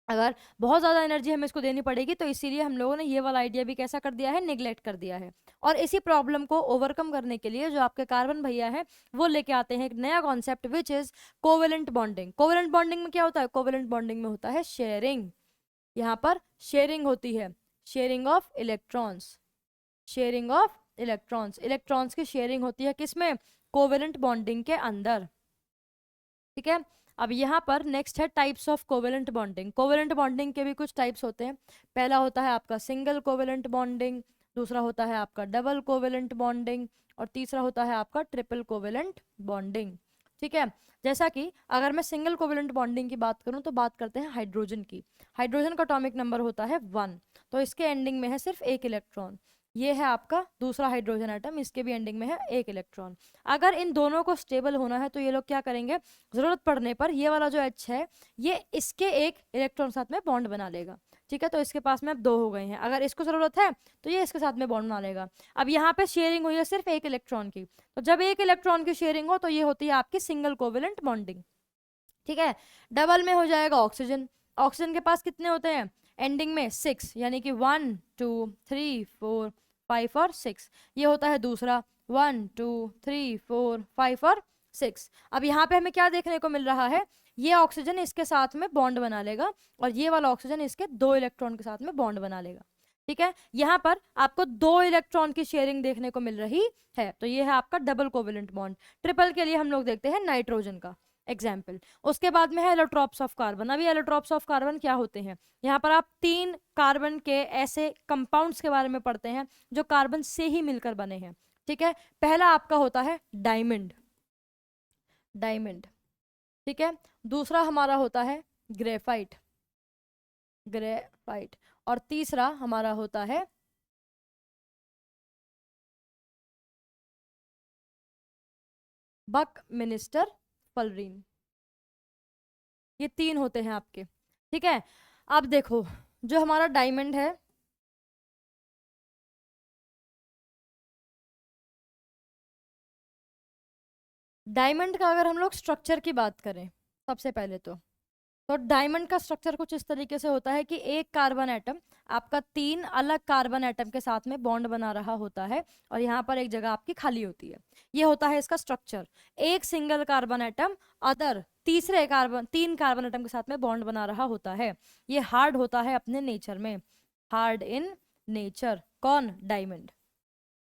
अगर बहुत ज्यादा एनर्जी हमें इसको देनी पड़ेगी तो इसीलिए हम लोगों ने ये वाला आइडिया भी कैसा कर दिया है, निग्लेक्ट कर दिया है। और इसी प्रॉब्लम को ओवरकम करने के लिए जो आपके कार्बन भैया है वो लेके आते हैं एक नया concept, which is covalent bonding. Covalent bonding में क्या होता है, कोवेलेंट बॉन्डिंग में होता है शेयरिंग। यहाँ पर शेयरिंग होती है, sharing of electrons, sharing of electrons, electrons की शेयरिंग होती है किसमें, कोवेलेंट बॉन्डिंग के अंदर, ठीक है। अब यहाँ पर नेक्स्ट है types of covalent bonding. Covalent bonding के भी कुछ टाइप्स होते हैं। पहला होता है आपका सिंगल कोवेलेंट बॉन्डिंग, दूसरा होता है आपका डबल कोवेलेंट बॉन्डिंग, और तीसरा होता है आपका ट्रिपल कोवेलेंट बॉन्डिंग, ठीक है। जैसा कि अगर मैं सिंगल कोवेलेंट बॉन्डिंग की बात करूं तो बात करते हैं हाइड्रोजन की। हाइड्रोजन का एटॉमिक नंबर होता है 1, तो इसके एंडिंग में है सिर्फ एक इलेक्ट्रॉन। ये है आपका दूसरा हाइड्रोजन एटम, इसके भी एंडिंग में है एक इलेक्ट्रॉन। अगर इन दोनों को स्टेबल होना है तो ये लोग क्या करेंगे, जरूरत पड़ने पर ये वाला जो H है ये इसके एक इलेक्ट्रॉन साथ में बॉन्ड बना लेगा। ठीक है, तो इसके पास में अब 2 हो गए हैं। अगर इसको जरूरत है तो ये इसके साथ में बॉन्ड बना लेगा। अब यहाँ पे शेयरिंग हुई है सिर्फ एक इलेक्ट्रॉन की, तो जब एक इलेक्ट्रॉन की शेयरिंग हो तो ये होती है आपकी सिंगल कोवेलेंट बॉन्डिंग। ठीक है, डबल में हो जाएगा ऑक्सीजन। ऑक्सीजन के पास कितने होते हैं, एंडिंग में 6, यानी कि 1 2 3 4 5 और 6। ये होता है दूसरा 1 2 3 4 5 और 6। अब यहाँ पे हमें क्या देखने को मिल रहा है, ये ऑक्सीजन इसके साथ में बॉन्ड बना लेगा और ये वाला ऑक्सीजन इसके 2 इलेक्ट्रॉन के साथ में बॉन्ड बना लेगा। ठीक है, यहाँ पर आपको 2 इलेक्ट्रॉन की शेयरिंग देखने को मिल रही है, तो ये है आपका डबल कोवेलेंट बॉन्ड। ट्रिपल के लिए हम लोग देखते हैं नाइट्रोजन का एग्जाम्पल। उसके बाद में है एलोट्रॉप्स ऑफ कार्बन। अभी एलोट्रॉप्स ऑफ कार्बन क्या होते हैं, यहाँ पर आप 3 कार्बन के ऐसे कंपाउंड्स के बारे में पढ़ते हैं जो कार्बन से ही मिलकर बने हैं। ठीक है, पहला आपका होता है डायमंड, डायमंड। ठीक है, दूसरा हमारा होता है ग्रेफाइट, ग्रेफाइट। और तीसरा हमारा होता है बकमिनिस्टर फलरीन। ये 3 होते हैं आपके। ठीक है, अब देखो जो हमारा डायमंड है, डायमंड का अगर हम लोग स्ट्रक्चर की बात करें सबसे पहले तो डायमंड का स्ट्रक्चर कुछ इस तरीके से होता है कि एक कार्बन एटम आपका 3 अलग कार्बन एटम के साथ में बॉन्ड बना रहा होता है और यहाँ पर एक जगह आपकी खाली होती है। ये होता है इसका स्ट्रक्चर। एक सिंगल कार्बन एटम अदर तीसरे कार्बन 3 कार्बन एटम के साथ में बॉन्ड बना रहा होता है। ये हार्ड होता है अपने नेचर में, हार्ड इन नेचर। कौन, डायमंड,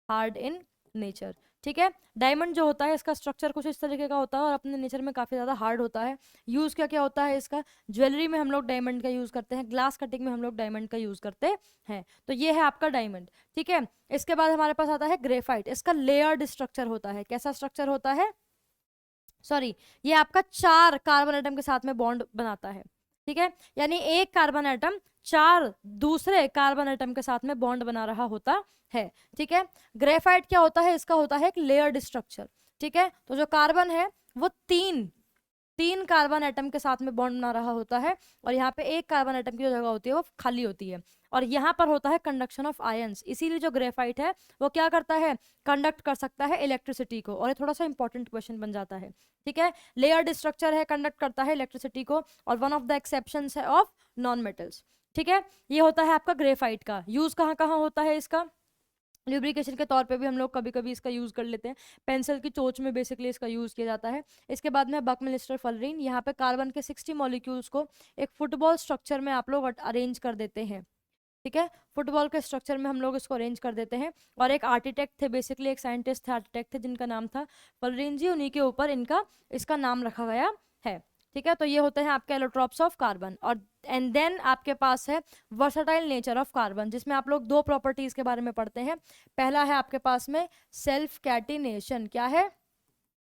हार्ड इन नेचर। ठीक है, डायमंड जो होता है इसका स्ट्रक्चर कुछ इस तरीके का होता है और अपने नेचर में काफ़ी ज़्यादा हार्ड होता है। यूज़ क्या क्या होता है इसका, ज्वेलरी में हम लोग डायमंड का यूज़ करते हैं, ग्लास कटिंग में हम लोग डायमंड का यूज़ करते हैं। तो ये है आपका डायमंड। ठीक है, इसके बाद हमारे पास आता है ग्रेफाइट। इसका लेयर्ड स्ट्रक्चर होता है। कैसा स्ट्रक्चर होता है, सॉरी, ये आपका 4 कार्बन एटम के साथ में बॉन्ड बनाता है। ठीक है, यानी एक कार्बन एटम 4 दूसरे कार्बन एटम के साथ में बॉन्ड बना रहा होता है। ठीक है, ग्रेफाइट क्या होता है, इसका होता है एक लेयर्ड स्ट्रक्चर। ठीक है, तो जो कार्बन है वो 3 कार्बन एटम के साथ में बॉन्ड बना रहा होता है और यहाँ पे एक कार्बन एटम की जो जगह होती है वो खाली होती है और यहाँ पर होता है कंडक्शन ऑफ आयंस। इसीलिए जो ग्रेफाइट है वो क्या करता है, कंडक्ट कर सकता है इलेक्ट्रिसिटी को। और ये थोड़ा सा इंपॉर्टेंट क्वेश्चन बन जाता है। ठीक है, लेयर्ड स्ट्रक्चर है, कंडक्ट करता है इलेक्ट्रिसिटी को और वन ऑफ द एक्सेप्शंस है ऑफ नॉन मेटल्स। ठीक है, ये होता है आपका ग्रेफाइट का। यूज कहाँ कहाँ होता है इसका, ल्यूब्रिकेशन के तौर पे भी हम लोग कभी कभी इसका यूज़ कर लेते हैं। पेंसिल की चोंच में बेसिकली इसका यूज़ किया जाता है। इसके बाद में बकमिलिस्टर फलरीन। यहाँ पे कार्बन के 60 मॉलिक्यूल्स को एक फुटबॉल स्ट्रक्चर में आप लोग अरेंज कर देते हैं। ठीक है, फुटबॉल के स्ट्रक्चर में हम लोग इसको अरेंज कर देते हैं और एक आर्किटेक्ट थे, बेसिकली एक साइंटिस्ट थे, आर्किटेक्ट थे जिनका नाम था फलरीन जी, उन्हीं के ऊपर इसका नाम रखा गया है। ठीक है, तो ये होते हैं आपके एलोट्रॉप्स ऑफ कार्बन। और एंड देन आपके पास है वर्सटाइल नेचर ऑफ कार्बन, जिसमें आप लोग 2 प्रॉपर्टीज के बारे में पढ़ते हैं। पहला है आपके पास में सेल्फ कैटिनेशन। क्या है,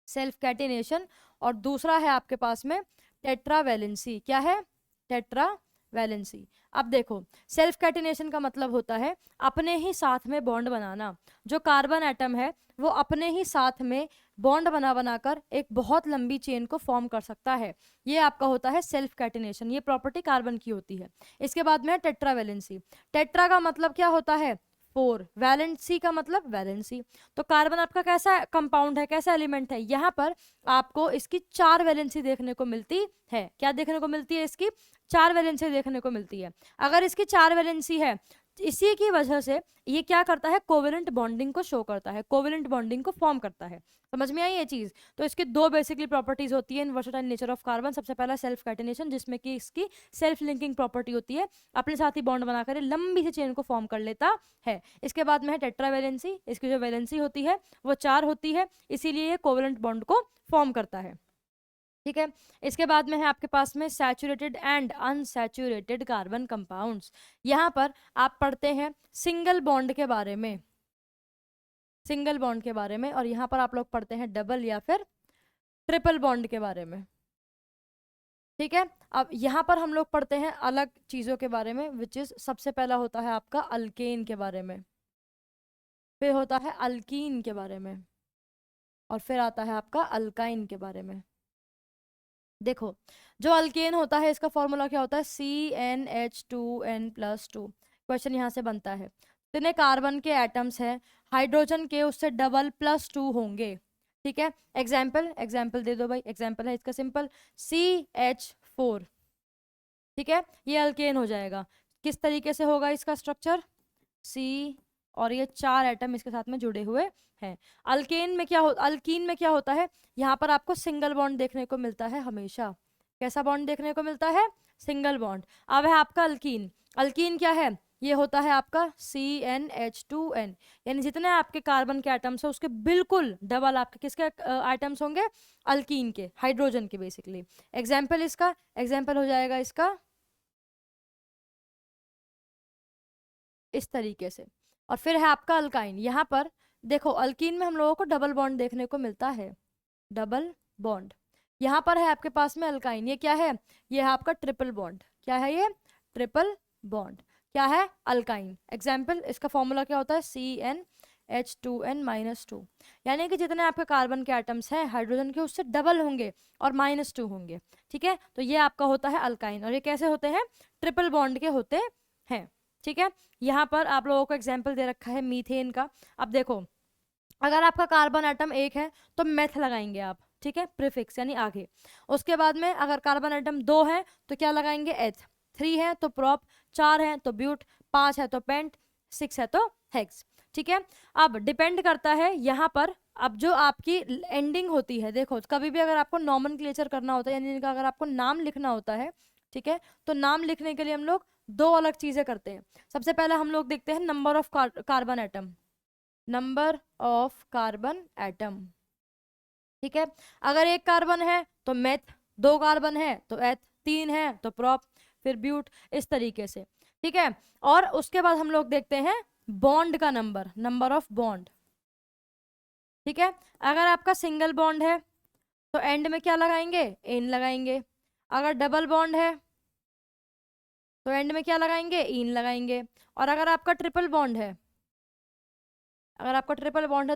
सेल्फ कैटिनेशन। और दूसरा है आपके पास में टेट्रावैलेंसी। क्या है, टेट्रावैलेंसी। अब देखो, सेल्फ कैटिनेशन का मतलब होता है अपने ही साथ में बॉन्ड बनाना। जो कार्बन एटम है वो अपने ही साथ में बॉन्ड बना बनाकर एक बहुत लंबी चेन को फॉर्म कर सकता है। ये आपका होता है सेल्फ कैटिनेशन। ये प्रॉपर्टी कार्बन की होती है। इसके बाद में है टेट्रावैलेंसी। टेट्रा का मतलब क्या होता है, 4। वैलेंसी का मतलब वैलेंसी। तो कार्बन आपका कैसा कंपाउंड है, कैसा एलिमेंट है, यहाँ पर आपको इसकी 4 वैलेंसी देखने को मिलती है। क्या देखने को मिलती है, इसकी 4 वैलेंसी देखने को मिलती है। अगर इसकी 4 वैलेंसी है, इसी की वजह से ये क्या करता है, कोवेलेंट बॉन्डिंग को शो करता है, कोवेलेंट बॉन्डिंग को फॉर्म करता है। समझ में आई ये चीज। तो इसकी 2 बेसिकली प्रॉपर्टीज होती है इन वर्सटाइल नेचर ऑफ कार्बन। सबसे पहला सेल्फ कैटिनेशन, जिसमें कि इसकी सेल्फ लिंकिंग प्रॉपर्टी होती है, अपने साथ ही बॉन्ड बनाकर ये लंबी सी चेन को फॉर्म कर लेता है। इसके बाद में है टेट्रावैलेंसी। इसकी जो वैलेंसी होती है वो 4 होती है, इसीलिए ये कोवेलेंट बॉन्ड को फॉर्म करता है। ठीक है, इसके बाद में है आपके पास में saturated and unsaturated carbon compounds. यहाँ पर आप पढ़ते हैं सिंगल बॉन्ड के बारे में, सिंगल बॉन्ड के बारे में, और यहाँ पर आप लोग पढ़ते हैं डबल या फिर ट्रिपल बॉन्ड के बारे में। ठीक है, अब यहाँ पर हम लोग पढ़ते हैं अलग चीज़ों के बारे में, विच इज सबसे पहला होता है आपका अल्केन के बारे में। फिर होता है अल्कीन के बारे में, और फिर आता है आपका अल्काइन के बारे में। देखो, जो अल्केन होता है इसका फॉर्मूला क्या होता है, CnH2n+2। क्वेश्चन यहाँ से बनता है, इतने कार्बन के एटम्स हैं, हाइड्रोजन के उससे डबल +2 होंगे। ठीक है, एग्जाम्पल एग्जाम्पल दे दो भाई, एग्जाम्पल है इसका सिंपल CH4। ठीक है, ये अल्केन हो जाएगा। किस तरीके से होगा इसका स्ट्रक्चर, C, और ये 4 एटम इसके साथ में जुड़े हुए हैं। अल्कीन में क्या होता है, यहाँ पर आपको सिंगल बॉन्ड देखने को मिलता है हमेशा। कैसा बॉन्ड देखने को मिलता है, सिंगल बॉन्ड। अब है आपका अल्कीन, अल्कीन क्या है, ये होता है आपका CnH2n, यानी जितने आपके कार्बन के आइटम्स है उसके बिल्कुल डबल आपके किसके आइटम्स होंगे, अल्कीन के, हाइड्रोजन के बेसिकली। एग्जाम्पल इसका, एग्जाम्पल हो जाएगा इसका इस तरीके से। और फिर है आपका अल्काइन, यहाँ पर देखो अल्कीन में हम लोगों को डबल बॉन्ड देखने को मिलता है, डबल बॉन्ड। यहाँ पर है आपके पास में अल्काइन, ये क्या है, ये है आपका ट्रिपल बॉन्ड। क्या है ये, ट्रिपल बॉन्ड। क्या है, अल्काइन। एग्जाम्पल, इसका फॉर्मूला क्या होता है, CnH2n-2, यानी कि जितने आपके कार्बन के एटम्स हैं हाइड्रोजन के उससे डबल होंगे और -2 होंगे। ठीक है, तो ये आपका होता है अल्काइन, और ये कैसे होते हैं, ट्रिपल बॉन्ड के होते हैं। ठीक है, यहाँ पर आप लोगों को एग्जाम्पल दे रखा है मीथेन का। अब देखो, अगर आपका कार्बन एटम 1 है तो मेथ लगाएंगे आप, ठीक है, प्रीफिक्स यानी आगे। उसके बाद में अगर कार्बन एटम 2 है तो क्या लगाएंगे, एथ। 3 है तो प्रोप, 4 है तो ब्यूट, 5 है तो पेंट, 6 है तो हेक्स। ठीक है, अब डिपेंड करता है यहाँ पर, अब जो आपकी एंडिंग होती है, देखो कभी भी अगर आपको नॉमेनक्लेचर करना होता है, यानी इनका अगर आपको नाम लिखना होता है, ठीक है, तो नाम लिखने के लिए हम लोग दो अलग चीजें करते हैं। सबसे पहले हम लोग देखते हैं number of carbon atom, number of carbon atom. ठीक है, अगर एक कार्बन है तो मेथ, 2 कार्बन है तो एथ, 3 है तो प्रोप, फिर ब्यूट, इस तरीके से। ठीक है, और उसके बाद हम लोग देखते हैं बॉन्ड का नंबर, नंबर ऑफ बॉन्ड। ठीक है, अगर आपका सिंगल बॉन्ड है तो एंड में क्या लगाएंगे, एन लगाएंगे। अगर डबल बॉन्ड है तो एंड में क्या लगाएंगे, इन लगाएंगे। और अगर आपका ट्रिपल बॉन्ड है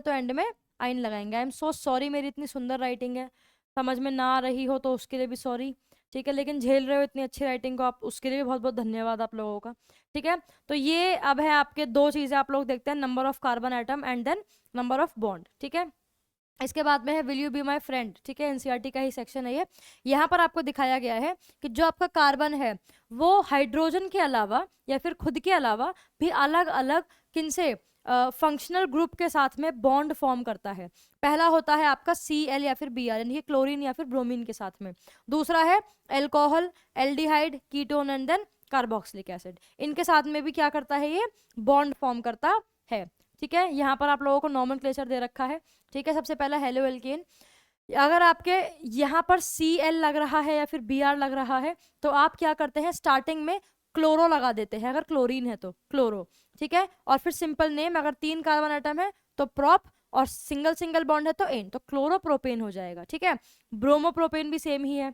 तो एंड में आइन लगाएंगे। आई एम सो सॉरी, मेरी इतनी सुंदर राइटिंग है, समझ में ना आ रही हो तो उसके लिए भी सॉरी। ठीक है, लेकिन झेल रहे हो इतनी अच्छी राइटिंग को आप, उसके लिए भी बहुत बहुत धन्यवाद आप लोगों का। ठीक है, तो ये अब है आपके दो चीजें आप लोग देखते हैं, number of carbon atom and then number of bond. ठीक है, इसके बाद में है will you be my friend. ठीक है, एनसीईआरटी का ही सेक्शन है ये। यहाँ पर आपको दिखाया गया है कि जो आपका कार्बन है वो हाइड्रोजन के अलावा या फिर खुद के अलावा भी अलग अलग किनसे फंक्शनल ग्रुप के साथ में बॉन्ड फॉर्म करता है। पहला होता है आपका Cl या फिर Br, यानी कि क्लोरीन या फिर ब्रोमीन के साथ में। दूसरा है alcohol, aldehyde, ketone and then carboxylic acid. इनके साथ में भी क्या करता है, ये बॉन्ड फॉर्म करता है। ठीक है, यहाँ पर आप लोगों को नॉमेनक्लेचर दे रखा है। ठीक है, सबसे पहला हेलो एल्केन। अगर आपके यहाँ पर Cl लग रहा है या फिर Br लग रहा है तो आप क्या करते हैं, स्टार्टिंग में क्लोरो लगा देते हैं, अगर क्लोरीन है तो क्लोरो। ठीक है, और फिर सिंपल नेम, अगर 3 कार्बन आइटम है तो प्रोप, और सिंगल सिंगल बॉन्ड है तो एन, तो क्लोरोप्रोपेन हो जाएगा। ठीक है, ब्रोमोप्रोपेन भी सेम ही है।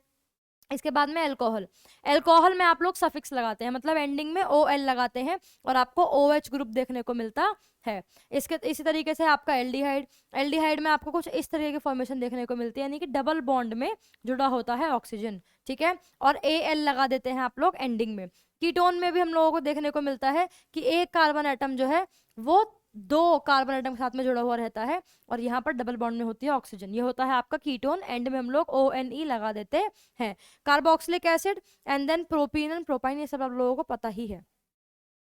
इसके बाद में एल्कोहल, एल्कोहल में आप लोग सफिक्स लगाते हैं, मतलब एंडिंग में OL लगाते हैं और आपको OH ग्रुप देखने को मिलता है। इसके इसी तरीके से आपका एल्डिहाइड, एल्डिहाइड में आपको कुछ इस तरीके की फॉर्मेशन देखने को मिलती है, यानी कि डबल बॉन्ड में जुड़ा होता है ऑक्सीजन। ठीक है, और AL लगा देते हैं आप लोग एंडिंग में। कीटोन में भी हम लोगों को देखने को मिलता है कि एक कार्बन एटम जो है वो 2 कार्बन एटम के साथ में जुड़ा हुआ रहता है, और यहाँ पर डबल बॉन्ड में होती है ऑक्सीजन, ये होता है आपका कीटोन। एंड में हम लोग ONE लगा देते हैं। Carboxylic acid and then propene and propyne, ये सब आप लोगों को पता ही है।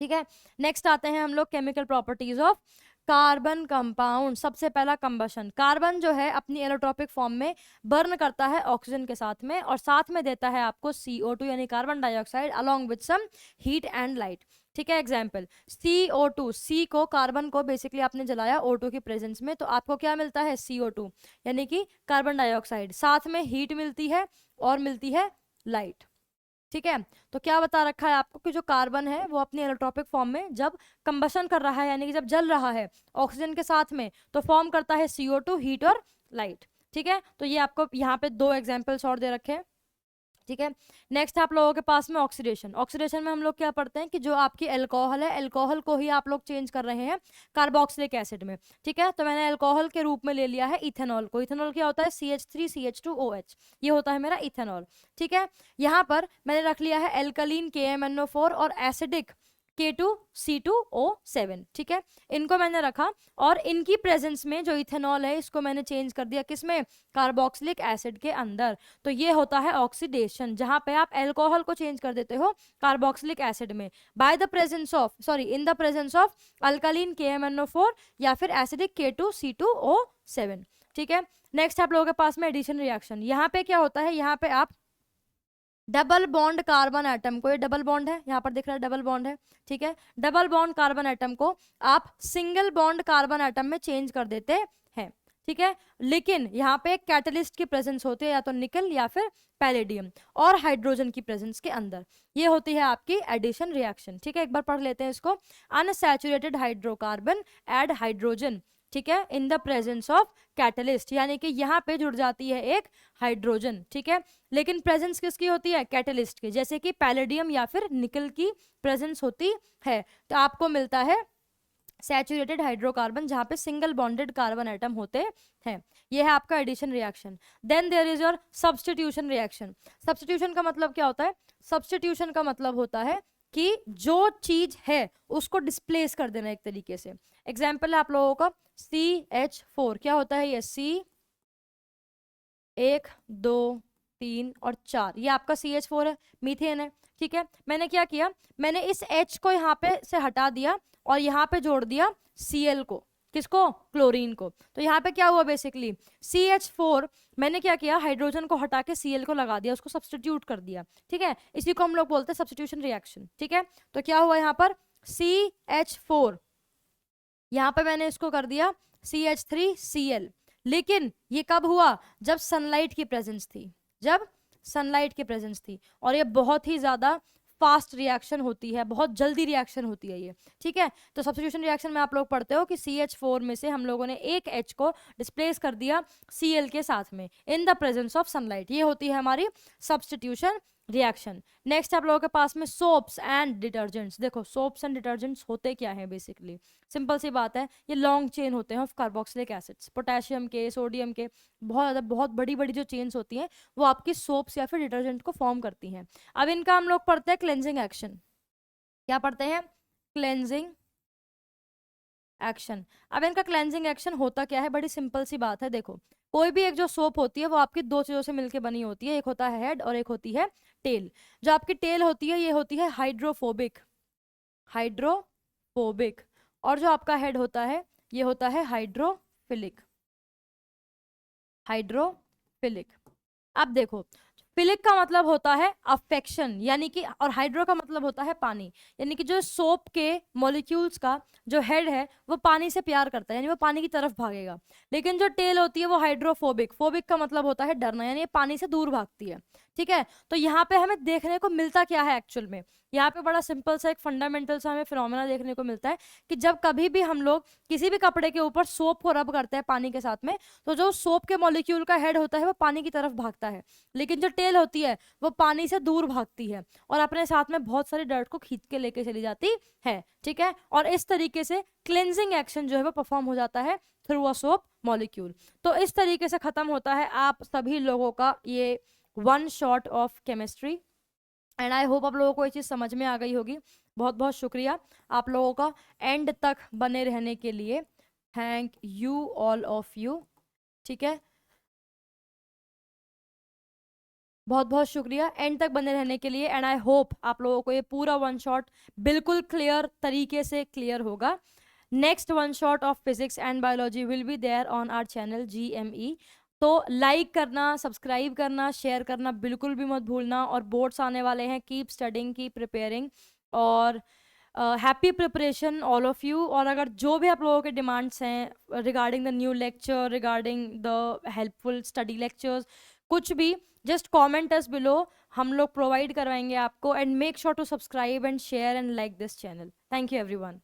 ठीक है, नेक्स्ट आते हैं हम लोग chemical properties of carbon compound. सबसे पहला कंबशन, कार्बन जो है अपनी एलोट्रोपिक फॉर्म में बर्न करता है ऑक्सीजन के साथ में, और साथ में देता है आपको CO2 यानी carbon dioxide along with some heat and light. ठीक है, एग्जाम्पल CO2, C को, कार्बन को बेसिकली आपने जलाया O2 की प्रेजेंस में, तो आपको क्या मिलता है, CO2 यानी कि कार्बन डाइऑक्साइड, साथ में हीट मिलती है और मिलती है लाइट। ठीक है, तो क्या बता रखा है आपको कि जो कार्बन है वो अपनी एलोट्रोपिक फॉर्म में जब कंबशन कर रहा है, यानी कि जब जल रहा है ऑक्सीजन के साथ में, तो फॉर्म करता है CO2, हीट और लाइट। ठीक है, तो ये आपको यहाँ पे 2 एग्जाम्पल्स और दे रखे हैं। ठीक है। नेक्स्ट आप लोगों के पास में ऑक्सीडेशन। ऑक्सीडेशन में हम लोग क्या पढ़ते हैं कि जो आपकी अल्कोहल है, अल्कोहल को ही आप लोग चेंज कर रहे हैं कार्बोक्सिलिक एसिड में। ठीक है, तो मैंने अल्कोहल के रूप में ले लिया है इथेनॉल को। इथेनॉल क्या होता है? CH3CH2OH, ये होता है मेरा इथेनॉल। ठीक है, यहाँ पर मैंने रख लिया है एल्कलीन KMNO4 और एसिडिक K2C2O7। ठीक है, इनको मैंने रखा और इनकी प्रेजेंस में जो इथेनॉल है इसको मैंने चेंज कर दिया किसमें? कार्बोक्सिलिक एसिड के अंदर। तो ये होता है ऑक्सीडेशन, जहां पे आप अल्कोहल को चेंज कर देते हो कार्बोक्सिलिक एसिड में by the presence of in the presence of alkaline KMNO4 या फिर एसिडिक K2C2O7। ठीक है, नेक्स्ट आप लोगों के पास में एडिशन रिएक्शन। यहाँ पे क्या होता है? यहाँ पे आप डबल बॉन्ड कार्बन एटम को, ये डबल बॉन्ड है, यहाँ पर दिख रहा है डबल बॉन्ड है। ठीक है, डबल बॉन्ड कार्बन एटम को आप सिंगल बॉन्ड कार्बन एटम में चेंज कर देते हैं। ठीक है, लेकिन यहाँ पे एक कैटलिस्ट की प्रेजेंस होती है, या तो निकल या फिर पैलेडियम, और हाइड्रोजन की प्रेजेंस के अंदर। ये होती है आपकी एडिशन रिएक्शन। ठीक है, एक बार पढ़ लेते हैं इसको। अनसैचुरेटेड हाइड्रोकार्बन ऐड हाइड्रोजन, ठीक है, in the presence of catalyst, यानी कि यहाँ पे जुड़ जाती है एक हाइड्रोजन। ठीक है, लेकिन प्रेजेंस किसकी होती है? कैटलिस्ट की, जैसे कि पैलेडियम या फिर निकल की प्रेजेंस होती है। तो आपको मिलता है सैचुरेटेड हाइड्रोकार्बन, जहां पे सिंगल बॉन्डेड कार्बन एटम होते हैं। ये है आपका addition reaction. Then there is your substitution reaction. Substitution का मतलब क्या होता है? सब्स्टिट्यूशन का मतलब होता है कि जो चीज है उसको डिस्प्लेस कर देना एक तरीके से। एग्जाम्पल है आप लोगों का CH4, क्या होता है ये? C1 2 3 और 4, ये आपका CH4 है, मीथेन है। ठीक है, मैंने क्या किया? मैंने इस H को यहाँ पे से हटा दिया और यहाँ पे जोड़ दिया Cl को। किसको? क्लोरीन को। तो यहाँ पे क्या हुआ? बेसिकली CH4 मैंने क्या किया? हाइड्रोजन को हटा के Cl को लगा दिया, उसको सब्स्टिट्यूट कर दिया। ठीक है, इसी को हम लोग बोलते हैं सब्स्टिट्यूशन रिएक्शन। ठीक है, तो क्या हुआ यहाँ पर? CH4, यहाँ पे मैंने इसको कर दिया CH3Cl, लेकिन ये कब हुआ? जब सनलाइट की प्रेजेंस थी, जब सनलाइट की प्रेजेंस थी। और ये बहुत ही ज्यादा फास्ट रिएक्शन होती है, बहुत जल्दी रिएक्शन होती है ये। ठीक है, तो सब्स्टिट्यूशन रिएक्शन में आप लोग पढ़ते हो कि CH4 में से हम लोगों ने एक H को डिस्प्लेस कर दिया Cl के साथ में in the presence of sunlight. ये होती है हमारी सब्स्टिट्यूशन रिएक्शन। नेक्स्ट आप लोगों के पास में सोप्स एंड डिटर्जेंट्स। देखो सोप्स एंड डिटर्जेंट्स होते क्या है? बेसिकली सिंपल सी बात है, ये लॉन्ग चेन होते हैं ऑफ कार्बोक्सिलिक एसिड्स, पोटेशियम के, सोडियम के, बहुत बड़ी बड़ी जो चेन्स होती हैं वो आपकी सोप्स या फिर डिटर्जेंट को फॉर्म करती हैं। अब इनका हम लोग पढ़ते हैं क्लेंजिंग एक्शन। क्या पढ़ते हैं? Cleansing action. अब इनका क्लेंजिंग एक्शन होता क्या है? बड़ी सिंपल सी बात है। देखो कोई भी एक जो सोप होती है वो आपकी दो चीजों से मिलकर बनी होती है, एक होता है हेड और एक होती है टेल। जो आपकी टेल होती है ये होती है हाइड्रोफोबिक, हाइड्रोफोबिक, और जो आपका हेड होता है ये होता है हाइड्रोफिलिक, हाइड्रोफिलिक। अब देखो फिलिक का मतलब होता है अफेक्शन, यानी कि, और हाइड्रो का मतलब होता है पानी, यानी कि जो सोप के मॉलिक्यूल्स का जो हेड है वो पानी से प्यार करता है, यानी वो पानी की तरफ भागेगा। लेकिन जो टेल होती है वो हाइड्रोफोबिक, फोबिक का मतलब होता है डरना, यानी ये पानी से दूर भागती है। ठीक है, तो यहाँ पे हमें देखने को मिलता क्या है एक्चुअल में? यहाँ पे बड़ा सिंपल सा एक फंडामेंटल सा हमें फिनोमेना देखने को मिलता है कि जब कभी भी हम लोग किसी भी कपड़े के ऊपर सोप को रब करते हैं पानी के साथ में, तो जो सोप के मॉलिक्यूल का हेड होता है वो पानी की तरफ भागता है, लेकिन जो टेल होती है वो पानी से दूर भागती है और अपने साथ में बहुत सारी डर्ट को खींच के लेके चली जाती है। ठीक है, और इस तरीके से क्लेंजिंग एक्शन जो है वो परफॉर्म हो जाता है थ्रू अ सोप मॉलिक्यूल। तो इस तरीके से खत्म होता है आप सभी लोगों का ये one shot of chemistry. And I hope आप लोगों को ये चीज़ समझ में आ गई होगी। बहुत बहुत शुक्रिया आप लोगों का एंड तक बने रहने के लिए। Thank you all of you. ठीक है, बहुत बहुत शुक्रिया एंड तक बने रहने के लिए। एंड आई होप आप लोगों को ये पूरा वन शॉट बिल्कुल क्लियर तरीके से क्लियर होगा। Next one shot of physics and biology will be there on our channel GME। तो लाइक करना, सब्सक्राइब करना, शेयर करना बिल्कुल भी मत भूलना। और बोर्ड्स आने वाले हैं, कीप स्टडिंग, कीप प्रिपेयरिंग, और happy preparation all of you. और अगर जो भी आप लोगों के डिमांड्स हैं regarding the new lecture, regarding the helpful study lectures, कुछ भी, जस्ट कॉमेंट अस बिलो, हम लोग प्रोवाइड करवाएंगे आपको। And make sure to subscribe and share and like this channel. Thank you everyone.